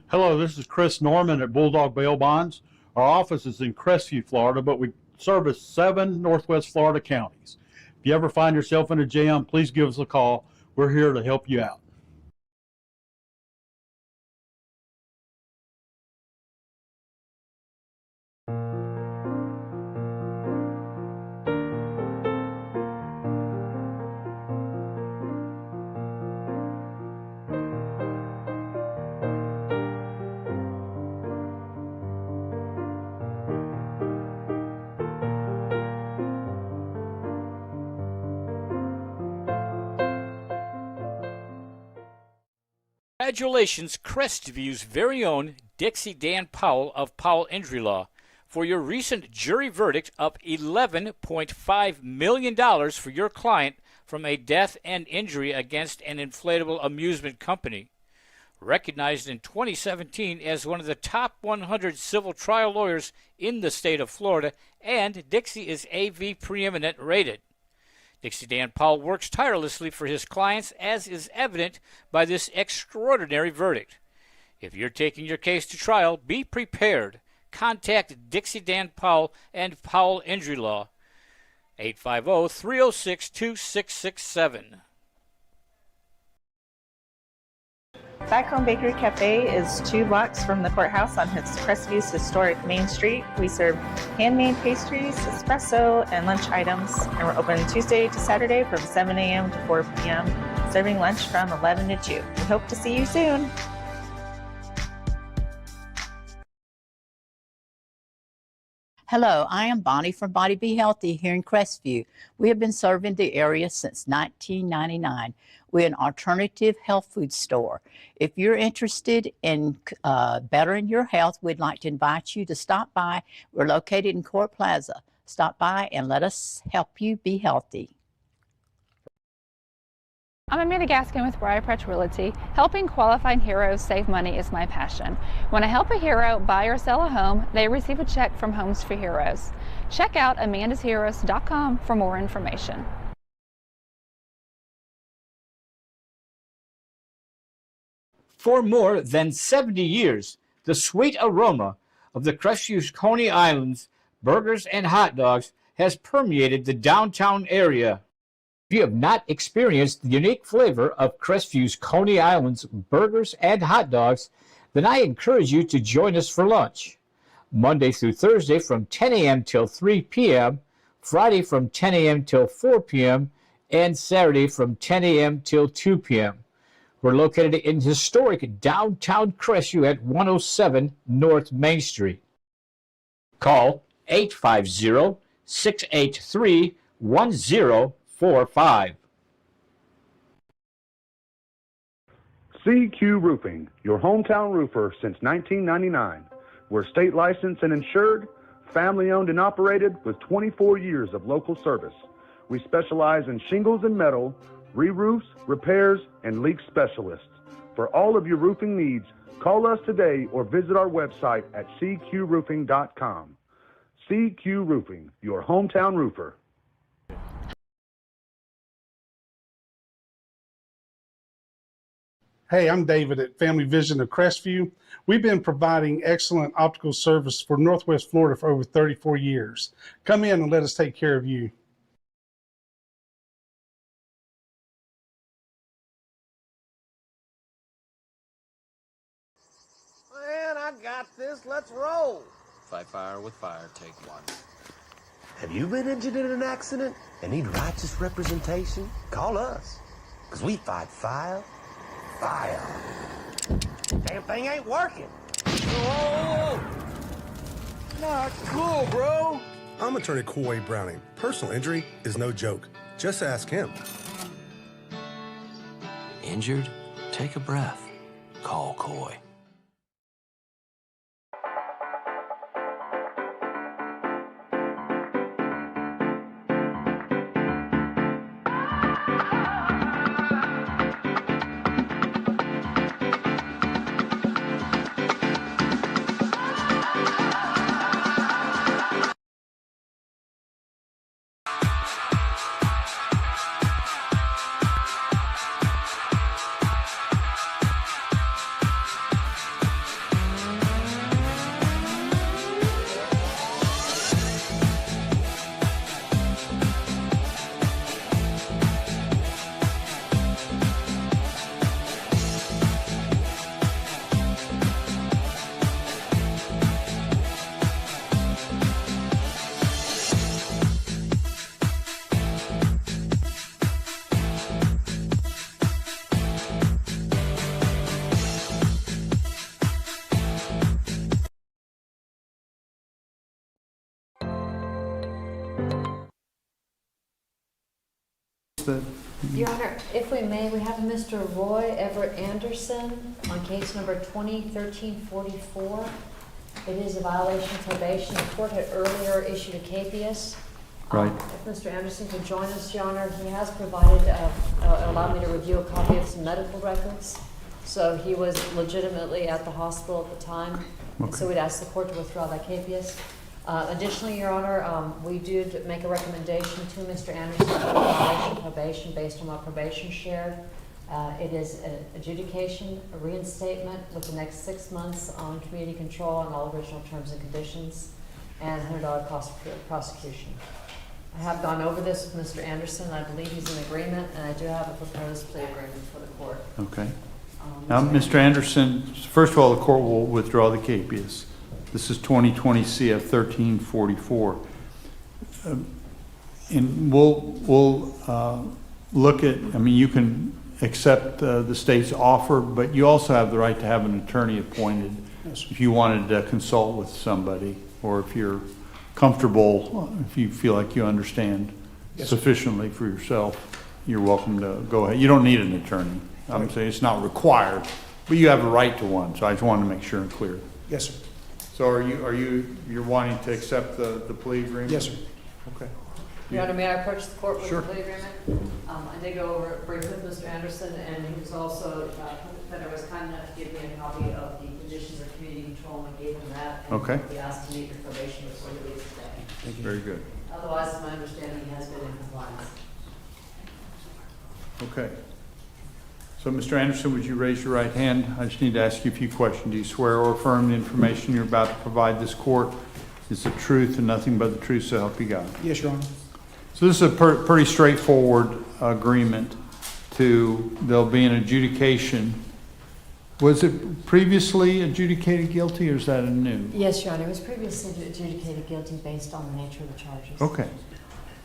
Hello, this is Chris Norman at Bulldog Bail Bonds. Our office is in Crestview, Florida, but we service 7 Northwest Florida counties. If you ever find yourself in a jam, please give us a call. We're here to help you out. Congratulations, Crestview's very own Dixie Dan Powell of Powell Injury Law, for your recent jury verdict of $11.5 million for your client from a death and injury against an inflatable amusement company. Recognized in 2017 as one of the top 100 civil trial lawyers in the state of Florida, and Dixie is AV preeminent rated. Dixie Dan Powell works tirelessly for his clients, as is evident by this extraordinary verdict. If you're taking your case to trial, be prepared. Contact Dixie Dan Powell and Powell Injury Law, 850-306-2667. Back Home Bakery Cafe is 2 blocks from the courthouse on Crestview's historic Main Street. We serve handmade pastries, espresso, and lunch items, and we're open Tuesday to Saturday from 7 a.m. to 4 p.m., serving lunch from 11 to 2. We hope to see you soon. Hello, I am Bonnie from Body Be Healthy here in Crestview. We have been serving the area since 1999. We're an alternative health food store. If you're interested in bettering your health, we'd like to invite you to stop by. We're located in Court Plaza. Stop by and let us help you be healthy. I'm Amanda Gaskin with Briarpatch Realty. Helping qualified heroes save money is my passion. When I help a hero buy or sell a home, they receive a check from Homes for Heroes. Check out amandasheroes.com for more information. For more than 70 years, the sweet aroma of the Crestview's Coney Islands burgers and hot dogs has permeated the downtown area. If you have not experienced the unique flavor of Crestview's Coney Islands burgers and hot dogs, then I encourage you to join us for lunch. Monday through Thursday from 10 a.m. till 3 p.m., Friday from 10 a.m. till 4 p.m., and Saturday from 10 a.m. till 2 p.m. We're located in historic downtown Crestview at 107 North Main Street. Call 850-683-1045. CQ Roofing, your hometown roofer since 1999. We're state licensed and insured, family owned and operated with 24 years of local service. We specialize in shingles and metal, re-roofs, repairs, and leak specialists. For all of your roofing needs, call us today or visit our website at cqroofing.com. CQ Roofing, your hometown roofer. Hey, I'm David at Family Vision of Crestview. We've been providing excellent optical service for Northwest Florida for over 34 years. Come in and let us take care of you. Man, I got this. Let's roll. Fight fire with fire, take 1. Have you been injured in an accident and need righteous representation? Call us, because we fight fire. Damn thing ain't working. Whoa! Not cool, bro. I'm attorney Coy Browning. Personal injury is no joke. Just ask him. Injured? Take a breath. Call Coy. that, Your Honor, if we may, we have Mr. Roy Everett Anderson on case number 2013-44. It is a violation of probation. The court had earlier issued a capias. Right. If Mr. Anderson could join us, Your Honor, he has provided, allowed me to review a copy of some medical records. So he was legitimately at the hospital at the time. And so we'd ask the court to withdraw that capias. Additionally, Your Honor, we did make a recommendation to Mr. Anderson for violation of probation based on what probation shared. It is an adjudication, a reinstatement with the next 6 months on community control and all original terms and conditions, and $100 cost of prosecution. I have gone over this with Mr. Anderson. I believe he's in agreement, and I do have a proposed plea agreement for the court. okay. Now, Mr. Anderson, first of all, the court will withdraw the capias. This is 2020 CF 1344. And we'll look at, I mean, you can accept the state's offer, but you also have the right to have an attorney appointed if you wanted to consult with somebody, or if you're comfortable, if you feel like you understand sufficiently for yourself, you're welcome to go ahead. You don't need an attorney. I'm saying it's not required, but you have a right to one. So I just wanted to make sure and clear. Yes, sir. So you're wanting to accept the plea agreement? Yes, sir. Okay. Your Honor, may I approach the court with Sure. the plea agreement? I did go over it briefly with Mr. Anderson, and he was also, Defender was kind enough to give me a copy of the conditions of community control, and I gave him that. And Okay. he asked to meet your probation before you leave today. Thank you. Very good. Otherwise, it's my understanding he has been in compliance. Okay. So, Mr. Anderson, would you raise your right hand? I just need to ask you a few questions. Do you swear or affirm the information you're about to provide this court is the truth and nothing but the truth, so help you God? Yes, Your Honor. So this is a pretty straightforward agreement there'll be an adjudication. Was it previously adjudicated guilty, or is that a new? Yes, Your Honor, it was previously adjudicated guilty based on the nature of the charges. Okay.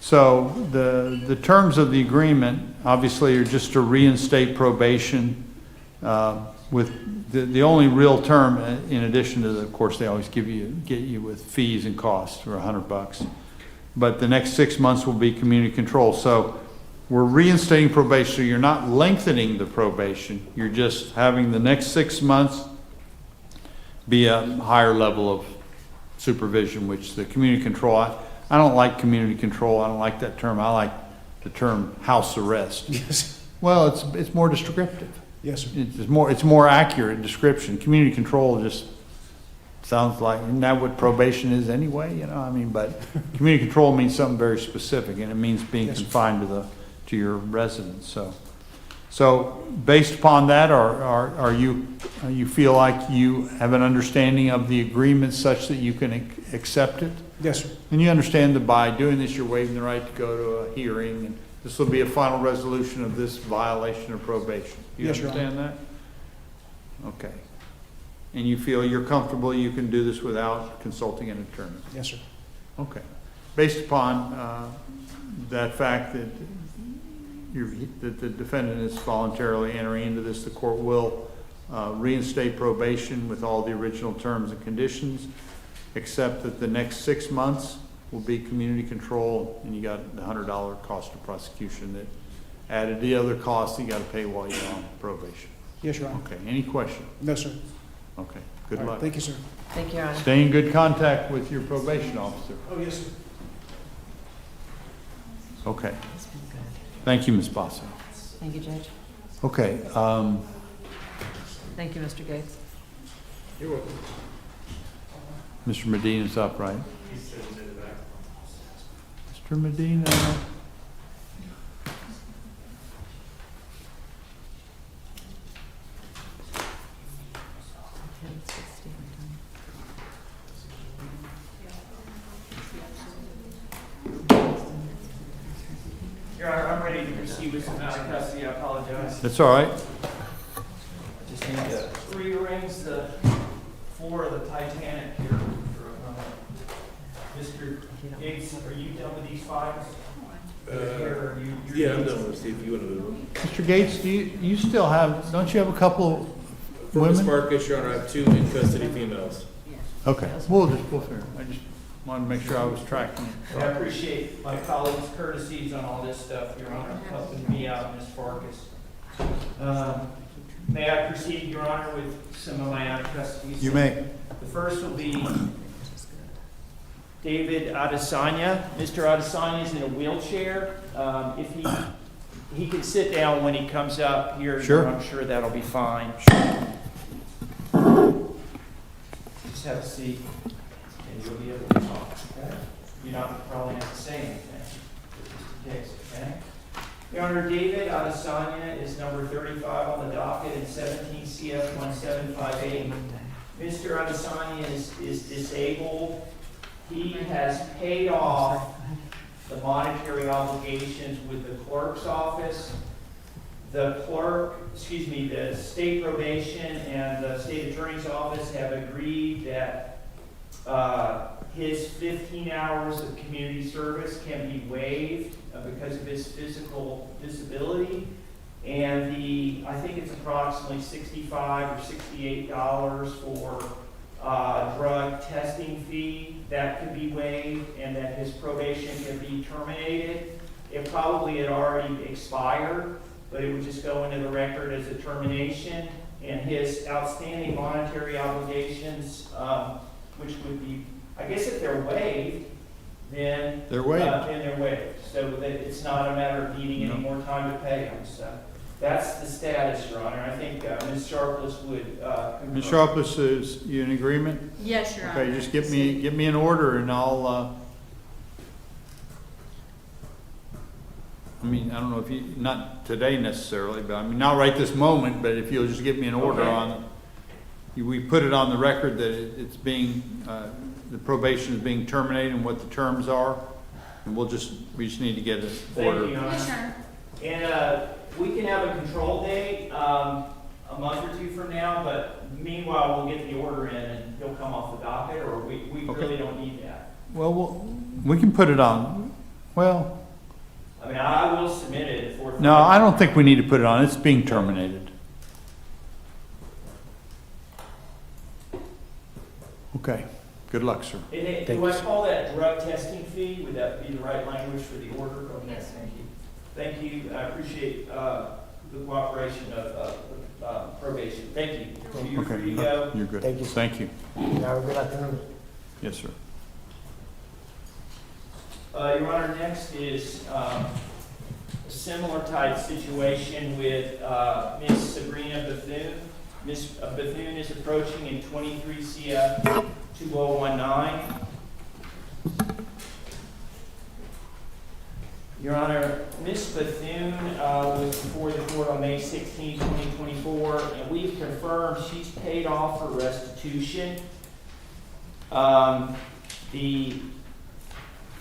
So the terms of the agreement obviously are just to reinstate probation with the only real term, in addition to the, of course, they always get you with fees and costs for $100. But the next 6 months will be community control. So we're reinstating probation. So you're not lengthening the probation. You're just having the next 6 months be a higher level of supervision, which the community control, I don't like community control. I don't like that term. I like the term house arrest. Yes. Well, it's more descriptive. Yes, sir. It's more accurate description. Community control just sounds like, isn't that what probation is anyway? You know, I mean, but community control means something very specific, and it means being confined to your residence. So based upon that, are you feel like you have an understanding of the agreement such that you can accept it? Yes, sir. And you understand that by doing this, you're waiving the right to go to a hearing, and this will be a final resolution of this violation of probation. Do you understand that? Okay. And you feel you're comfortable you can do this without consulting an attorney? Yes, sir. Okay. Based upon that fact that the defendant is voluntarily entering into this, the court will reinstate probation with all the original terms and conditions, except that the next 6 months will be community control, and you got the $100 cost of prosecution that added the other costs you got to pay while you're on probation. Yes, Your Honor. Okay. Any question? No, sir. Okay. Good All right. luck. Thank you, sir. Thank you, Your Honor. Stay in good contact with your probation officer. Oh, yes, sir. Okay. Thank you, Ms. Basso. Thank you, Judge. Okay. Thank you, Mr. Gates. You're welcome. Mr. Medina's up, right? Mr. Medina. Your Honor, I'm ready to proceed with some custody. I apologize. That's all right. Just need to rearrange the floor of the Titanic here. Mr. Gates, are you done with these files? Yeah, I'm done with Steve. You want to move them? Mr. Gates, do you still have, don't you have a couple For Ms. women? Marcus, Your Honor, I have 2 in custody females. Okay, we'll figure it. wanted to make sure I was tracking it. I appreciate my colleagues' courtesies on all this stuff, Your Honor, helping me out, Ms. Farkas. May I proceed, Your Honor, with some of my out-of-custody? You may. The first will be David Adesanya. Mr. Adesanya is in a wheelchair. If he can sit down when he comes up here, Sure. I'm sure that'll be fine. Just have a seat, and you'll be able to talk, okay? You're not probably have to say anything, just in case, okay? Your Honor, David Adesanya is number 35 on the docket in 17 CF 1758. Mr. Adesanya is disabled. He has paid off the monetary obligations with the clerk's office. The state probation and the state attorney's office have agreed that his 15 hours of community service can be waived because of his physical disability. And I think it's approximately $65 or $68 for drug testing fee that could be waived, and that his probation can be terminated. It probably had already expired, but it would just go into the record as a termination. And his outstanding monetary obligations, which would be, I guess if they're waived, then They're waived. So that it's not a matter of needing any more time to pay them. So that's the status, Your Honor. I think Ms. Sharpless would confirm. Ms. Sharpless, is you in agreement? Yes, Your Honor. Okay, just get me an order and I'll, I mean, I don't know if you, not today necessarily, but I mean, not right this moment, but if you'll just give me an order on it. We put it on the record that it's being, the probation is being terminated and what the terms are. And we just need to get an order. Thank you, Your Honor. Yes, sir. And we can have a control date a month or two from now, but meanwhile, we'll get the order in and he'll come off the docket, or we really don't need that. Well, we can put it on, well, I mean, I will submit it for. no, I don't think we need to put it on. It's being terminated. Okay, good luck, sir. And do I call that drug testing fee? Would that be the right language for the order? Okay, Yes. thank you. Thank you. I appreciate the cooperation of probation. Thank you. So you're free to go. You're good. Thank you. Thank you. Have a good afternoon. Yes, sir. Your Honor, next is a similar type situation with Ms. Sabrina Bethune. Ms. Bethune is approaching in 23 CF 2019. Your Honor, Ms. Bethune was before the court on May 16, 2024, and we've confirmed she's paid off her restitution. The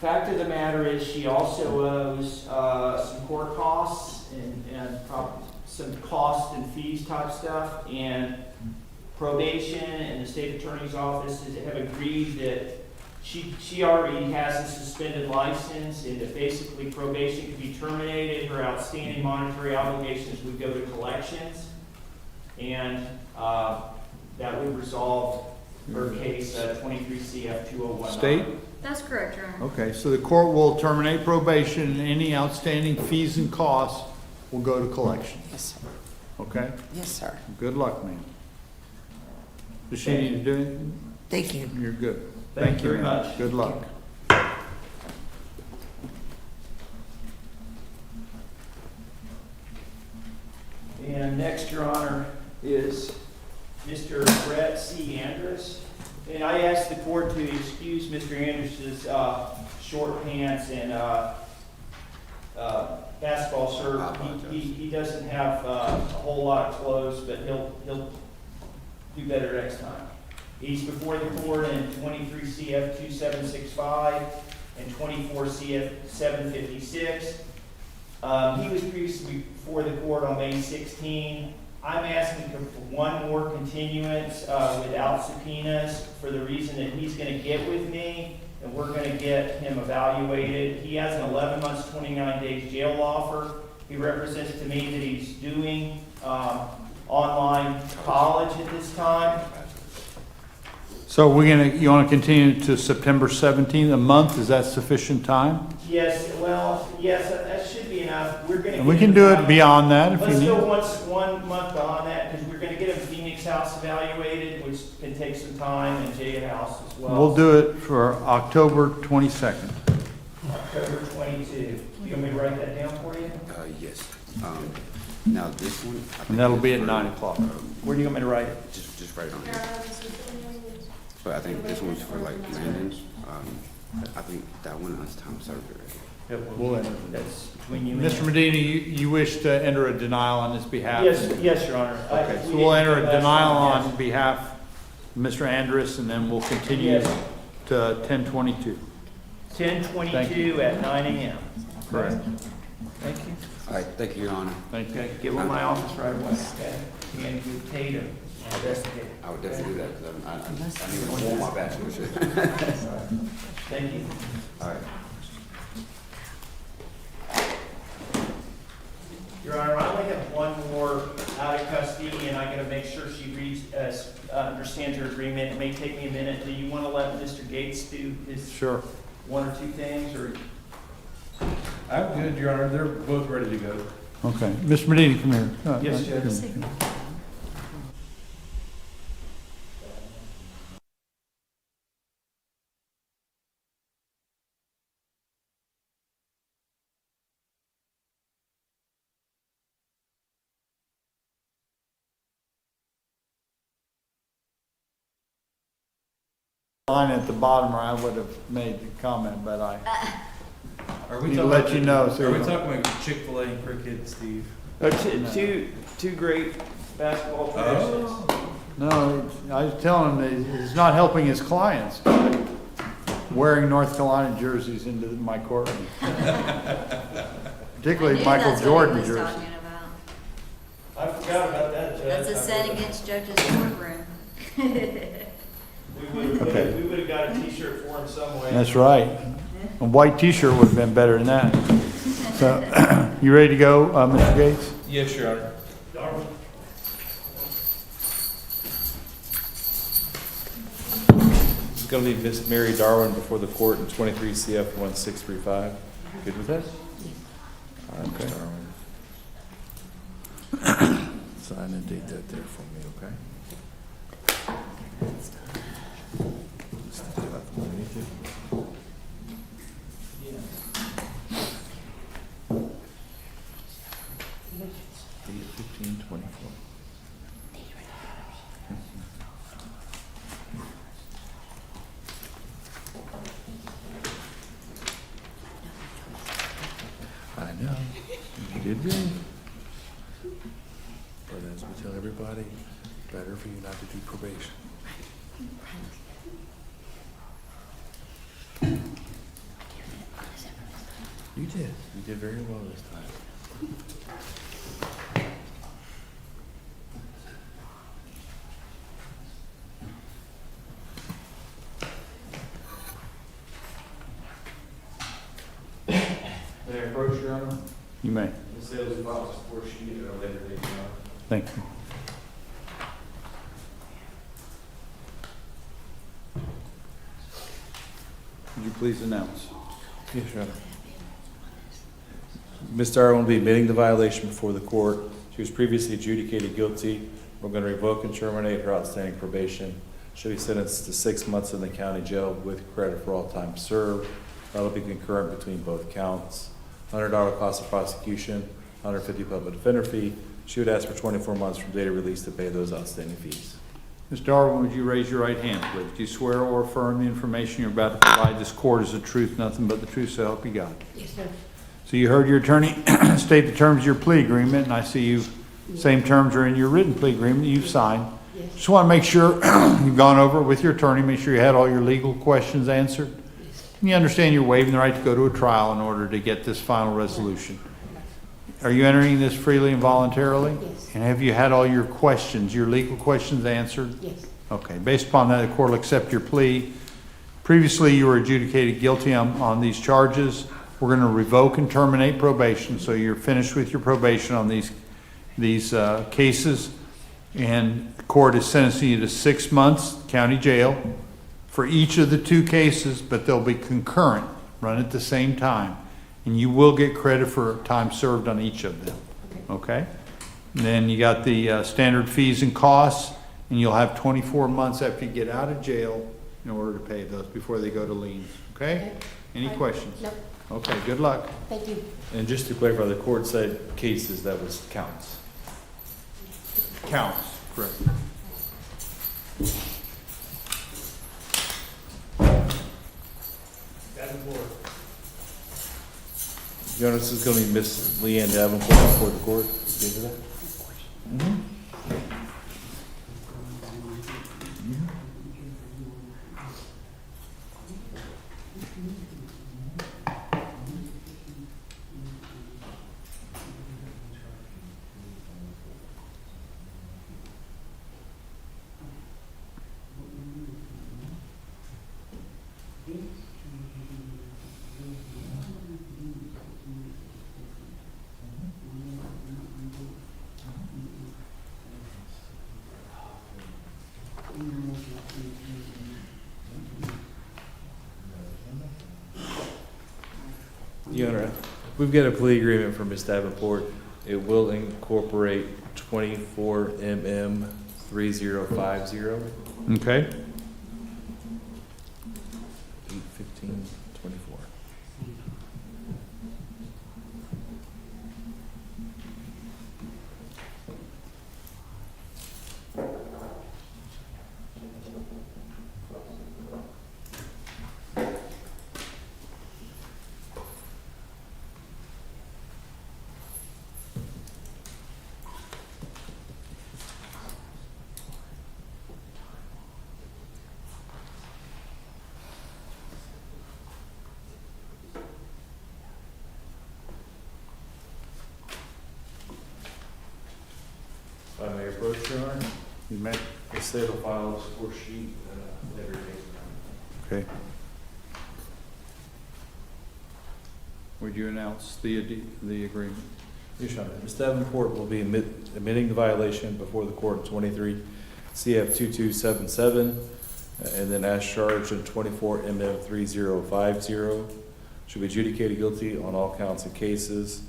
fact of the matter is she also owes some court costs and some costs and fees type stuff, and probation and the state attorney's office have agreed that she already has a suspended license, and that basically probation could be terminated. Her outstanding monetary obligations would go to collections, and that would resolve her case 23 CF 2019. State? That's correct, Your Honor. Okay, so the court will terminate probation and any outstanding fees and costs will go to collections. Yes, sir. Okay? Yes, sir. Good luck, ma'am. Does she need to do anything? Thank you. You're good. Thank you very ma'am. much. Good luck. And next, Your Honor, is Mr. Brett C. Andrus. And I asked the court to excuse Mr. Andrus's short pants and basketball shirt. He doesn't have a whole lot of clothes, but he'll do better next time. He's before the court in 23 CF 2765 and 24 CF 756. He was previously before the court on May 16. I'm asking for one more continuance without subpoenas for the reason that he's going to get with me and we're going to get him evaluated. He has an 11 months, 29 days jail offer. He represents to me that he's doing online college at this time. So you want to continue to September 17th, a month? Is that sufficient time? Yes, well, yes, that should be enough. We're gonna. And we can do it beyond that if you Let's need. go 1 month beyond that, because we're gonna get a Phoenix house evaluated, which can take some time, and Jay house as well. We'll do it for October 22nd. October 22. You want me to write that down for you? Yes. Now this one. And that'll be at 9 o'clock. Where do you want me to write it? Just write it on here. But I think this one's for like Landon. I think that one has time served already. We'll enter. That's between you and Mr. Medina, you wish to enter a denial on his behalf? Yes, Your Honor. Okay, so we'll enter a denial on behalf of Mr. Andrus, and then we'll continue Yes. to 10:22. 10:22 at 9 a.m. Correct. Thank you. All right, thank you, Your Honor. Thank you. Okay, get with my office right away, okay? And you Tatum, investigate. I would definitely do that because I need to warm my bachelor's. Thank you. All right. Your Honor, I only have one more out of custody, and I gotta make sure she reads, understands her agreement. It may take me a minute. Do you want to let Mr. Gates do his Sure. one or two things, or? I'm good, Your Honor. They're both ready to go. Okay, Mr. Medina, come here. Yes, Judge. Line at the bottom, or I would have made the comment, but I Are we need to talking let about you know. So Are we you know. talking about Chick-fil-A and cricket, Steve? Two great basketball traditions. No, I was telling him that he's not helping his clients by wearing North Carolina jerseys into my courtroom. Particularly Michael Jordan jersey. I forgot about that, Judge. That's a set against Judge's courtroom. We would have got a T-shirt for him some way. That's right. A white T-shirt would have been better than that. So, you ready to go, Mr. Gates? Yes, Your Honor. Darwin. It's going to be Miss Mary Darwin before the court in 23 CF 1635. Good with that? All right, Miss Darwin. Sign and date that there for me, okay? Date 15/24. I know. You did good. But as we tell everybody, better for you not to do probation. You did. You did very well this time. May I approach, Your Honor? You may. The sales involves before she get it a later date, Your Honor. Thank you. Would you please announce? Yes, Your Honor. Ms. Darwin will be admitting the violation before the court. She was previously adjudicated guilty. We're going to revoke and terminate her outstanding probation. She'll be sentenced to 6 months in the county jail with credit for all time served. That'll be concurrent between both counts. $100 cost of prosecution, $150 public defender fee. She would ask for 24 months from date of release to pay those outstanding fees. Ms. Darwin, would you raise your right hand, please? Do you swear or affirm the information you're about to provide this court is the truth, nothing but the truth, so help you God? Yes, sir. So you heard your attorney state the terms of your plea agreement, and I see you, same terms are in your written plea agreement that you've signed. Yes. Just want to make sure you've gone over it with your attorney, make sure you had all your legal questions answered. And you understand you're waiving the right to go to a trial in order to get this final resolution. Are you entering this freely and voluntarily? Yes. And have you had all your questions, your legal questions answered? Yes. Okay, based upon that, the court will accept your plea. Previously, you were adjudicated guilty on these charges. We're going to revoke and terminate probation, so you're finished with your probation on these cases. And the court is sentencing you to 6 months county jail for each of the 2 cases, but they'll be concurrent, run at the same time. And you will get credit for time served on each of them, okay? And then you got the standard fees and costs, and you'll have 24 months after you get out of jail in order to pay those before they go to liens, okay? Any questions? Nope. Okay, good luck. Thank you. And just to clarify, the court said cases, that was counts. Counts, correct. Your Honor, this is going to be Miss Leanne Davenport before the court. You hear that? Your Honor, we've got a plea agreement for Ms. Davenport. It will incorporate 24 MM 3050. Okay. 8/15/24. If I may approach, Your Honor? You may. The state will file a score sheet every case. Okay. Would you announce the agreement? Yes, Your Honor. Ms. Davenport will be admitting the violation before the court in 23 CF 2277, and then as charged in 24 MM 3050. Should be adjudicated guilty on all counts and cases.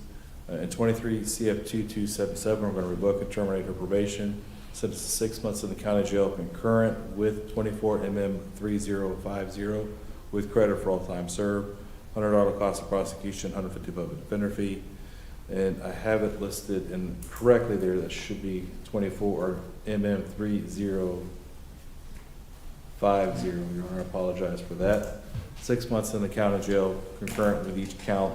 In 23 CF 2277, we're going to revoke and terminate her probation. Sentenced to 6 months in the county jail concurrent with 24 MM 3050 with credit for all time served. $100 cost of prosecution, $150 public defender fee. And I have it listed and correctly there, that should be 24 MM 3050. Your Honor, I apologize for that. 6 months in the county jail concurrent with each count,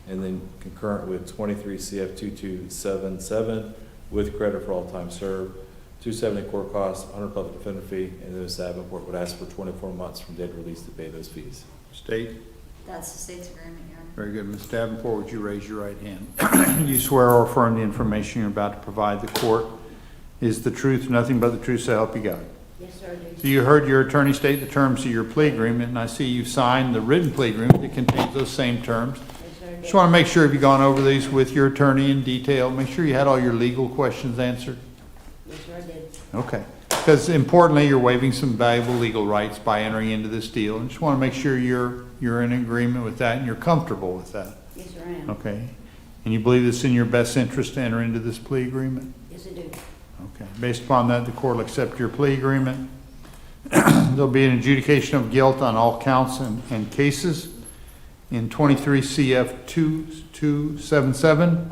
and then concurrent with 23 CF 2277 with credit for all time served. $270 court costs, $100 public defender fee, and then Ms. Davenport would ask for 24 months from date of release to pay those fees. State. That's the state's agreement, Your Honor. Very good. Ms. Davenport, would you raise your right hand? You swear or affirm the information you're about to provide the court is the truth, nothing but the truth, so help you God? Yes, sir, I do. So you heard your attorney state the terms of your plea agreement, and I see you signed the written plea agreement that contains those same terms. Yes, sir, I do. Just want to make sure, have you gone over these with your attorney in detail? Make sure you had all your legal questions answered. Yes, sir, I did. Okay. Because importantly, you're waiving some valuable legal rights by entering into this deal. And just want to make sure you're in agreement with that and you're comfortable with that. Yes, sir, I am. Okay. And you believe it's in your best interest to enter into this plea agreement? Yes, I do. Okay. Based upon that, the court will accept your plea agreement. There'll be an adjudication of guilt on all counts and cases in 23 CF 2277,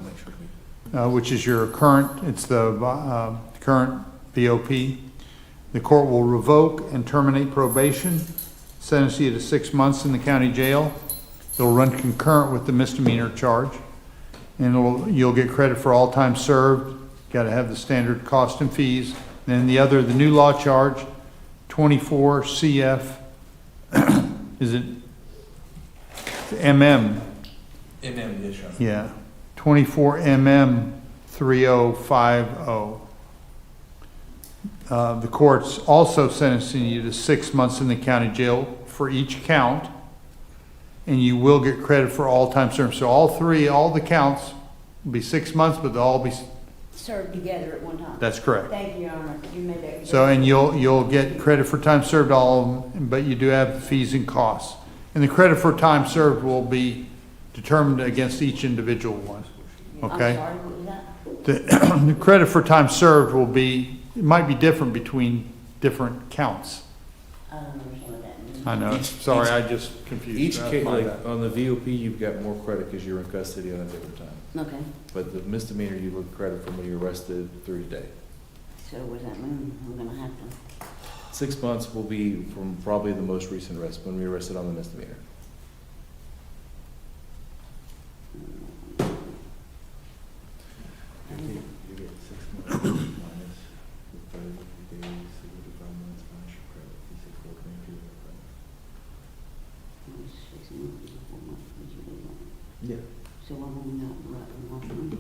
which is your current, it's the current VOP. The court will revoke and terminate probation, sentence you to 6 months in the county jail. It'll run concurrent with the misdemeanor charge, and you'll get credit for all time served. Got to have the standard cost and fees. Then the new law charge, 24 CF, is it MM? MM, yes, Your Honor. Yeah, 24 MM 3050. The court's also sentencing you to 6 months in the county jail for each count, and you will get credit for all time served. So all the counts will be 6 months, but they'll all be served together at one time. That's correct. Thank you, Your Honor. You made that. So, and you'll get credit for time served, all of them, but you do have the fees and costs. And the credit for time served will be determined against each individual one, okay? I'm sorry, what was that? The credit for time served will be, it might be different between different counts. I don't understand what that means. I know, sorry, I just confused. Each That's case, my like bad. on the VOP, you've got more credit because you're in custody on a different time. Okay. But the misdemeanor, you look credit from when you're arrested through today. So what does that mean? I'm gonna have to. 6 months will be from probably the most recent arrest, when we arrested on the misdemeanor. You get 6 months minus the 30 days, 75 months minus your credit, you say 422. Yeah. So I'm only not right in Washington.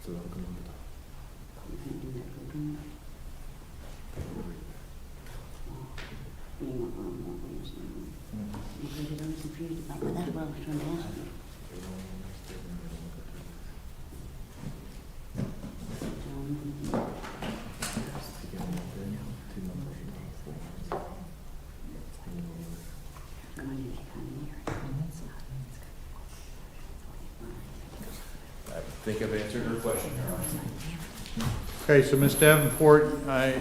So that'll come on the top. You can't do that for them. You know, I'm confused about what that's what I was trying to ask you. I think I've answered her question. Okay, so Ms. Davenport, I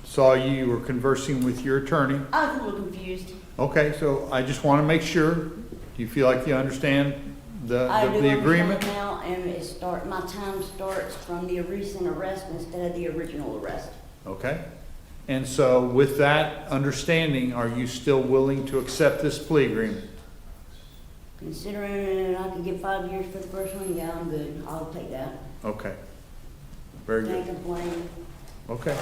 saw you were conversing with your attorney. I was a little confused. Okay, so I just want to make sure, do you feel like you understand the agreement? I do understand now, and my time starts from the recent arrest instead of the original arrest. Okay, and so with that understanding, are you still willing to accept this plea agreement? Considering I could get 5 years for the first one, yeah, I'm good. I'll take that. Okay, very Can't good. complain. Okay,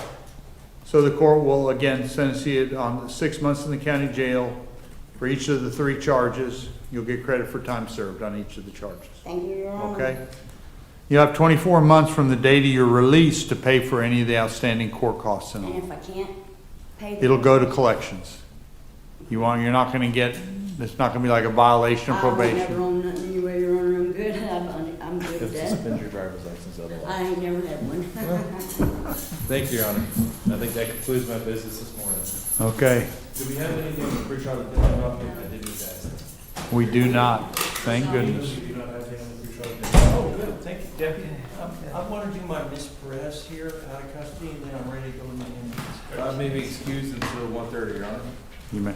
so the court will again sentence you on 6 months in the county jail for each of the 3 charges. You'll get credit for time served on each of the charges. Thank you, Your Honor. Okay? You have 24 months from the date of your release to pay for any of the outstanding court costs and all. And if I can't pay the... It'll go to collections. You're not gonna get, it's not gonna be like a violation of I ain't probation. never on nothing anyway, Your Honor. I'm good. I'm good You have with to that. suspend your driver's license otherwise. I ain't never had one. Thank you, Your Honor. I think that concludes my business this morning. Okay, Do we have anything on the pre-trial detention document? I didn't need to ask that. we do not, thank goodness. We do not have anything on the pre-trial detention. Oh, good, thank you, Deputy. I want to do my Miss Perez here out of custody, and then I'm ready to go in the ambulance. I may be excused until 1:30, Your Honor. You may.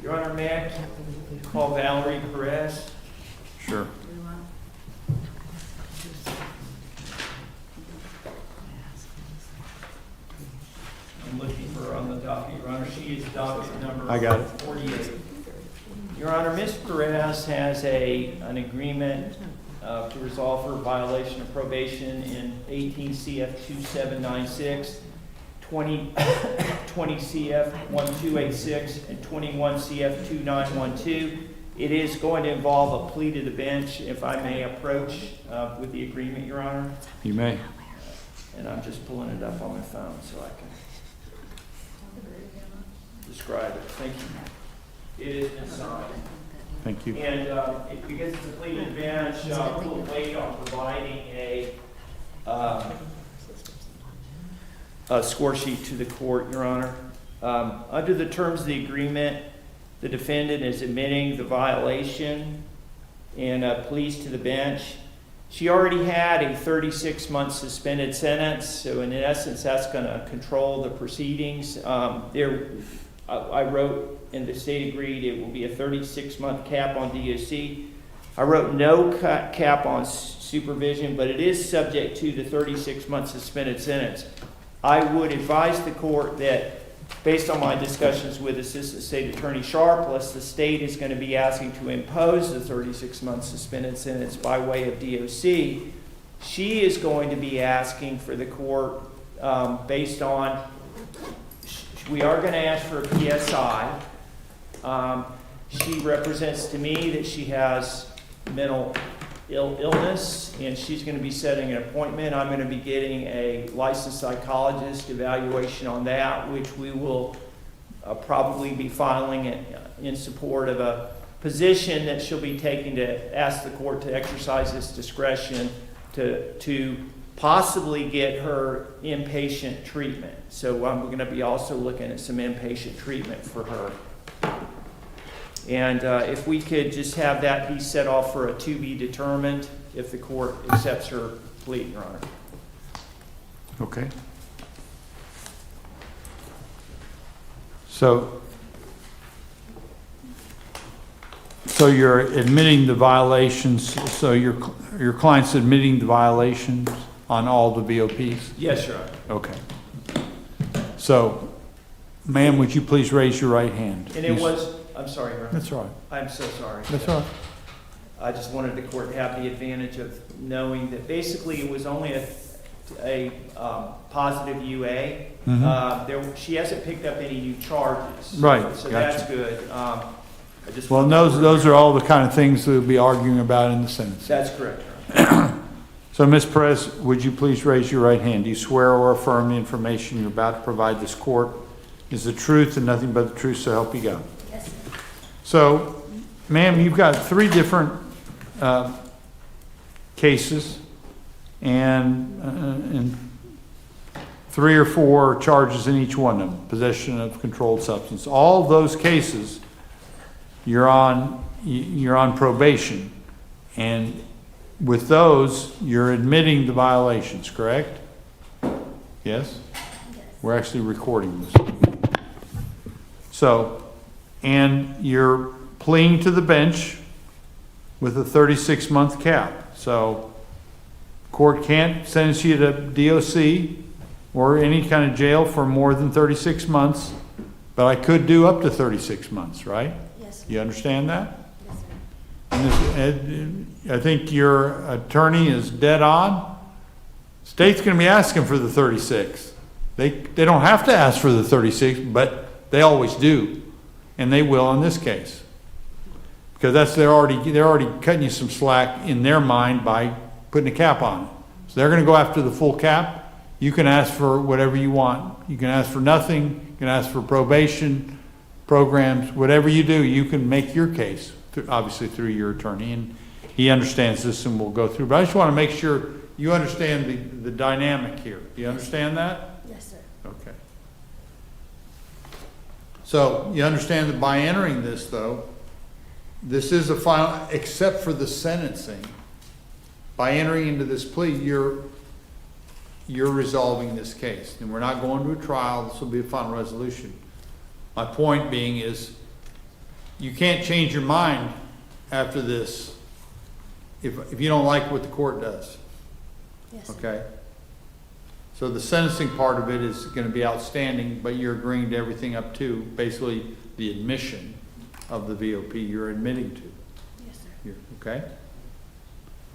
Your Honor, may I call Valerie Perez? Sure. I'm looking for her on the docket, Your Honor. She is docket number I got it. 48. Your Honor, Ms. Perez has an agreement to resolve her violation of probation in 18 CF 2796, 20 CF 1286, and 21 CF 2912. It is going to involve a plea to the bench, if I may approach with the agreement, Your Honor. You may. And I'm just pulling it up on my phone so I can describe it. Thank you. It is been signed. Thank you. And because it's a plea to the bench, we'll wait on providing a score sheet to the court, Your Honor. Under the terms of the agreement, the defendant is admitting the violation and pleas to the bench. She already had a 36-month suspended sentence, so in essence, that's going to control the proceedings. I wrote, and the state agreed, it will be a 36-month cap on DOC. I wrote no cap on supervision, but it is subject to the 36-month suspended sentence. I would advise the court that, based on my discussions with Assistant State Attorney Sharpless, the state is going to be asking to impose the 36-month suspended sentence by way of DOC. She is going to be asking for the court, based on, we are going to ask for a PSI. She represents to me that she has mental illness, and she's going to be setting an appointment. I'm going to be getting a licensed psychologist evaluation on that, which we will probably be filing it in support of a position that she'll be taking to ask the court to exercise its discretion to possibly get her inpatient treatment. So I'm going to be also looking at some inpatient treatment for her. And if we could just have that be set off for a to be determined if the court accepts her plea, Your Honor. Okay. So you're admitting the violations, so your client's admitting the violations on all the VOPs? Yes, Your Honor. Okay. So, ma'am, would you please raise your right hand? And it was, I'm sorry, Your Honor. That's all right. I'm so sorry. That's all right. I just wanted the court to have the advantage of knowing that basically it was only a positive UA. She hasn't picked up any new charges. Right, So gotcha. that's good. Well, those are all the kind of things we'll be arguing about in the sentence. That's correct, Your Honor. So, Ms. Perez, would you please raise your right hand? Do you swear or affirm the information you're about to provide this court is the truth and nothing but the truth, so help you God? Yes, sir. So, ma'am, you've got 3 different cases and 3 or 4 charges in each one of them, possession of controlled substance. All those cases, you're on probation, and with those, you're admitting the violations, correct? Yes? We're actually recording this. So, and you're pleading to the bench with a 36-month cap. So, court can't sentence you to DOC or any kind of jail for more than 36 months, but I could do up to 36 months, right? Yes, sir. You understand that? Yes, sir. And I think your attorney is dead on. State's going to be asking for the 36. They don't have to ask for the 36, but they always do, and they will in this case, because they're already cutting you some slack in their mind by putting a cap on it. So they're going to go after the full cap. You can ask for whatever you want. You can ask for nothing. You can ask for probation programs. Whatever you do, you can make your case, obviously through your attorney, and he understands this and we'll go through. But I just want to make sure you understand the dynamic here. Do you understand that? Yes, sir. Okay. So you understand that by entering this, though, this is a final, except for the sentencing. By entering into this plea, you're resolving this case, and we're not going to a trial. This will be a final resolution. My point being is, you can't change your mind after this if you don't like what the court does. Yes. Okay? So the sentencing part of it is going to be outstanding, but you're agreeing to everything up to basically the admission of the VOP you're admitting to. Yes, sir. Okay?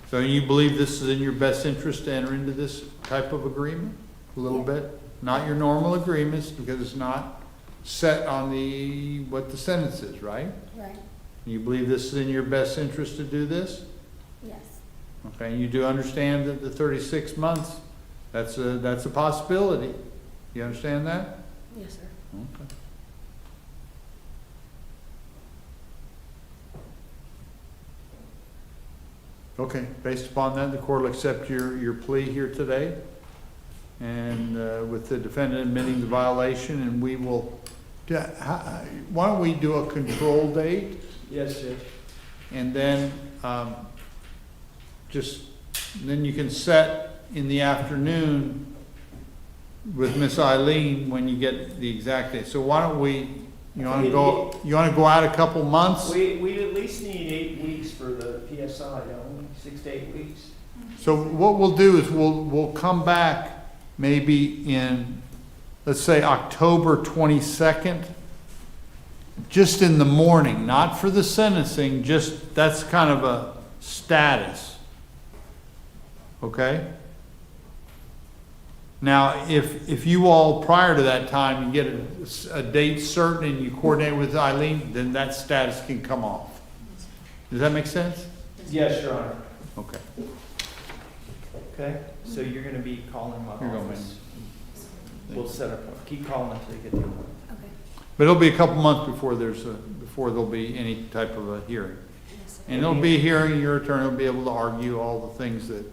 So you believe this is in your best interest to enter into this type of agreement? A little bit? Not your normal agreements, because it's not set on what the sentence is, right? Right. You believe this is in your best interest to do this? Yes. Okay, you do understand that the 36 months, that's a possibility. You understand that? Yes, sir. Okay. Okay, based upon that, the court will accept your plea here today, and with the defendant admitting the violation, and we will, why don't we do a control date? Yes, sir. And then then you can set in the afternoon with Miss Eileen when you get the exact date. So why don't we, you want to go out a couple months? We at least need 8 weeks for the PSI, don't we? 6 to 8 weeks. So what we'll do is we'll come back maybe in, let's say, October 22nd, just in the morning, not for the sentencing, just that's kind of a status. Okay? Now, if you all, prior to that time, you get a date certain and you coordinate with Eileen, then that status can come off. Does that make sense? Yes, Your Honor. Okay. Okay, so you're going to be calling my You're going, office. We'll set up, keep calling until you get the appointment. Okay. But it'll be a couple months before before there'll be any type of a hearing. And there'll be a hearing, your attorney will be able to argue all the things that,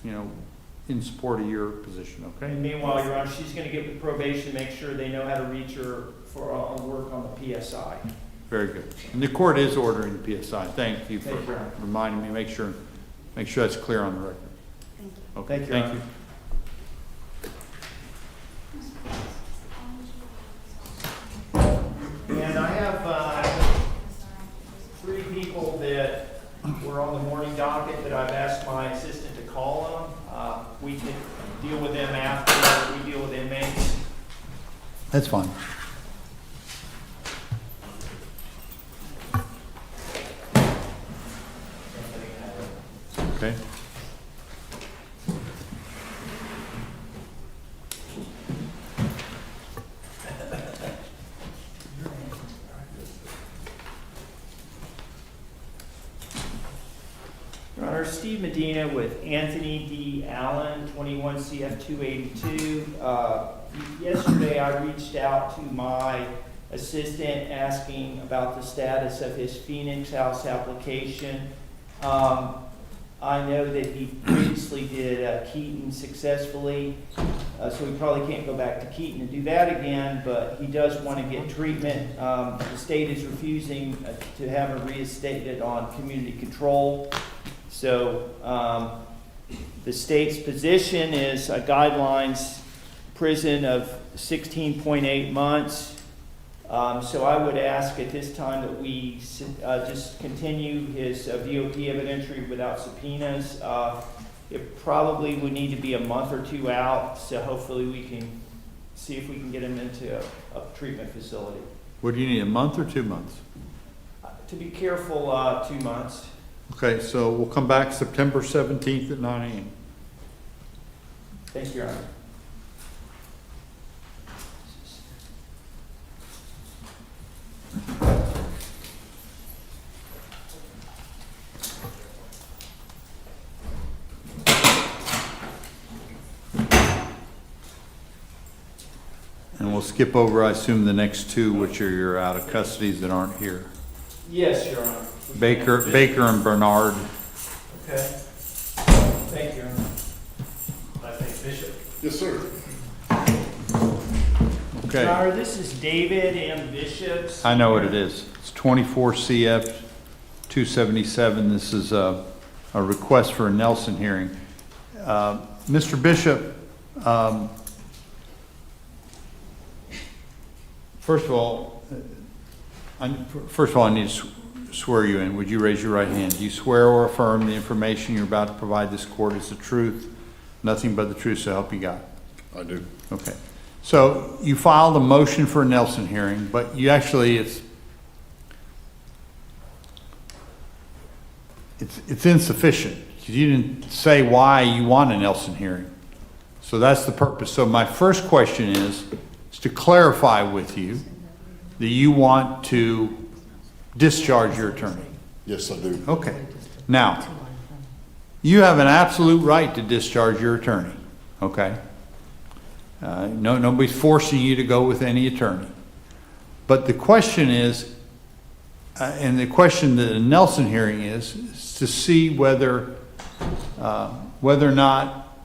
in support of your position, okay? And meanwhile, Your Honor, she's gonna get with probation, make sure they know how to reach her for work on the PSI. Very good. And the court is ordering the PSI. Thank you for Thank you, Your Honor. reminding me, make sure that's clear on the record. Okay, Thank you, Your thank you. And I have 3 people that were on the morning docket that I've asked my assistant to call on. We can deal with them after we deal with inmates. That's fine. Okay. Your Honor, Steve Medina with Anthony D. Allen, 21 CF 282. Yesterday I reached out to my assistant asking about the status of his Phoenix House application. I know that he previously did Keaton successfully, so he probably can't go back to Keaton and do that again, but he does want to get treatment. The state is refusing to have him reinstated on community control. So the state's position is a guidelines prison of 16.8 months. So I would ask at this time that we just continue his VOP evidentiary without subpoenas. It probably would need to be a month or 2 out, so hopefully we can see if we can get him into a treatment facility. What do you need, a month or 2 months? To be careful, 2 months. Okay, so we'll come back September 17th at 9 a.m. Thank you, Your Honor. And we'll skip over, I assume, the next 2, which are your out of custodies that aren't here. Yes, Your Honor. Baker and Bernard. Okay. Thank you, Your Honor. I think Bishop. Yes, sir. Okay. Your Honor, this is David M. Bishop's. I know what it is. It's 24 CF 277. This is a request for a Nelson hearing. Mr. Bishop, first of all, I need to swear you in. Would you raise your right hand? Do you swear or affirm the information you're about to provide this court is the truth, nothing but the truth, so help you God? I do. Okay. So you filed a motion for a Nelson hearing, but you actually, it's insufficient because you didn't say why you want a Nelson hearing. So that's the purpose. So my first question is to clarify with you that you want to discharge your attorney. Yes, I do. Okay. Now, you have an absolute right to discharge your attorney. Okay. Nobody's forcing you to go with any attorney. But the question is, and the question that a Nelson hearing is to see whether or not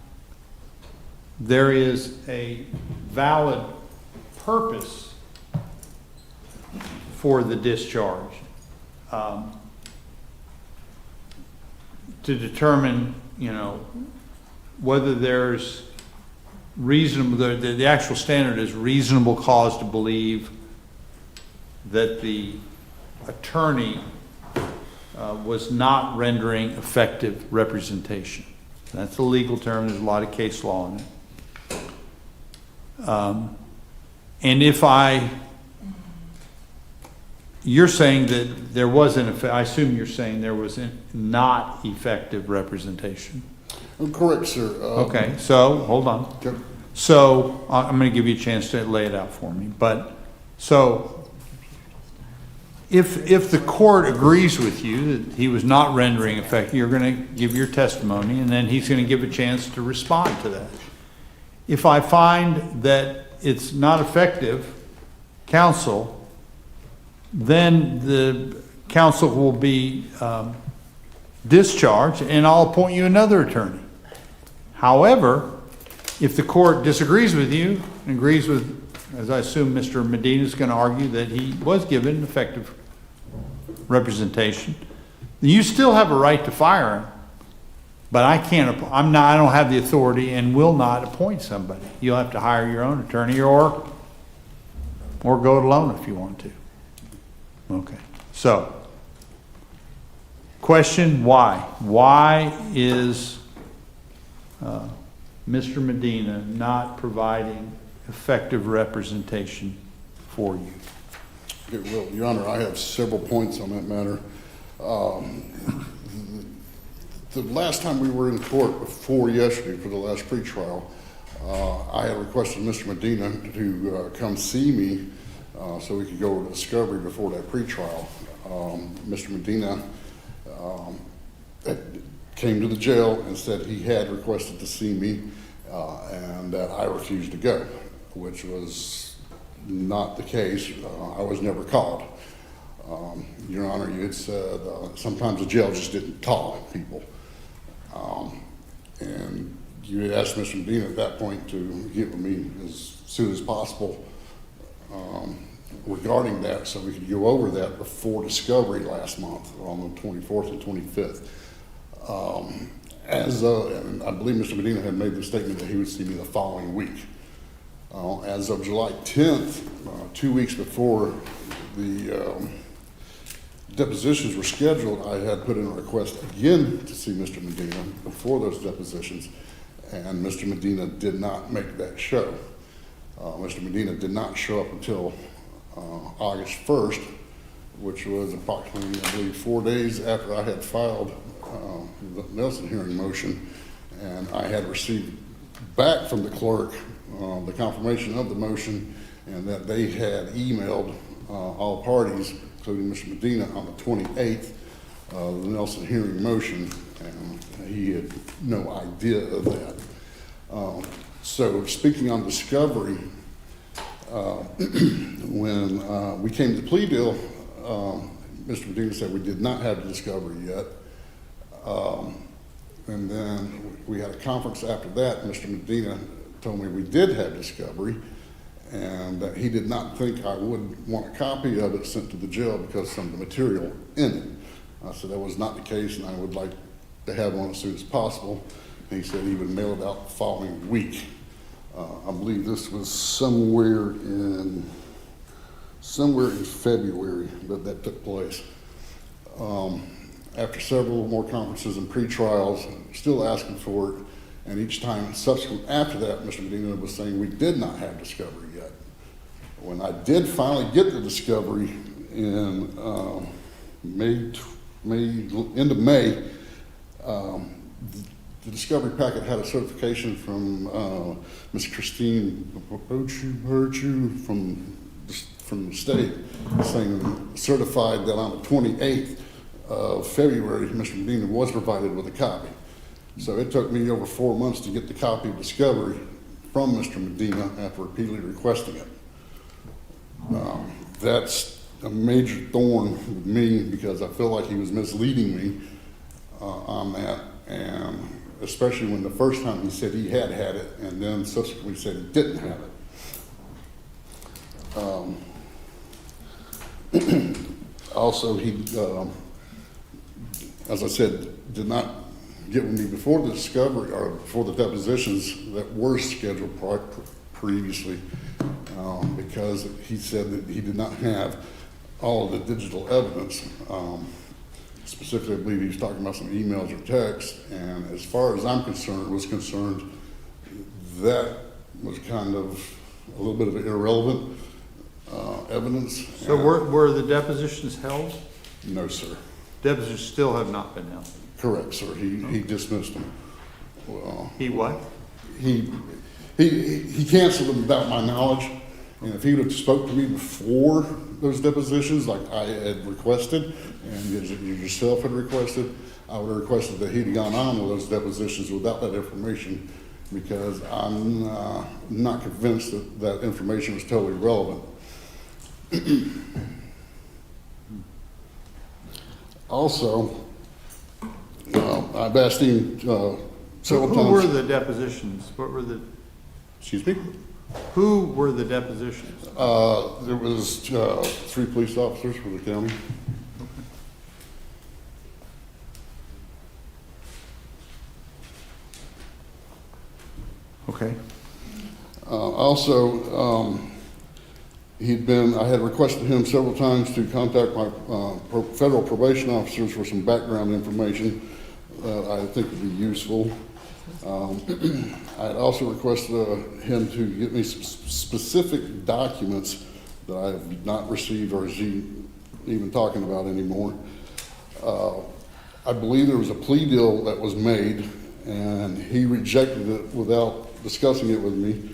there is a valid purpose for the discharge, to determine, whether there's reasonable, the actual standard is reasonable cause to believe that the attorney was not rendering effective representation. That's a legal term. There's a lot of case law in it. And you're saying that there wasn't, I assume you're saying there was not effective representation. Correct, sir. Okay, so hold on. Okay. So I'm going to give you a chance to lay it out for me. But so if the court agrees with you that he was not rendering effective, you're going to give your testimony, and then he's going to give a chance to respond to that. If I find that it's not effective, counsel, then the counsel will be discharged, and I'll appoint you another attorney. However, if the court disagrees with you and agrees with, as I assume Mr. Medina is going to argue that he was given effective representation, you still have a right to fire him. But I don't have the authority and will not appoint somebody. You'll have to hire your own attorney or go it alone if you want to. Okay. So, question, why? Why is Mr. Medina not providing effective representation for you? Okay, well, Your Honor, I have several points on that matter. The last time we were in court before yesterday for the last pretrial, I had requested Mr. Medina to come see me so we could go to discovery before that pretrial. Mr. Medina came to the jail and said he had requested to see me and that I refused to go, which was not the case. I was never called. Your Honor, you had said sometimes the jail just didn't call people. And you had asked Mr. Medina at that point to get with me as soon as possible regarding that so we could go over that before discovery last month on the 24th and 25th. And I believe Mr. Medina had made the statement that he would see me the following week. As of July 10th, 2 weeks before the depositions were scheduled, I had put in a request again to see Mr. Medina before those depositions, and Mr. Medina did not make that show. Mr. Medina did not show up until August 1st, which was approximately, I believe, 4 days after I had filed the Nelson hearing motion, and I had received back from the clerk the confirmation of the motion and that they had emailed all parties, including Mr. Medina, on the 28th, the Nelson hearing motion, and he had no idea of that. So speaking on discovery, when we came to the plea deal, Mr. Medina said we did not have the discovery yet. And then we had a conference after that. Mr. Medina told me we did have discovery, and that he did not think I would want a copy of it sent to the jail because some of the material in it. I said that was not the case, and I would like to have one as soon as possible. And he said he would mail it out the following week. I believe this was somewhere in February that took place. After several more conferences and pre-trials, still asking for it, and each time subsequent after that, Mr. Medina was saying we did not have discovery yet. When I did finally get the discovery in end of May, the discovery packet had a certification from Ms. Christine Burchu from the state saying certified that on the 28th of February, Mr. Medina was provided with a copy. So it took me over 4 months to get the copy of discovery from Mr. Medina after repeatedly requesting it. That's a major thorn with me because I feel like he was misleading me on that, and especially when the first time he said he had it and then subsequently said he didn't have it. Also, he, as I said, did not get with me before the discovery or before the depositions that were scheduled previously because he said that he did not have all of the digital evidence. Specifically, I believe he was talking about some emails or texts, and as far as I'm concerned, that was kind of a little bit of irrelevant evidence. So were the depositions held? No, sir. Depositions still have not been held? Correct, sir. He dismissed them. Well, he what? He canceled them without my knowledge. And if he would have spoke to me before those depositions, like I had requested, and you yourself had requested, I would have requested that he'd gone on with those depositions without that information, because I'm not convinced that that information was totally relevant. Also, I've asked him several times. Who were the depositions? What were the? Excuse me? Who were the depositions? There was 3 police officers for the county. Okay. Also, I had requested him several times to contact my federal probation officers for some background information that I think would be useful. I had also requested him to get me some specific documents that I have not received or is he even talking about anymore. I believe there was a plea deal that was made and he rejected it without discussing it with me.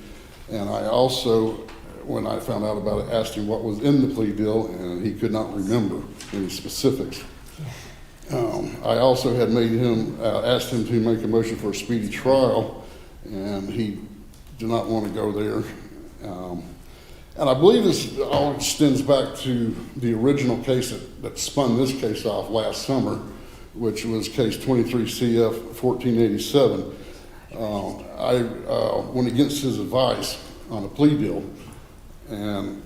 And I also, when I found out about it, asked him what was in the plea deal, and he could not remember any specifics. I also had asked him to make a motion for a speedy trial, and he did not want to go there. And I believe this all extends back to the original case that spun this case off last summer, which was case 23 CF 1487. I went against his advice on a plea deal, and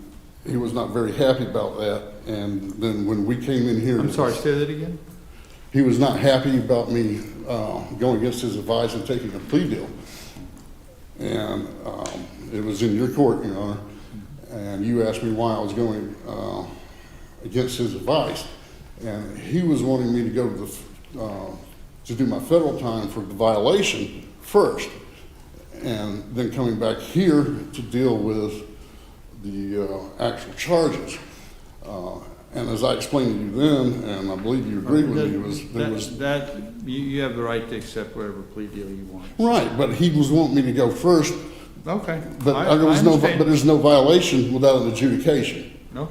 he was not very happy about that. And then when we came in here, I'm sorry, say that again. He was not happy about me going against his advice and taking a plea deal. And it was in your court, Your Honor, and you asked me why I was going against his advice. And he was wanting me to go to do my federal time for the violation first, and then coming back here to deal with the actual charges. And as I explained to you then, and I believe you agreed with me, you have the right to accept whatever plea deal you want. Right, but he was wanting me to go first. Okay. But there's no violation without an adjudication. No.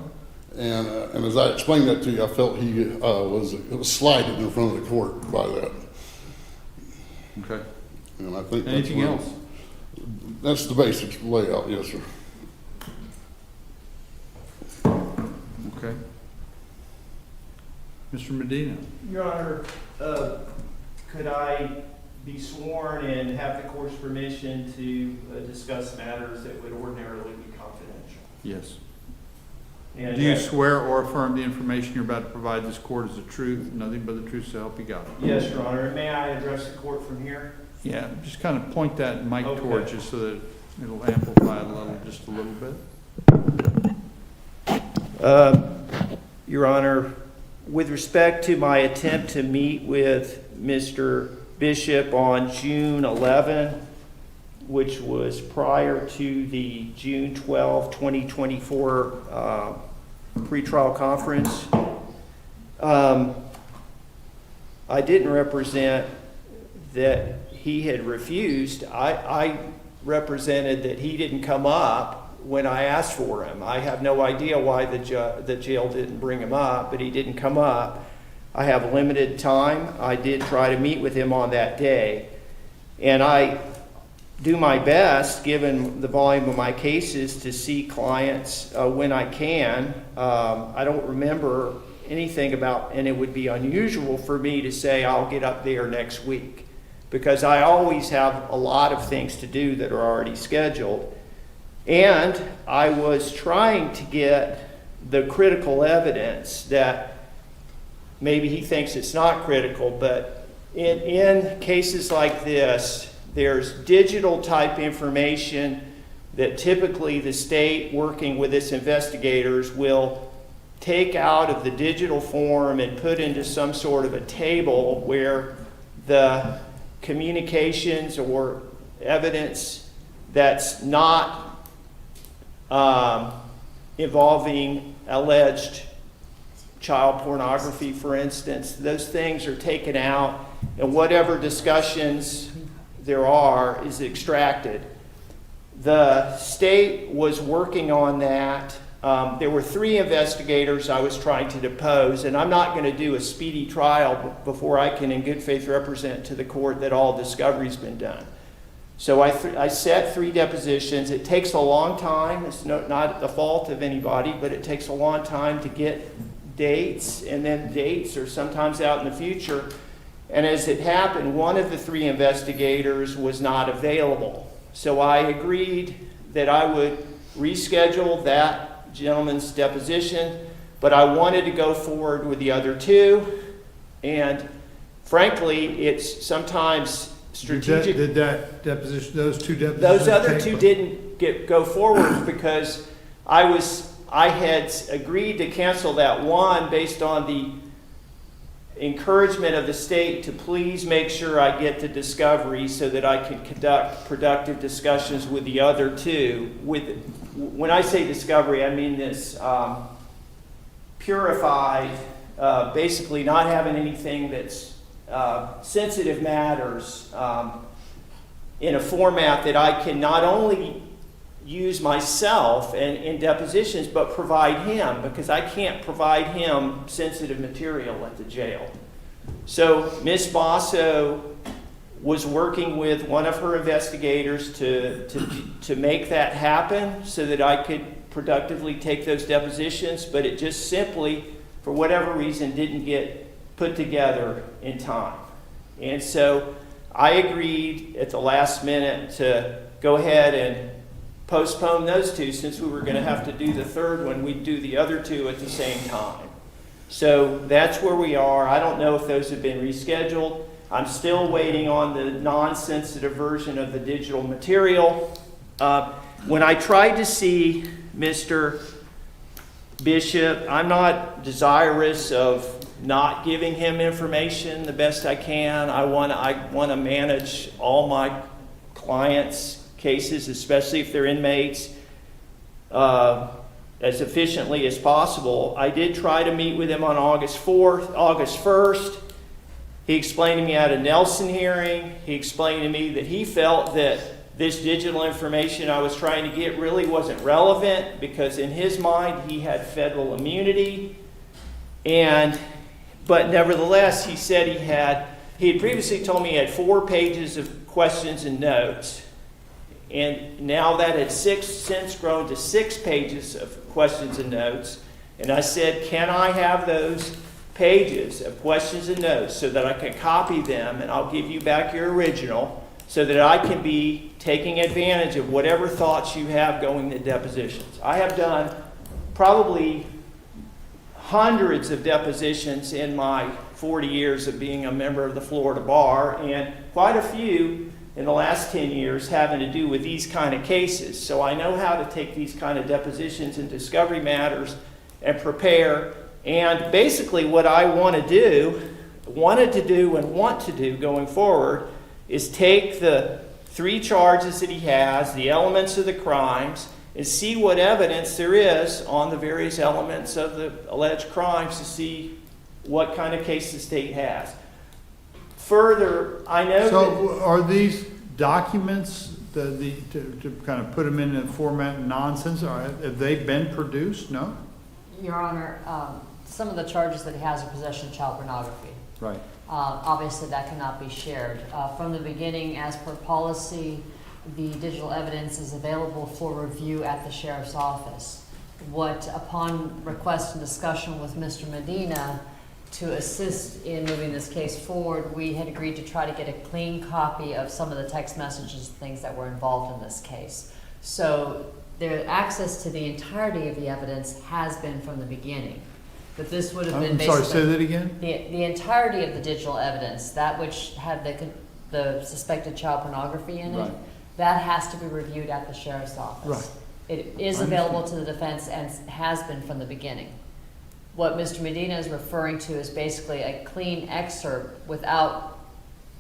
And as I explained that to you, I felt it was slighted in front of the court by that. Okay. And I think anything else? That's the basic layout, yes, sir. Okay. Mr. Medina. Your Honor, could I be sworn and have the court's permission to discuss matters that would ordinarily be confidential? Yes. And do you swear or affirm the information you're about to provide this court is the truth, nothing but the truth, so help you God? Yes, Your Honor. May I address the court from here? Yeah, just kind of point that mic towards you so that it'll amplify it just a little bit. Your Honor, with respect to my attempt to meet with Mr. Bishop on June 11, which was prior to the June 12, 2024 pretrial conference, I didn't represent that he had refused. I represented that he didn't come up when I asked for him. I have no idea why the jail didn't bring him up, but he didn't come up. I have limited time. I did try to meet with him on that day, and I do my best, given the volume of my cases, to see clients when I can. I don't remember anything about, and it would be unusual for me to say I'll get up there next week, because I always have a lot of things to do that are already scheduled. And I was trying to get the critical evidence that maybe he thinks it's not critical, but in cases like this, there's digital type information that typically the state, working with its investigators, will take out of the digital form and put into some sort of a table where the communications or evidence that's not involving alleged child pornography, for instance, those things are taken out, and whatever discussions there are is extracted. The state was working on that. There were 3 investigators I was trying to depose, and I'm not going to do a speedy trial before I can in good faith represent to the court that all discovery's been done. So I set 3 depositions. It takes a long time. It's not the fault of anybody, but it takes a long time to get dates, and then dates are sometimes out in the future. And as it happened, one of the 3 investigators was not available. So I agreed that I would reschedule that gentleman's deposition, but I wanted to go forward with the other 2. And frankly, it's sometimes strategic. Did that deposition, those 2 depositions? Those other 2 didn't go forward because I had agreed to cancel that one based on the encouragement of the state to please make sure I get to discovery so that I can conduct productive discussions with the other 2. When I say discovery, I mean this purified, basically not having anything that's sensitive matters in a format that I can not only use myself and in depositions, but provide him, because I can't provide him sensitive material at the jail. So Ms. Basso was working with one of her investigators to make that happen so that I could productively take those depositions, but it just simply, for whatever reason, didn't get put together in time. And so I agreed at the last minute to go ahead and postpone those 2, since we were going to have to do the 3rd one. We'd do the other 2 at the same time. So that's where we are. I don't know if those have been rescheduled. I'm still waiting on the non-sensitive version of the digital material. When I tried to see Mr. Bishop, I'm not desirous of not giving him information the best I can. I want to manage all my clients' cases, especially if they're inmates, as efficiently as possible. I did try to meet with him on August 1st. He explained to me at a Nelson hearing, he explained to me that he felt that this digital information I was trying to get really wasn't relevant because in his mind he had federal immunity. But nevertheless, he said he had previously told me he had 4 pages of questions and notes. And now that had since grown to 6 pages of questions and notes. And I said, can I have those pages of questions and notes so that I can copy them and I'll give you back your original so that I can be taking advantage of whatever thoughts you have going to depositions. I have done probably hundreds of depositions in my 40 years of being a member of the Florida Bar, and quite a few in the last 10 years having to do with these kind of cases. So I know how to take these kind of depositions and discovery matters and prepare. And basically what I wanted to do and want to do going forward is take the 3 charges that he has, the elements of the crimes, and see what evidence there is on the various elements of the alleged crimes to see what kind of case the state has. Further, I know So are these documents, to kind of put them in a format nonsense, have they been produced? No? Your Honor, some of the charges that he has are possession of child pornography. Right. Obviously, that cannot be shared. From the beginning, as per policy, the digital evidence is available for review at the Sheriff's Office. Upon request and discussion with Mr. Medina to assist in moving this case forward, we had agreed to try to get a clean copy of some of the text messages and things that were involved in this case. So their access to the entirety of the evidence has been from the beginning. But this would have been I'm basically... sorry, say that again? The entirety of the digital evidence, that which had the suspected child pornography in it, Right. that has to be reviewed at the Sheriff's Office. Right. It is available to the defense and has been from the beginning. What Mr. Medina is referring to is basically a clean excerpt without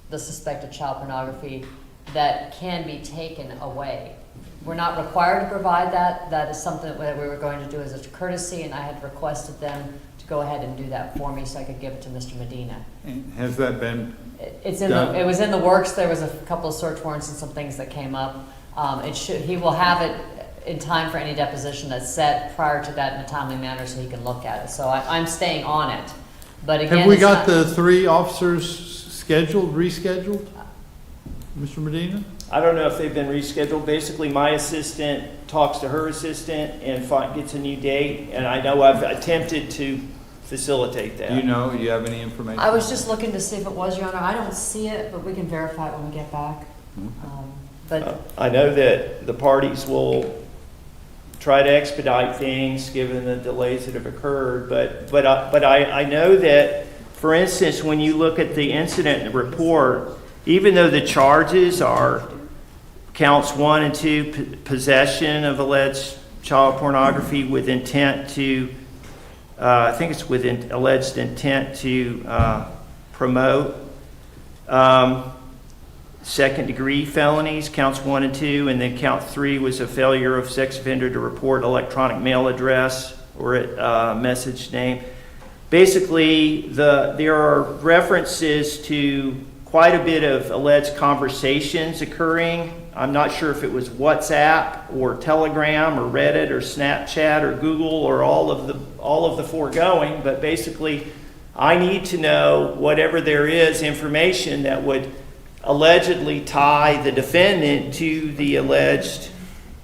the suspected child pornography that can be taken away. We're not required to provide that. That is something that we were going to do as a courtesy, and I had requested them to go ahead and do that for me so I could give it to Mr. Medina. And has that been It was in the works. There was a couple of search warrants and some things that came up. He will have it in time for any deposition that's set prior to that in a timely manner so he can look at it. So I'm staying on it. But again, have we got the 3 officers scheduled, rescheduled? Mr. Medina? I don't know if they've been rescheduled. Basically, my assistant talks to her assistant and gets a new date, and I know I've attempted to facilitate that. Do you have any information? I was just looking to see if it was, Your Honor. I don't see it, but we can verify it when we get back. But I know that the parties will try to expedite things given the delays that have occurred, but I know that, for instance, when you look at the incident report, even though the charges are counts 1 and 2, possession of alleged child pornography with intent to, I think it's with alleged intent to promote, second-degree felonies, counts 1 and 2, and then count 3 was a failure of sex offender to report electronic mail address or message name. Basically, there are references to quite a bit of alleged conversations occurring. I'm not sure if it was WhatsApp or Telegram or Reddit or Snapchat or Google or all of the foregoing, but basically, I need to know whatever there is information that would allegedly tie the defendant to the alleged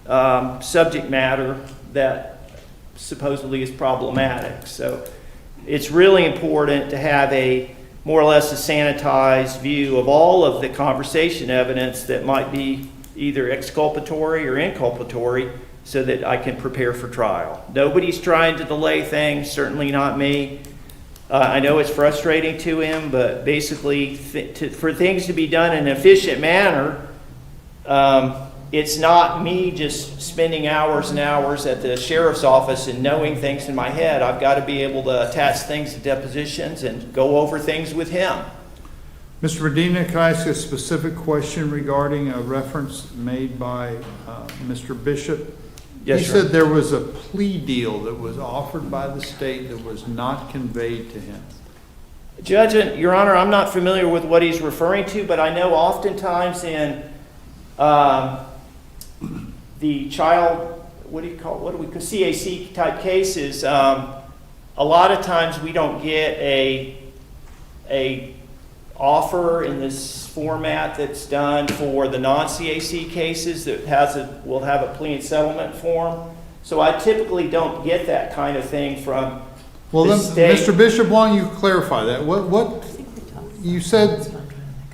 subject matter that supposedly is problematic. So it's really important to have a more or less a sanitized view of all of the conversation evidence that might be either exculpatory or inculpatory so that I can prepare for trial. Nobody's trying to delay things, certainly not me. I know it's frustrating to him, but basically for things to be done in an efficient manner, it's not me just spending hours and hours at the sheriff's office and knowing things in my head. I've got to be able to attach things to depositions and go over things with him. Mr. Medina, can I ask a specific question regarding a reference made by Mr. Bishop? Yes, he sir. said there was a plea deal that was offered by the state that was not conveyed to him. Judge, Your Honor, I'm not familiar with what he's referring to, but I know oftentimes in the child, CAC type cases, a lot of times we don't get a offer in this format that's done for the non-CAC cases that will have a plea and settlement form. So I typically don't get that kind of thing from the state. Mr. Bishop, why don't you clarify that? What you said?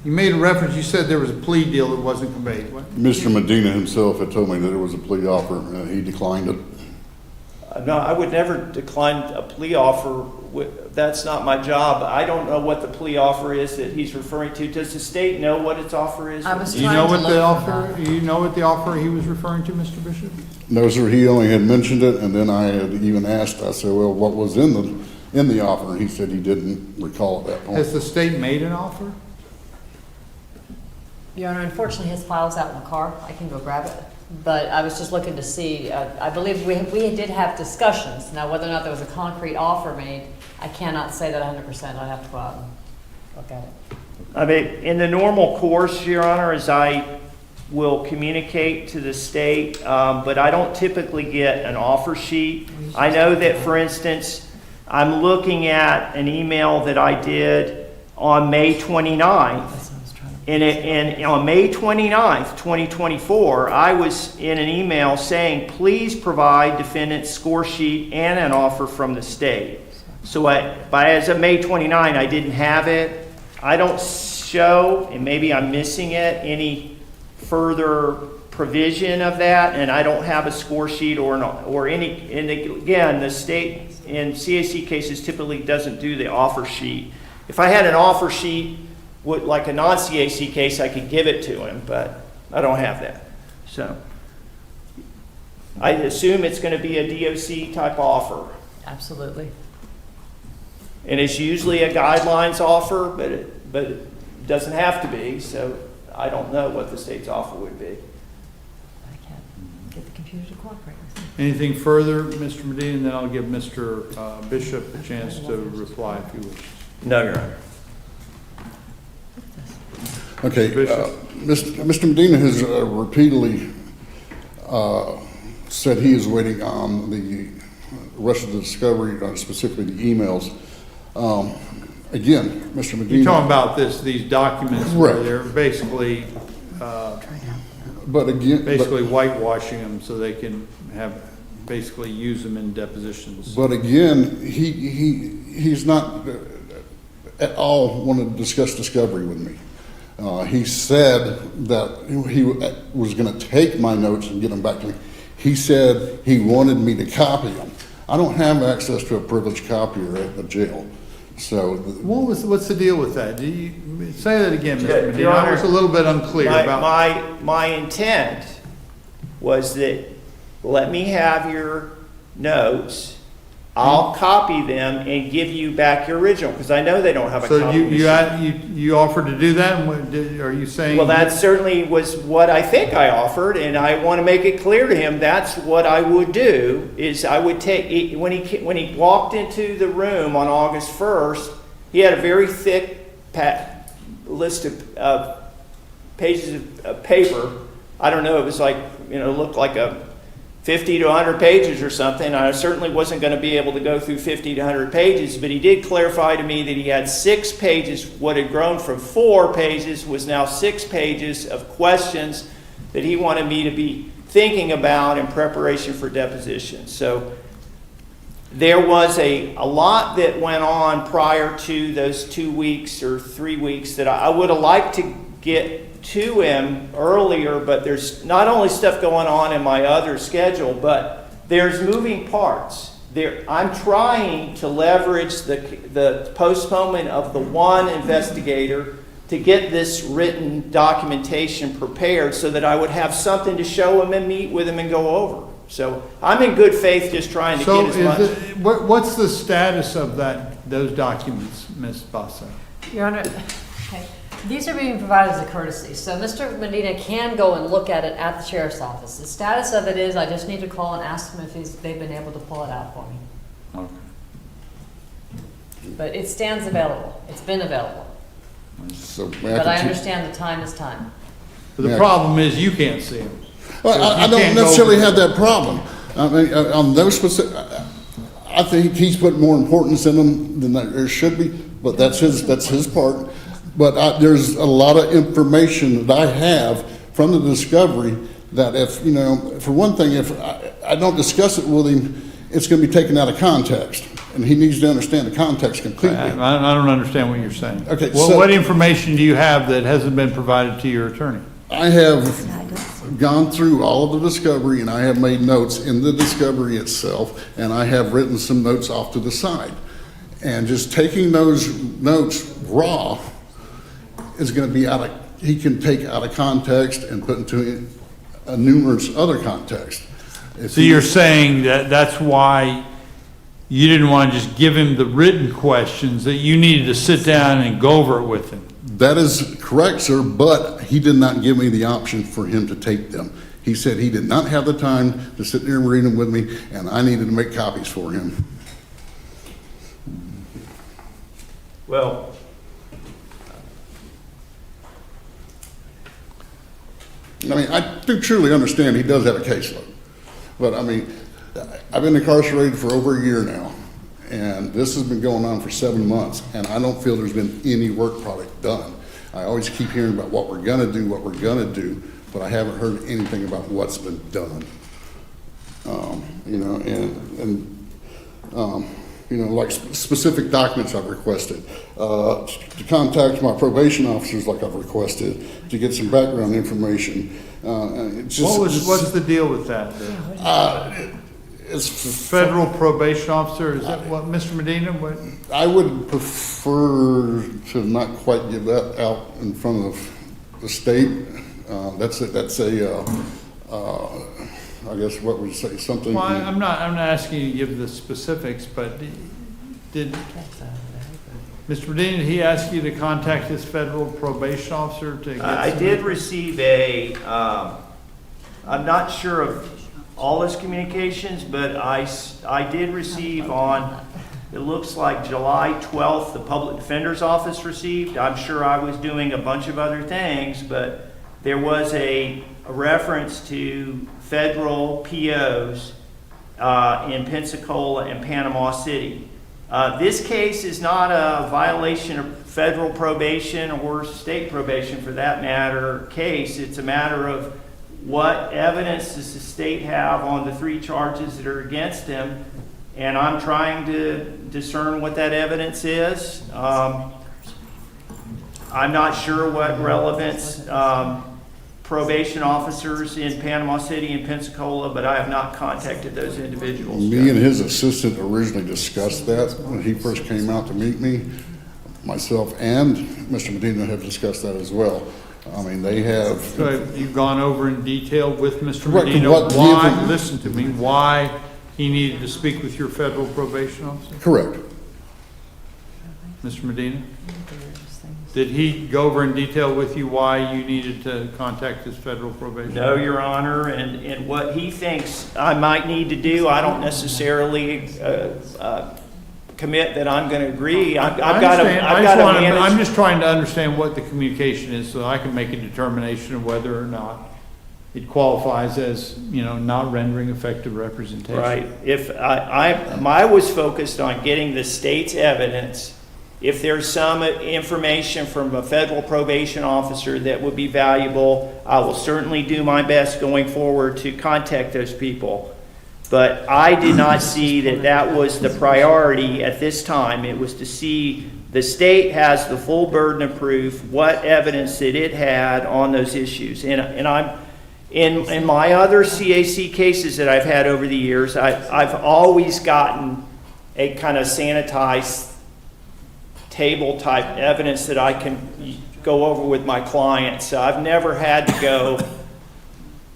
You made a reference. You said there was a plea deal that wasn't conveyed. What? Mr. Medina himself had told me that there was a plea offer, and he declined it. No, I would never decline a plea offer. That's not my job. I don't know what the plea offer is that he's referring to. Does the state know what its offer is? Do you know what the offer? Do you know what the offer he was referring to, Mr. Bishop? No, sir. He only had mentioned it, and then I had even asked. I said, "Well, what was in the offer?" And he said he didn't recall at that point. Has the state made an offer? Your Honor, unfortunately, his file's out in the car. I can go grab it. But I was just looking to see, I believe we did have discussions. Now, whether or not there was a concrete offer made, I cannot say that 100%. I'd have to go out and look at it. I mean, in the normal course, Your Honor, is I will communicate to the state, but I don't typically get an offer sheet. I know that, for instance, I'm looking at an email that I did on May 29th. And on May 29th, 2024, I was in an email saying, please provide defendant's score sheet and an offer from the state. So as of May 29, I didn't have it. I don't show, and maybe I'm missing it, any further provision of that, and I don't have a score sheet or any, and again, the state in CAC cases typically doesn't do the offer sheet. If I had an offer sheet, like a non-CAC case, I could give it to him, but I don't have that. So I assume it's going to be a DOC type offer. Absolutely. And it's usually a guidelines offer, but it doesn't have to be, so I don't know what the state's offer would be. I can't get the computer to cooperate with me. Anything further, Mr. Medina? And then I'll give Mr. Bishop a chance to reply if you wish. No, Your Honor. Okay, Mr. Medina has repeatedly said he is waiting on the rest of the discovery, specifically the emails. Again, Mr. Medina. You're talking about these documents where they're basically But again, basically whitewashing them so they can basically use them in depositions. But again, he's not at all wanted to discuss discovery with me. He said that he was going to take my notes and get them back to me. He said he wanted me to copy them. I don't have access to a privileged copier at the jail. So what's the deal with that? Do you say that again, Mr. Medina? Your Honor, I was a little bit unclear about my intent was that let me have your notes. I'll copy them and give you back your original because I know they don't have a so copy. you offered to do that? And are you saying? Well, that certainly was what I think I offered, and I want to make it clear to him that's what I would do. Is I would take when he walked into the room on August 1st, he had a very thick list of pages of paper. I don't know. It was like looked like a 50 to 100 pages or something. I certainly wasn't going to be able to go through 50 to 100 pages, but he did clarify to me that he had 6 pages. What had grown from 4 pages was now 6 pages of questions that he wanted me to be thinking about in preparation for deposition. So there was a lot that went on prior to those 2 weeks or 3 weeks that I would have liked to get to him earlier, but there's not only stuff going on in my other schedule, but there's moving parts. I'm trying to leverage the postponement of the one investigator to get this written documentation prepared so that I would have something to show him and meet with him and go over. So I'm in good faith just trying to get as much. What's the status of those documents, Ms. Basso? Your Honor, okay. These are being provided as a courtesy. So Mr. Medina can go and look at it at the sheriff's office. The status of it is I just need to call and ask him if they've been able to pull it out for me. Okay. But it stands available. It's been available. So, but I understand the time is time. But the problem is you can't see them. Well, I don't necessarily have that problem. I mean, on those specific, I think he's put more importance in them than there should be, but that's his part. But there's a lot of information that I have from the discovery that if, for one thing, if I don't discuss it with him, it's going to be taken out of context. And he needs to understand the context completely. I don't understand what you're saying. Okay, well, what information do you have that hasn't been provided to your attorney? I have gone through all of the discovery, and I have made notes in the discovery itself, and I have written some notes off to the side. And just taking those notes raw is going to be he can take out of context and put into numerous other context. So you're saying that that's why you didn't want to just give him the written questions, that you needed to sit down and go over it with him? That is correct, sir, but he did not give me the option for him to take them. He said he did not have the time to sit there and read them with me, and I needed to make copies for him. Well, I mean, I do truly understand he does have a caseload, but I mean, I've been incarcerated for over a year now, and this has been going on for 7 months, and I don't feel there's been any work product done. I always keep hearing about what we're gonna do, but I haven't heard anything about what's been done. Like specific documents I've requested, to contact my probation officers like I've requested, to get some background information. What's the deal with that? It's federal probation officer. Is that what, Mr. Medina? What? I would prefer to not quite give that out in front of the state. I guess what would you say, something. Well, I'm not asking you to give the specifics, but did Mr. Medina, did he ask you to contact this federal probation officer to get I did receive I'm not sure of all his communications, but I did receive on, it looks like July 12th, the public defender's office received. I'm sure I was doing a bunch of other things, but there was a reference to federal POs in Pensacola and Panama City. This case is not a violation of federal probation or state probation for that matter case. It's a matter of what evidence does the state have on the 3 charges that are against him, and I'm trying to discern what that evidence is. I'm not sure what relevance probation officers in Panama City and Pensacola, but I have not contacted those individuals. Me and his assistant originally discussed that when he first came out to meet me. Myself and Mr. Medina have discussed that as well. I mean, they have. So you've gone over in detail with Mr. Correct. Medina Why, listen to me, why he needed to speak with your federal probation officer? Correct. Mr. Medina? Did he go over in detail with you why you needed to contact his federal probation? No, Your Honor, and what he thinks I might need to do, I don't necessarily commit that I'm going to agree. I'm just trying to understand what the communication is so I can make a determination of whether or not it qualifies as, not rendering effective representation. Right. If I was focused on getting the state's evidence. If there's some information from a federal probation officer that would be valuable, I will certainly do my best going forward to contact those people. But I did not see that was the priority at this time. It was to see the state has the full burden of proof, what evidence that it had on those issues. And I'm in my other CAC cases that I've had over the years, I've always gotten a kind of sanitized table type evidence that I can go over with my clients. So I've never had to go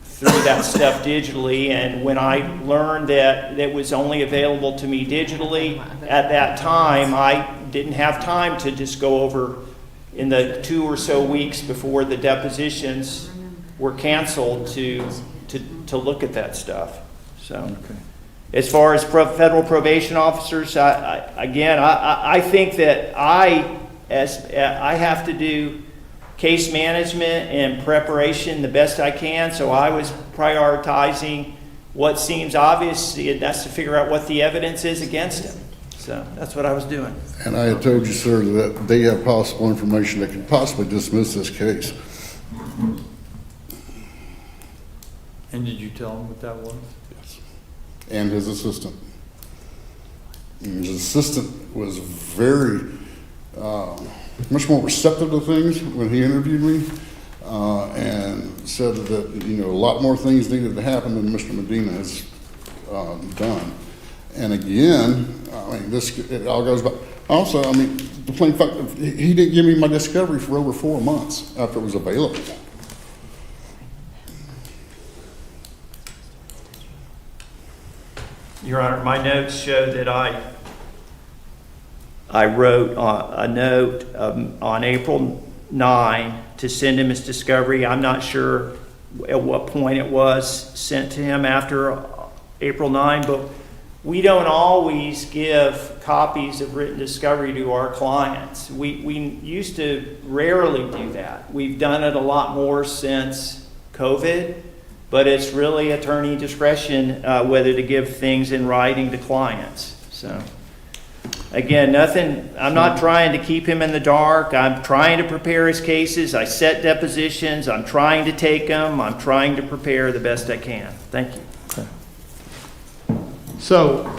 through that stuff digitally, and when I learned that it was only available to me digitally at that time, I didn't have time to just go over in the 2 or so weeks before the depositions were canceled to look at that stuff. So okay. As far as federal probation officers, I think that I have to do case management and preparation the best I can. So I was prioritizing what seems obvious, and that's to figure out what the evidence is against him. So that's what I was doing. And I had told you, sir, that they have possible information that could possibly dismiss this case. And did you tell him what that was? Yes. And his assistant. And his assistant was very, much more receptive to things when he interviewed me, and said that, a lot more things needed to happen than Mr. Medina has done. And again, it all goes back. Also, the plain fact, he didn't give me my discovery for over 4 months after it was available. Your Honor, my notes show that I wrote a note on April 9 to send him his discovery. I'm not sure at what point it was sent to him after April 9, but we don't always give copies of written discovery to our clients. We used to rarely do that. We've done it a lot more since COVID. But it's really attorney discretion whether to give things in writing to clients. So, again, I'm not trying to keep him in the dark. I'm trying to prepare his cases. I set depositions. I'm trying to take them. I'm trying to prepare the best I can. Thank you. Okay. So,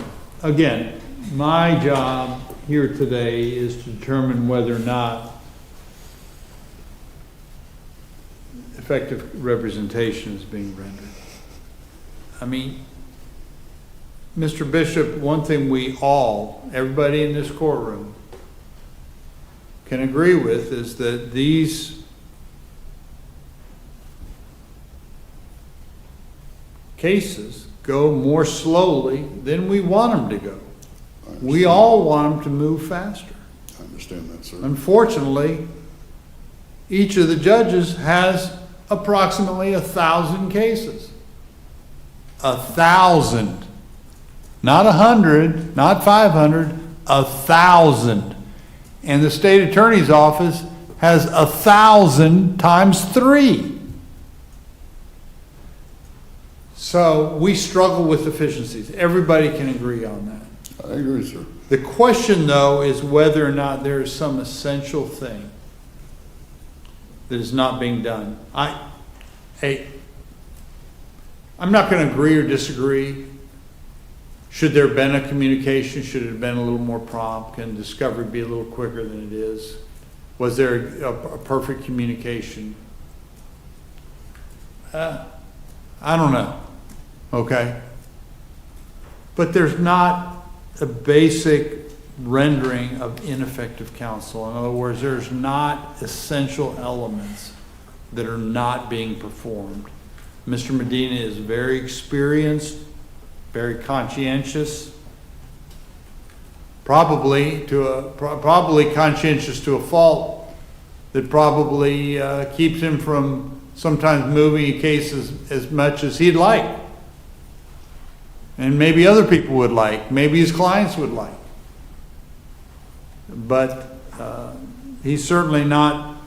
again, my job here today is to determine whether or not effective representation is being rendered. Mr. Bishop, one thing everybody in this courtroom can agree with is that these cases go more slowly than we want them to go. We all want them to move faster. I understand that, sir. Unfortunately, each of the judges has approximately 1,000 cases. 1,000. Not 100, not 500, 1,000. And the state attorney's office has 1,000 times 3. So we struggle with efficiencies. Everybody can agree on that. I agree, sir. The question, though, is whether or not there is some essential thing that is not being done. I'm not going to agree or disagree. Should there have been a communication? Should it have been a little more prompt? Can discovery be a little quicker than it is? Was there a perfect communication? I don't know. Okay. But there's not a basic rendering of ineffective counsel. In other words, there's not essential elements that are not being performed. Mr. Medina is very experienced, very conscientious, probably conscientious to a fault that probably keeps him from sometimes moving a case as much as he'd like. And maybe other people would like, maybe his clients would like. But he's certainly not,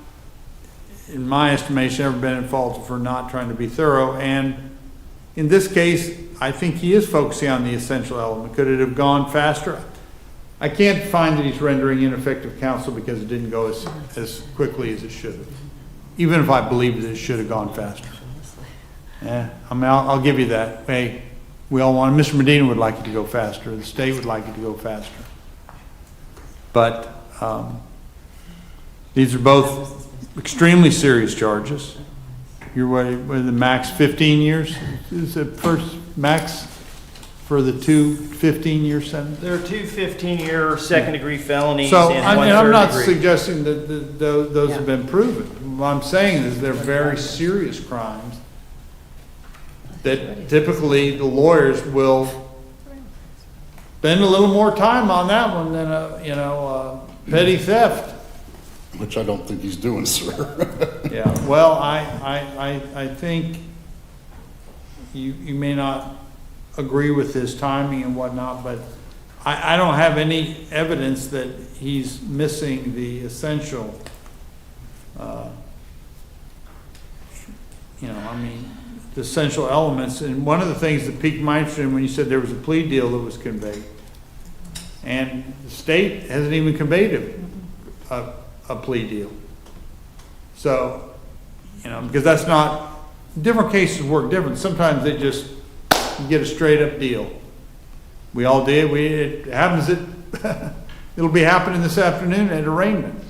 in my estimation, ever been at fault for not trying to be thorough. And in this case, I think he is focusing on the essential element. Could it have gone faster? I can't find that he's rendering ineffective counsel because it didn't go as quickly as it should have, even if I believe that it should have gone faster. Yeah, I mean, I'll give you that. Hey, we all want, Mr. Medina would like it to go faster. The state would like it to go faster. But these are both extremely serious charges. You're what the max 15 years? Is the first max for the two 15-year sentences? There are two 15-year second-degree felonies So, and one I'm not third-degree. suggesting that those have been proven. What I'm saying is they're very serious crimes that typically the lawyers will spend a little more time on that one than a petty theft. Which I don't think he's doing, sir. Yeah, well, I think you may not agree with his timing and whatnot, but I don't have any evidence that he's missing the essential, the essential elements. And one of the things that piqued my interest when you said there was a plea deal that was conveyed, and the state hasn't even conveyed a plea deal. So, because that's not, different cases work different. Sometimes they just get a straight up deal. We all did. It happens that it'll be happening this afternoon at arraignment.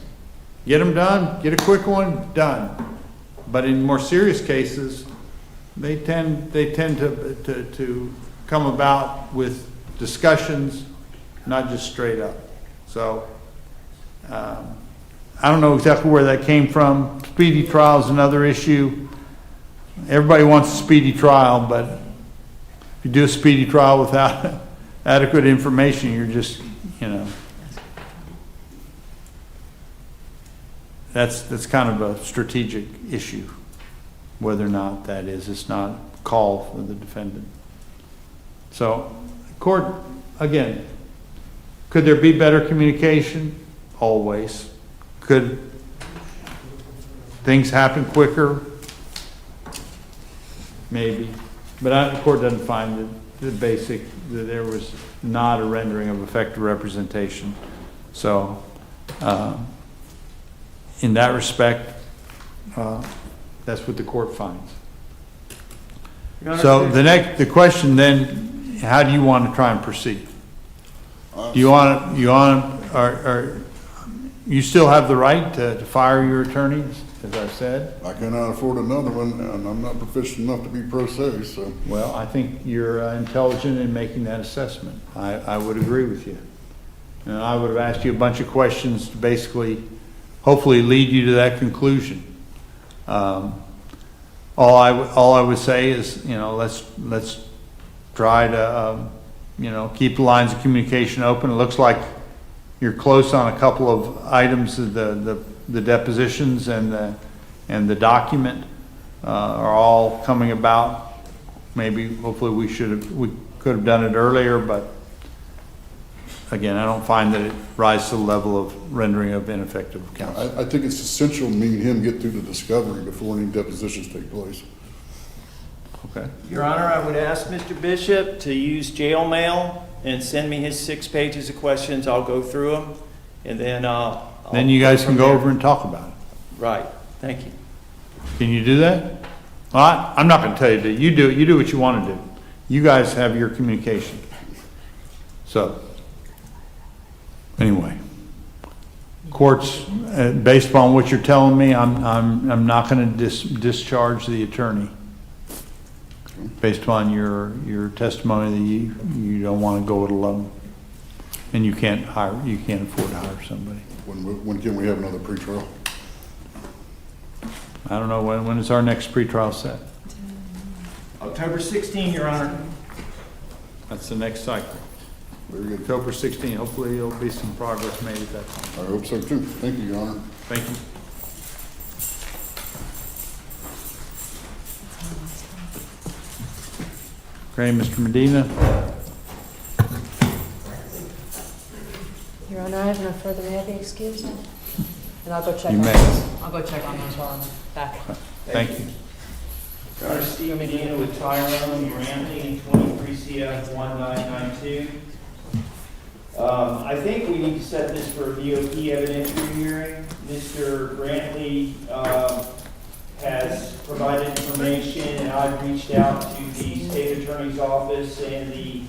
Get them done, get a quick one, done. But in more serious cases, they tend to come about with discussions, not just straight up. So, I don't know exactly where that came from. Speedy trial is another issue. Everybody wants a speedy trial, but if you do a speedy trial without adequate information, you're just, that's kind of a strategic issue, whether or not that is. It's not a call for the defendant. So, court, again, could there be better communication? Always. Could things happen quicker? Maybe. But the court doesn't find that there was not a rendering of effective representation. So, in that respect, that's what the court finds. So the question then, how do you want to try and proceed? Do you still have the right to fire your attorneys, as I said? I cannot afford another one, and I'm not proficient enough to be pro se, so. Well, I think you're intelligent in making that assessment. I would agree with you. And I would have asked you a bunch of questions to basically, hopefully lead you to that conclusion. All I would say is, let's try to, keep the lines of communication open. It looks like you're close on a couple of items, the depositions and the document are all coming about. Maybe, hopefully, we could have done it earlier, but again, I don't find that it rises to the level of rendering of ineffective counsel. I think it's essential me and him get through the discovery before any depositions take place. Okay. Your Honor, I would ask Mr. Bishop to use jail mail and send me his 6 pages of questions. I'll go through them, and then Then you guys can go over and talk about it. Right. Thank you. Can you do that? Well, I'm not gonna tell you to. You do what you wanna do. You guys have your communication. So, anyway. Courts, based upon what you're telling me, I'm not gonna discharge the attorney. Based upon your testimony that you don't wanna go it alone. And you can't afford to hire somebody. When can we have another pretrial? I don't know, when is our next pretrial set? October 16, Your Honor. That's the next cycle. Very good. October 16, hopefully there'll be some progress made at that time. I hope so too. Thank you, Your Honor. Thank you. Okay, Mr. Medina. Your Honor, I have no further. May I be excused? And I'll go check You on may. this. I'll go check on those while I'm back. Thank you. Your Honor, Steve Medina with Tyrone, Grantley, 23 CF 1992. I think we need to set this for a VOP evidentiary hearing. Mr. Grantley has provided information, and I've reached out to the state attorney's office and the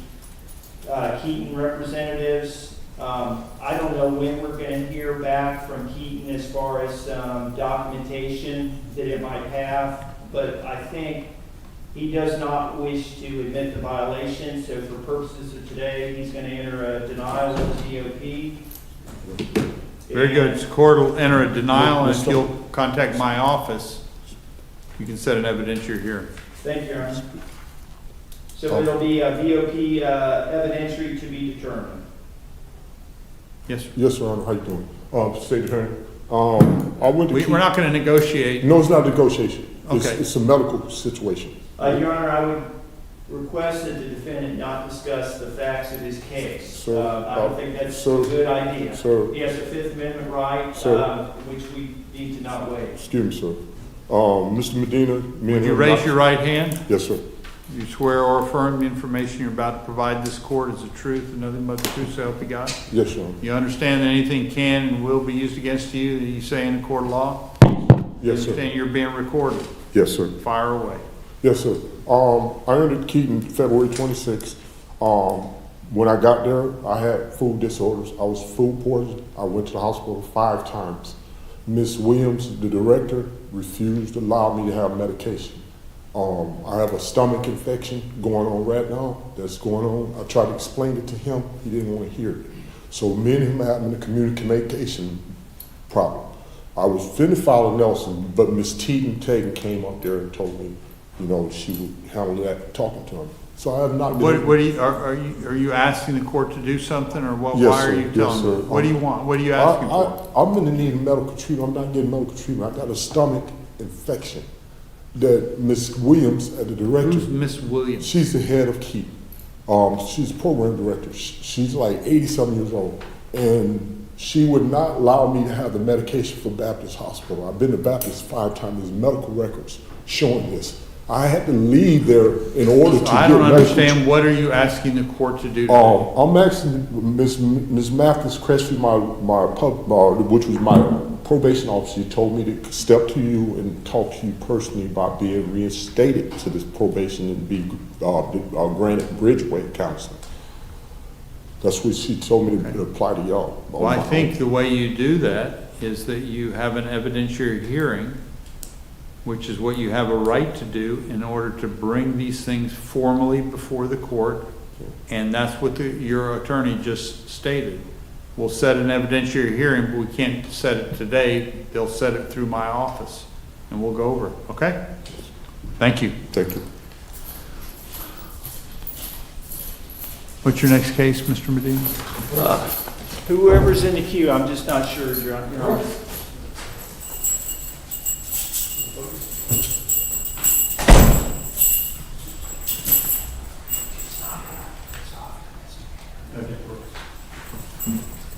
Keaton representatives. I don't know when we're going to hear back from Keaton as far as documentation that it might have, but I think he does not wish to admit the violation, so for purposes of today, he's going to enter a denial of the GOP. Very good. The court will enter a denial, and if you'll contact my office, you can set an evidentiary hearing. Thank you, Your Honor. So it'll be a VOP evidentiary to be determined. Yes, sir. Yes, Your Honor. How you doing? State Attorney. I went to We're not going to negotiate. No, it's not negotiation. Okay. It's a medical situation. Your Honor, I would request that the defendant not discuss the facts of his case. Sir, I don't think that's sir, a good idea. sir. He has a Fifth Amendment right, Sir. which we need to not waive. Excuse me, sir. Mr. Medina, me and Would you him raise not- your right hand? Yes, sir. You swear or affirm the information you're about to provide this court is the truth and nothing but the truth, so help you God? Yes, Your Honor. You understand that anything can and will be used against you that you say in a court of law? Yes, sir. You understand you're being recorded? Yes, sir. Fire away. Yes, sir. I entered Keaton February 26th. When I got there, I had food disorders. I was food poisoned. I went to the hospital 5 times. Ms. Williams, the director, refused to allow me to have medication. I have a stomach infection going on right now. That's going on. I tried to explain it to him. He didn't want to hear it. So me and him having a communication problem. I was finna file Nelson, but Miss Teagan came up there and told me, you know, she would handle that talking to him. So I have not been. Are you asking the court to do something, or what? Yes, why are sir. you Yes, telling sir. me? What do you want? What are you asking for? I'm gonna need medical treatment. I'm not getting medical treatment. I got a stomach infection. That Miss Williams, the director. Who's Miss Williams? She's the head of Keaton. She's program director. She's like 80-something years old, and she would not allow me to have the medication for Baptist Hospital. I've been to Baptist 5 times. There's medical records showing this. I had to leave there in order to I get don't understand. medical. What are you asking the court to do? I'm asking Ms. Mathis Crestview, which was my probation officer, told me to step to you and talk to you personally about being reinstated to this probation and be granted Bridgeway counseling. That's what she told me to apply to y'all. Well, I think the way you do that is that you have an evidentiary hearing, which is what you have a right to do in order to bring these things formally before the court. And that's what your attorney just stated. We'll set an evidentiary hearing, but we can't set it today. They'll set it through my office, and we'll go over it, okay? Thank you. Thank you. What's your next case, Mr. Medina? Whoever's in the queue, I'm just not sure, Your Honor.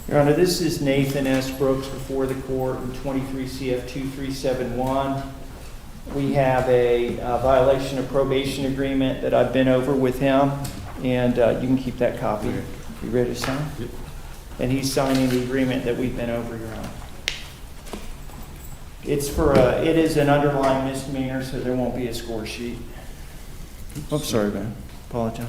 Your Honor, this is Nathan S. Brooks before the court in 23 CF 2371. We have a violation of probation agreement that I've been over with him, and you can keep that copy. You ready to sign? Yep. And he's signing the agreement that we've been over, Your Honor. It's for it is an underlying misdemeanor, so there won't be a score sheet. I'm sorry, man. Apologize.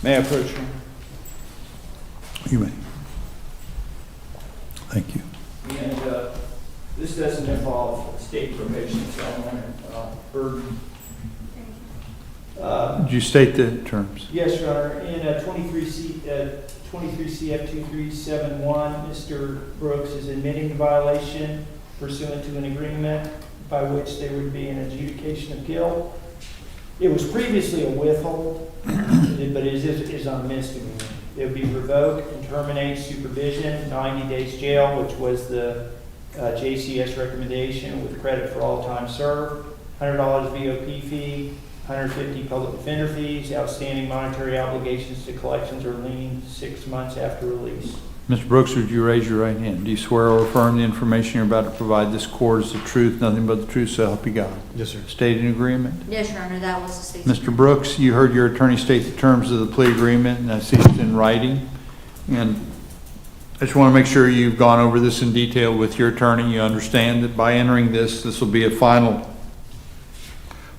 May I approach you? You may. Thank you. And this doesn't involve state probation, so I don't want to burden. Did you state the terms? Yes, Your Honor. In 23 CF 2371, Mr. Brooks is admitting the violation pursuant to an agreement by which there would be an adjudication of guilt. It was previously a withhold, but it is on a misdemeanor. It would be revoke and terminate supervision, 90 days jail, which was the JCS recommendation, with credit for all time served, $100 VOP fee, $150 public defender fees, outstanding monetary obligations to collections or lien 6 months after release. Mr. Brooks, would you raise your right hand? Do you swear or affirm the information you're about to provide this court is the truth, nothing but the truth, so help you God? Yes, sir. Stated in agreement? Yes, Your Honor, that was the state's. Mr. Brooks, you heard your attorney state the terms of the plea agreement, and I see it's in writing. And I just want to make sure you've gone over this in detail with your attorney. You understand that by entering this will be a final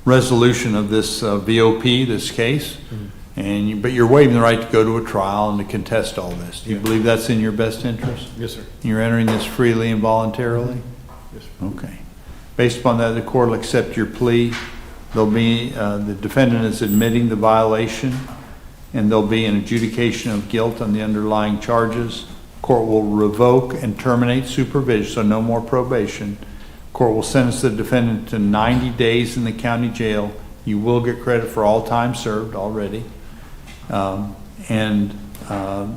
resolution of this VOP, this case. But you're waiving the right to go to a trial and to contest all this. Do you believe that's in your best interest? Yes, sir. You're entering this freely and voluntarily? Yes, sir. Okay. Based upon that, the court will accept your plea. There'll be, the defendant is admitting the violation, and there'll be an adjudication of guilt on the underlying charges. Court will revoke and terminate supervision, so no more probation. Court will sentence the defendant to 90 days in the county jail. You will get credit for all time served already. They have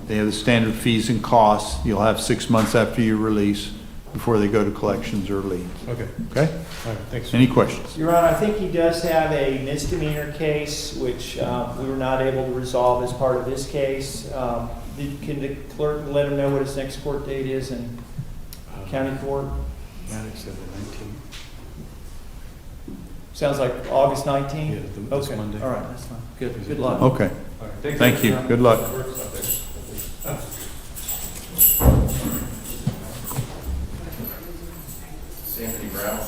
the standard fees and costs. You'll have 6 months after you release before they go to collections or liens. Okay. Okay? All right, thanks. Any questions? Your Honor, I think he does have a misdemeanor case, which we were not able to resolve as part of this case. Can the clerk let him know what his next court date is in county court? Yeah, it's the 19th. Sounds like August 19th? Yeah, this okay. Monday. All right, that's fine. Good luck. Okay. All right, Thank you. Good luck. Anthony Brown.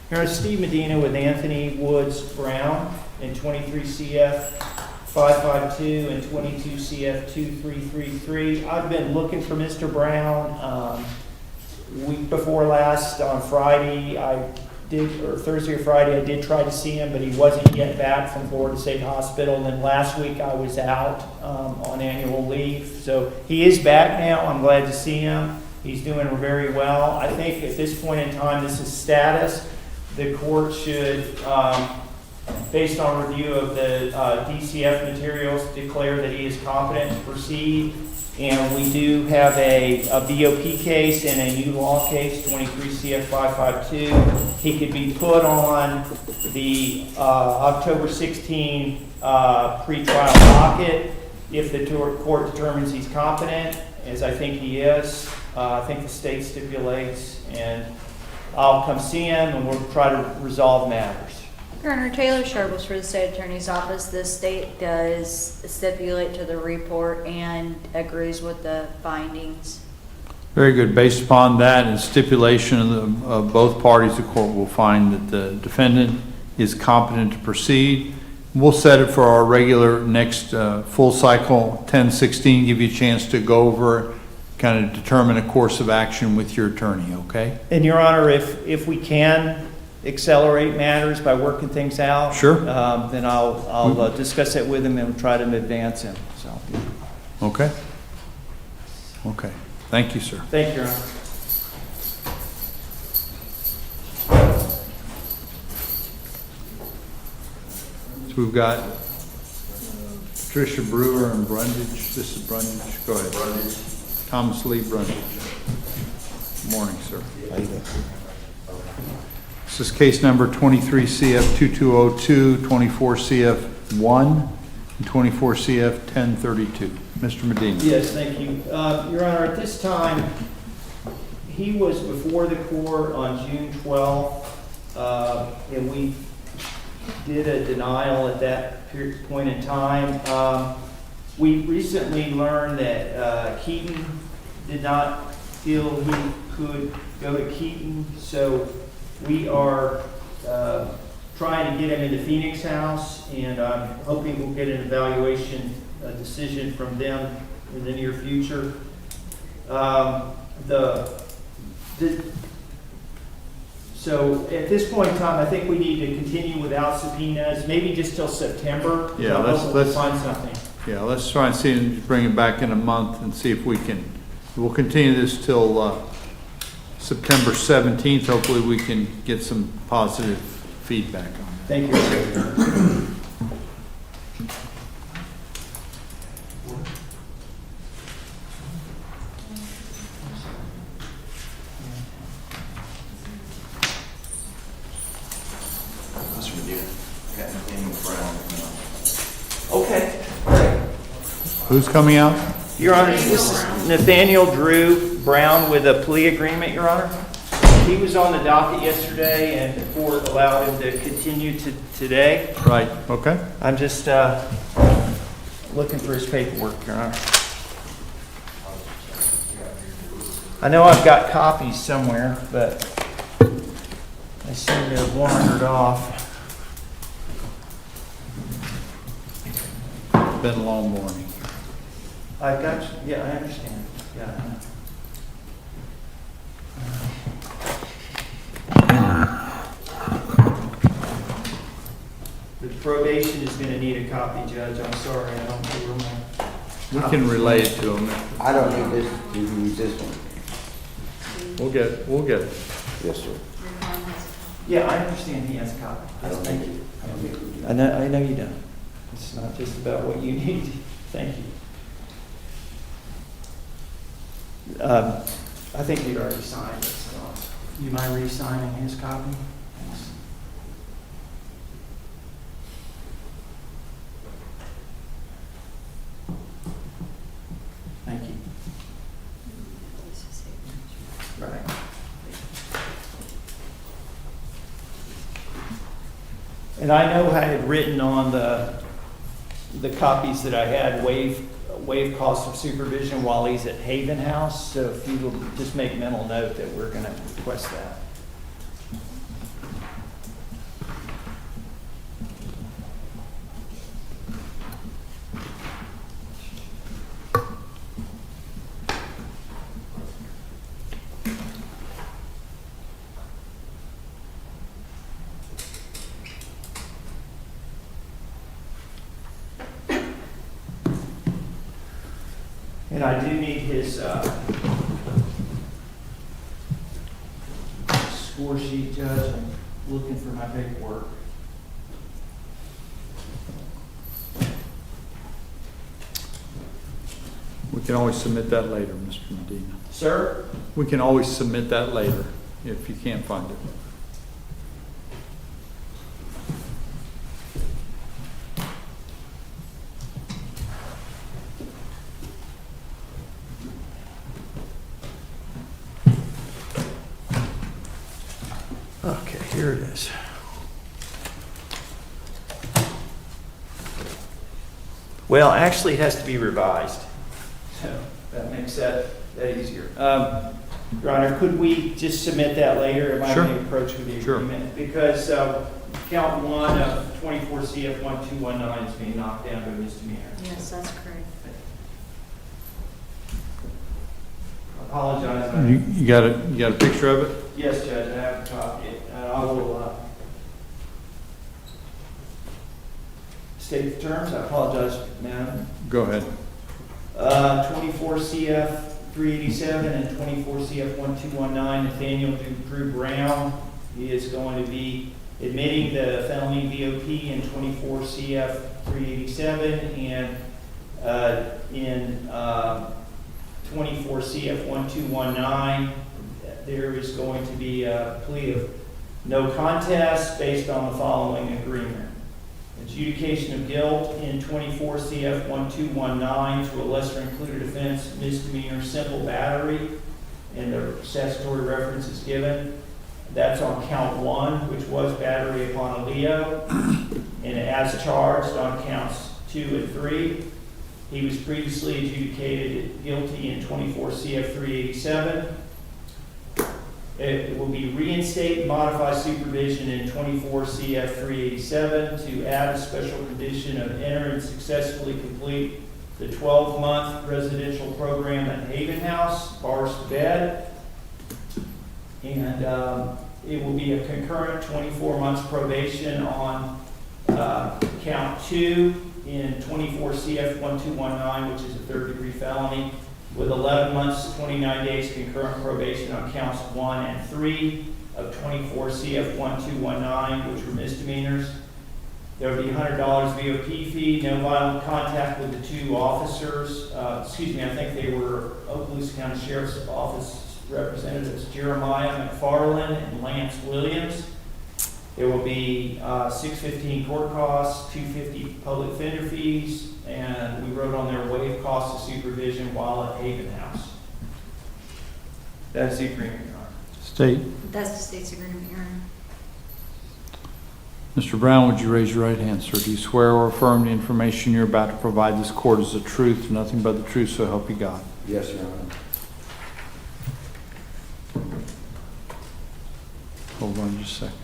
Here's Steve Medina with Anthony Woods Brown in 23 CF 552 and 22 CF 2333. I've been looking for Mr. Brown. Week before last, on Friday, Thursday or Friday, I did try to see him, but he wasn't yet back from Florida State Hospital. And then last week I was out on annual leave. So he is back now. I'm glad to see him. He's doing very well. I think at this point in time, this is status. The court should, based on review of the DCF materials, declare that he is competent to proceed. And we do have a BOP case and a new law case, 23 CF 552. He could be put on the October 16 pretrial docket if the court determines he's competent, as I think he is. I think the state stipulates, and I'll come see him and we'll try to resolve matters. Your Honor, Taylor Sharbles for the State Attorney's Office. The state does stipulate to the report and agrees with the findings. Very good. Based upon that and stipulation of both parties, the court will find that the defendant is competent to proceed. We'll set it for our regular next full cycle 10-16, give you a chance to go over, kind of determine a course of action with your attorney, okay? And Your Honor, if we can accelerate matters by working things out, sure, then I'll discuss that with him and try to advance him. So. Okay. Okay. Thank you, sir. Thank you, Your Honor. So we've got Patricia Brewer and Brundage. This is Brundage. Go ahead. Brundage. Thomas Lee Brundage. Morning, sir. How you doing? This is case number 23CF2202, 24CF1, and 24CF1032. Mr. Medina. Yes, thank you. Your Honor, at this time, he was before the court on June 12th, and we did a denial at that point in time. We recently learned that Keaton did not feel he could go to Keaton, so we are trying to get him into Phoenix House, and I'm hoping we'll get an evaluation decision from them in the near future. So at this point in time, I think we need to continue without subpoenas, maybe just till September. Yeah, let's find something. Yeah, let's try and see and bring it back in a month and see if we can. We'll continue this till September 17th. Hopefully, we can get some positive feedback on it. Thank you. Okay. Who's coming out? Your Honor, this is Nathaniel Drew Brown with a plea agreement, Your Honor. He was on the docket yesterday and the court allowed him to continue to today. Right, okay. I'm just looking for his paperwork, Your Honor. I know I've got copies somewhere, but I seem to have wandered off. Been a long morning. I got you. Yeah, I understand. Yeah, I know. The probation is going to need a copy, Judge. I'm sorry, I don't know where my... We can relay it to them. I don't need this, you can use this one. We'll get it. Yes, sir. Yeah, I understand he has a copy. I don't Thank need you. it. I don't need it. I know you don't. It's not just about what you need. Thank you. I think we already signed it, so you mind re-signing his copy? Thanks. Thank you. Right. And I know I had written on the copies that I had, waive cost of supervision while he's at Haven House. So if you will just make mental note that we're going to request that. And I do need his score sheet, Judge. I'm looking for my paperwork. We can always submit that later, Mr. Medina. Sir? We can always submit that later if you can't find it. Okay, here it is. Well, actually, it has to be revised. So that makes that easier. Your Honor, could we just submit that later? Am I Sure. being approached with the Sure. agreement? Because count one of 24 CF 1219 is being knocked down to a misdemeanor. Yes, that's correct. I apologize. You got a picture of it? Yes, Judge, I have a copy. I will state the terms. I apologize, Madam. Go ahead. 24 CF 387 and 24 CF 1219, Nathaniel Drew Brown. He is going to be admitting the felony VOP in 24 CF 387 and in 24 CF 1219, there is going to be a plea of no contest based on the following agreement. Adjudication of guilt in 24 CF 1219 to a lesser included offense, misdemeanor simple battery, and the statutory reference is given. That's on count 1, which was battery upon a Leo, and as charged on counts 2 and 3. He was previously adjudicated guilty in 24 CF 387. It will be reinstate and modify supervision in 24 CF 387 to add a special condition of enter and successfully complete the 12-month residential program at Haven House, bars to bed. And it will be a concurrent 24 months probation on count 2 in 24 CF 1219, which is a third-degree felony, with 11 months, 29 days concurrent probation on counts 1 and 3 of 24 CF 1219, which were misdemeanors. There would be $100 VOP fee, no violent contact with the 2 officers. I think they were Okaloosa County Sheriff's Office representatives, Jeremiah McFarland and Lance Williams. There will be $615 court costs, $250 public defender fees, and we wrote on there waive costs of supervision while at Haven House. That's the agreement, Your Honor. State. That's the state's agreement, Your Honor. Mr. Brown, would you raise your right hand, sir? Do you swear or affirm the information you're about to provide this court is the truth, nothing but the truth, so help you God? Yes, Your Honor. Hold on just a second.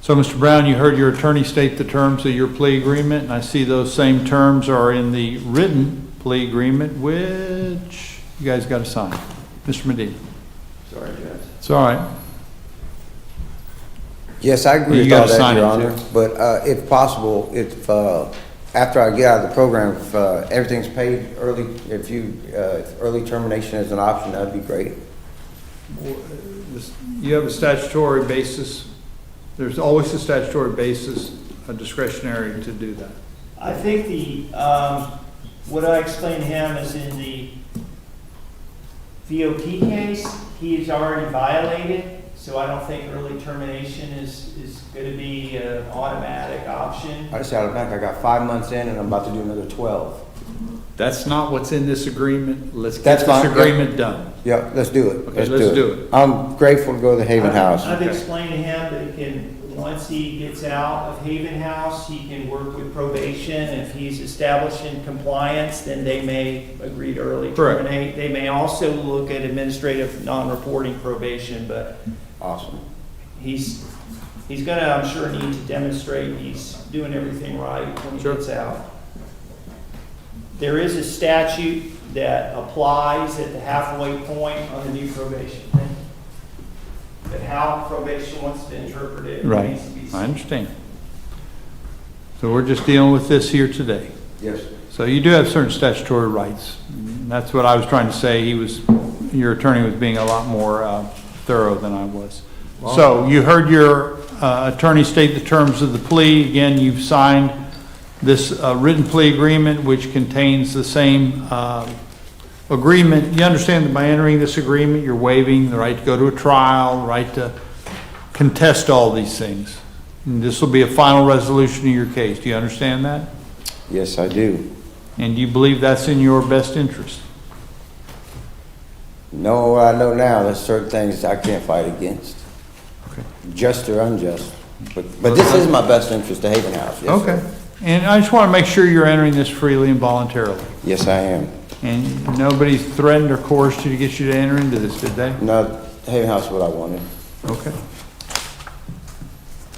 So, Mr. Brown, you heard your attorney state the terms of your plea agreement, and I see those same terms are in the written plea agreement, which you guys got to sign. Mr. Medina. Sorry, Judge. It's all right. Yes, I agree with all that, Your Honor. But if possible, if after I get out of the program, if everything's paid early, if early termination is an option, that'd be great. You have a statutory basis. There's always a statutory basis, a discretionary to do that. I think what I explained to him is in the VOP case, he's already violated, so I don't think early termination is going to be an automatic option. I just got it back. I got 5 months in, and I'm about to do another 12. That's not what's in this agreement. Let's get That's this fine. agreement done. Yeah, let's do it. Okay, let's do it. I'm grateful to go to the Haven House. I've explained to him that he can, once he gets out of Haven House, he can work with probation. If he's established in compliance, then they may agree to early terminate. They may also look at administrative non-reporting probation, but awesome. He's gonna, I'm sure, need to demonstrate he's doing everything right when he gets out. There is a statute that applies at the halfway point on the new probation thing. But how probation wants to interpret it Right. needs to be seen. I understand. So we're just dealing with this here today. Yes. So you do have certain statutory rights. And that's what I was trying to say. Your attorney was being a lot more thorough than I was. Well, so you heard your attorney state the terms of the plea. Again, you've signed this written plea agreement, which contains the same agreement. You understand that by entering this agreement, you're waiving the right to go to a trial, the right to contest all these things. And this will be a final resolution of your case. Do you understand that? Yes, I do. And do you believe that's in your best interest? No, I know now there's certain things I can't fight against. Okay. Just or unjust. But this is my best interest, the Haven House. Yes, Okay. sir. And I just want to make sure you're entering this freely and voluntarily. Yes, I am. And nobody threatened or coerced you to get you to enter into this, did they? No, Haven House is what I wanted. Okay.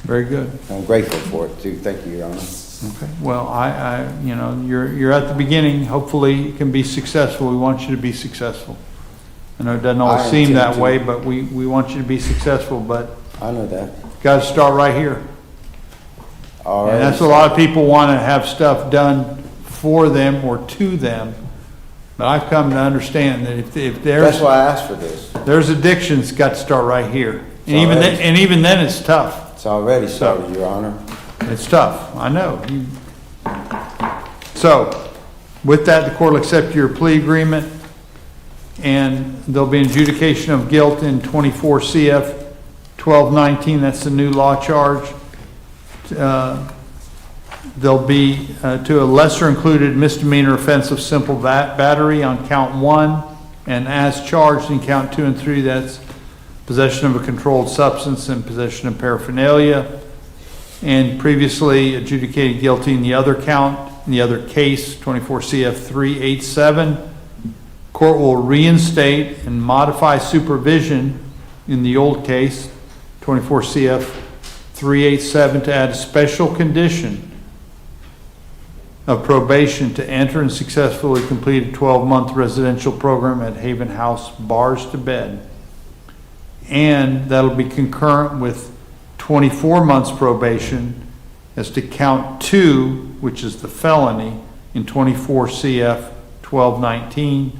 Very good. I'm grateful for it too. Thank you, Your Honor. Okay. Well, you're at the beginning. Hopefully it can be successful. We want you to be successful. I know it doesn't always seem that way, but we want you to be successful, but I know that. got to start right here. Alright. And that's a lot of people want to have stuff done for them or to them. But I've come to understand that if there's. That's why I asked for this. There's addictions got to start right here. It's already- And even then it's tough. It's already started, Your Honor. It's tough, I know. So, with that, the court will accept your plea agreement, and there'll be an adjudication of guilt in 24 CF 1219, that's the new law charge. There'll be, to a lesser included misdemeanor offense of simple battery on count 1, and as charged in count 2 and 3, that's possession of a controlled substance and possession of paraphernalia. And previously adjudicated guilty in the other count, in the other case, 24 CF 387. Court will reinstate and modify supervision in the old case, 24 CF 387, to add a special condition of probation to enter and successfully complete a 12-month residential program at Haven House Bars to Bed. And that'll be concurrent with 24 months probation as to count 2, which is the felony, in 24 CF 1219,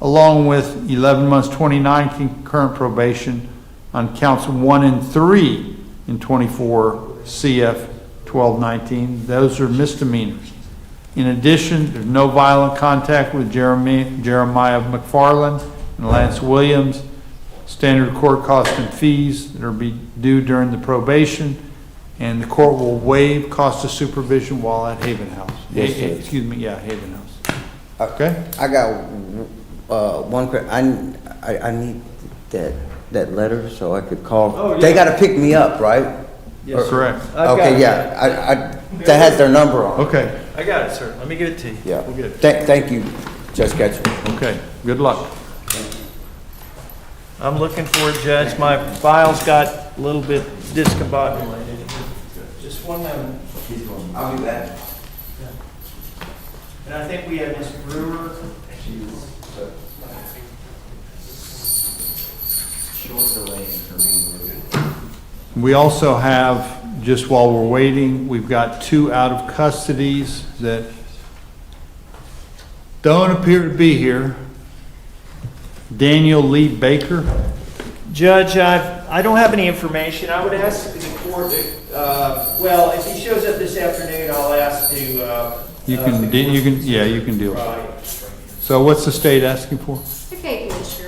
along with 11 months 29 concurrent probation on counts 1 and 3 in 24 CF 1219. Those are misdemeanors. In addition, there's no violent contact with Jeremiah McFarland and Lance Williams. Standard court costs and fees that are be due during the probation, and the court will waive cost of supervision while at Haven House. Yes, sir. Excuse me, yeah, Haven House. Okay? I got one quick. I need that letter so I could call. Oh, yeah. They got to pick me up, right? Yes, correct. Okay, yeah. That has their number on. Okay. I got it, sir. Let me give it to you. Yeah. We're good. Thank you, Judge Ketchum. Okay. Good luck. I'm looking for it, Judge. My file's got a little bit discombobulated. Just one moment. I'll be back. And I think we have Ms. Brewer. We also have, just while we're waiting, we've got 2 out of custodies that don't appear to be here. Daniel Lee Baker. Judge, I don't have any information. I would ask the court to, well, if he shows up this afternoon, I'll ask to. You can deal with it. So what's the state asking for?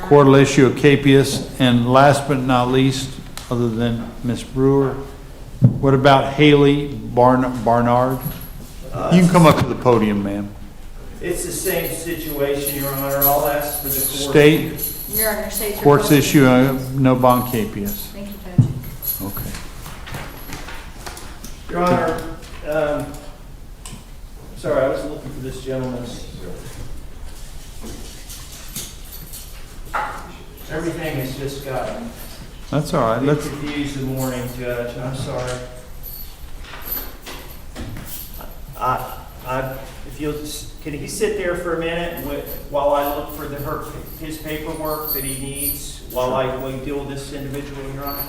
Court will issue a capias, and last but not least, other than Ms. Brewer, what about Haley Barnard? You can come up to the podium, ma'am. It's the same situation, Your Honor. I'll ask for the court. State. Your Honor, state's Courts requesting- issue a no bond capias. Thank you, Judge. Okay. Your Honor, sorry, I was looking for this gentleman's. Everything has just gotten That's all right. Let's. confused this morning, Judge. I'm sorry. If you'll just, can he sit there for a minute while I look for his paperwork that he needs while we deal with this individual, Your Honor?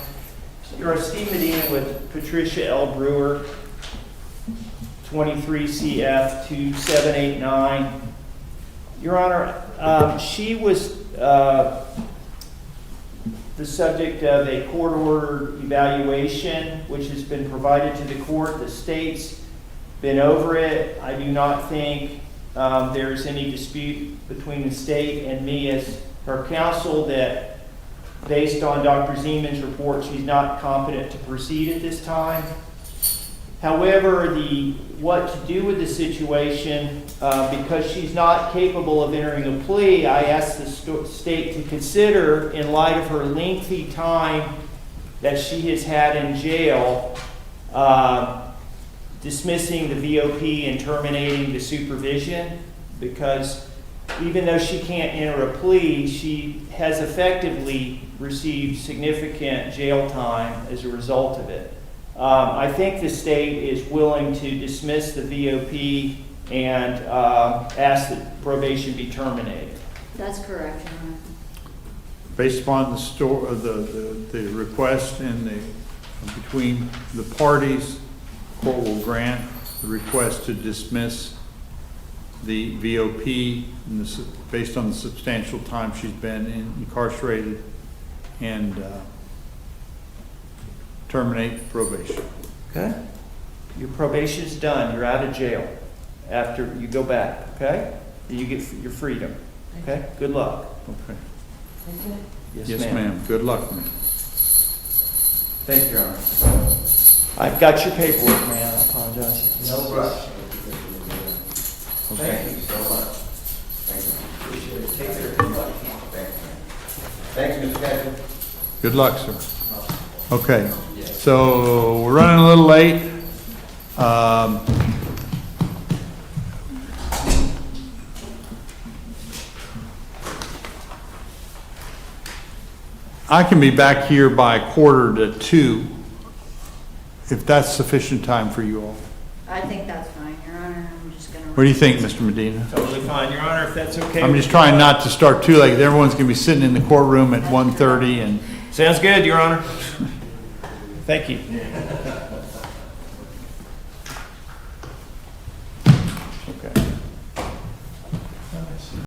Your Honor, Steve Medina with Patricia L. Brewer, 23 CF 2789. Your Honor, she was the subject of a court-ordered evaluation, which has been provided to the court. The state's been over it. I do not think there's any dispute between the state and me as her counsel that based on Dr. Zeman's report, she's not competent to proceed at this time. However, what to do with the situation, because she's not capable of entering a plea, I asked the state to consider, in light of her lengthy time that she has had in jail, dismissing the VOP and terminating the supervision, because even though she can't enter a plea, she has effectively received significant jail time as a result of it. I think the state is willing to dismiss the VOP and ask that probation be terminated. That's correct, Your Honor. Based upon the request and between the parties, court will grant the request to dismiss the VOP based on the substantial time she's been incarcerated and terminate probation. Okay. Your probation's done, you're out of jail after you go back, okay? You get your freedom, okay? Good luck. Okay. Yes, ma'am. Good luck, ma'am. Thank you, Your Honor. I've got your paperwork, man, I apologize. No rush. Thank you so much. Thank you. Appreciate it. Take care. Thanks, Mr. Catherine. Good luck, sir. Okay, so we're running a little late. I can be back here by 1:45, if that's sufficient time for you all. I think that's fine, Your Honor. I'm just gonna. What do you think, Mr. Medina? Totally fine, Your Honor, if that's okay. I'm just trying not to start too late. Everyone's gonna be sitting in the courtroom at 1:30 and. Sounds good, Your Honor. Thank you.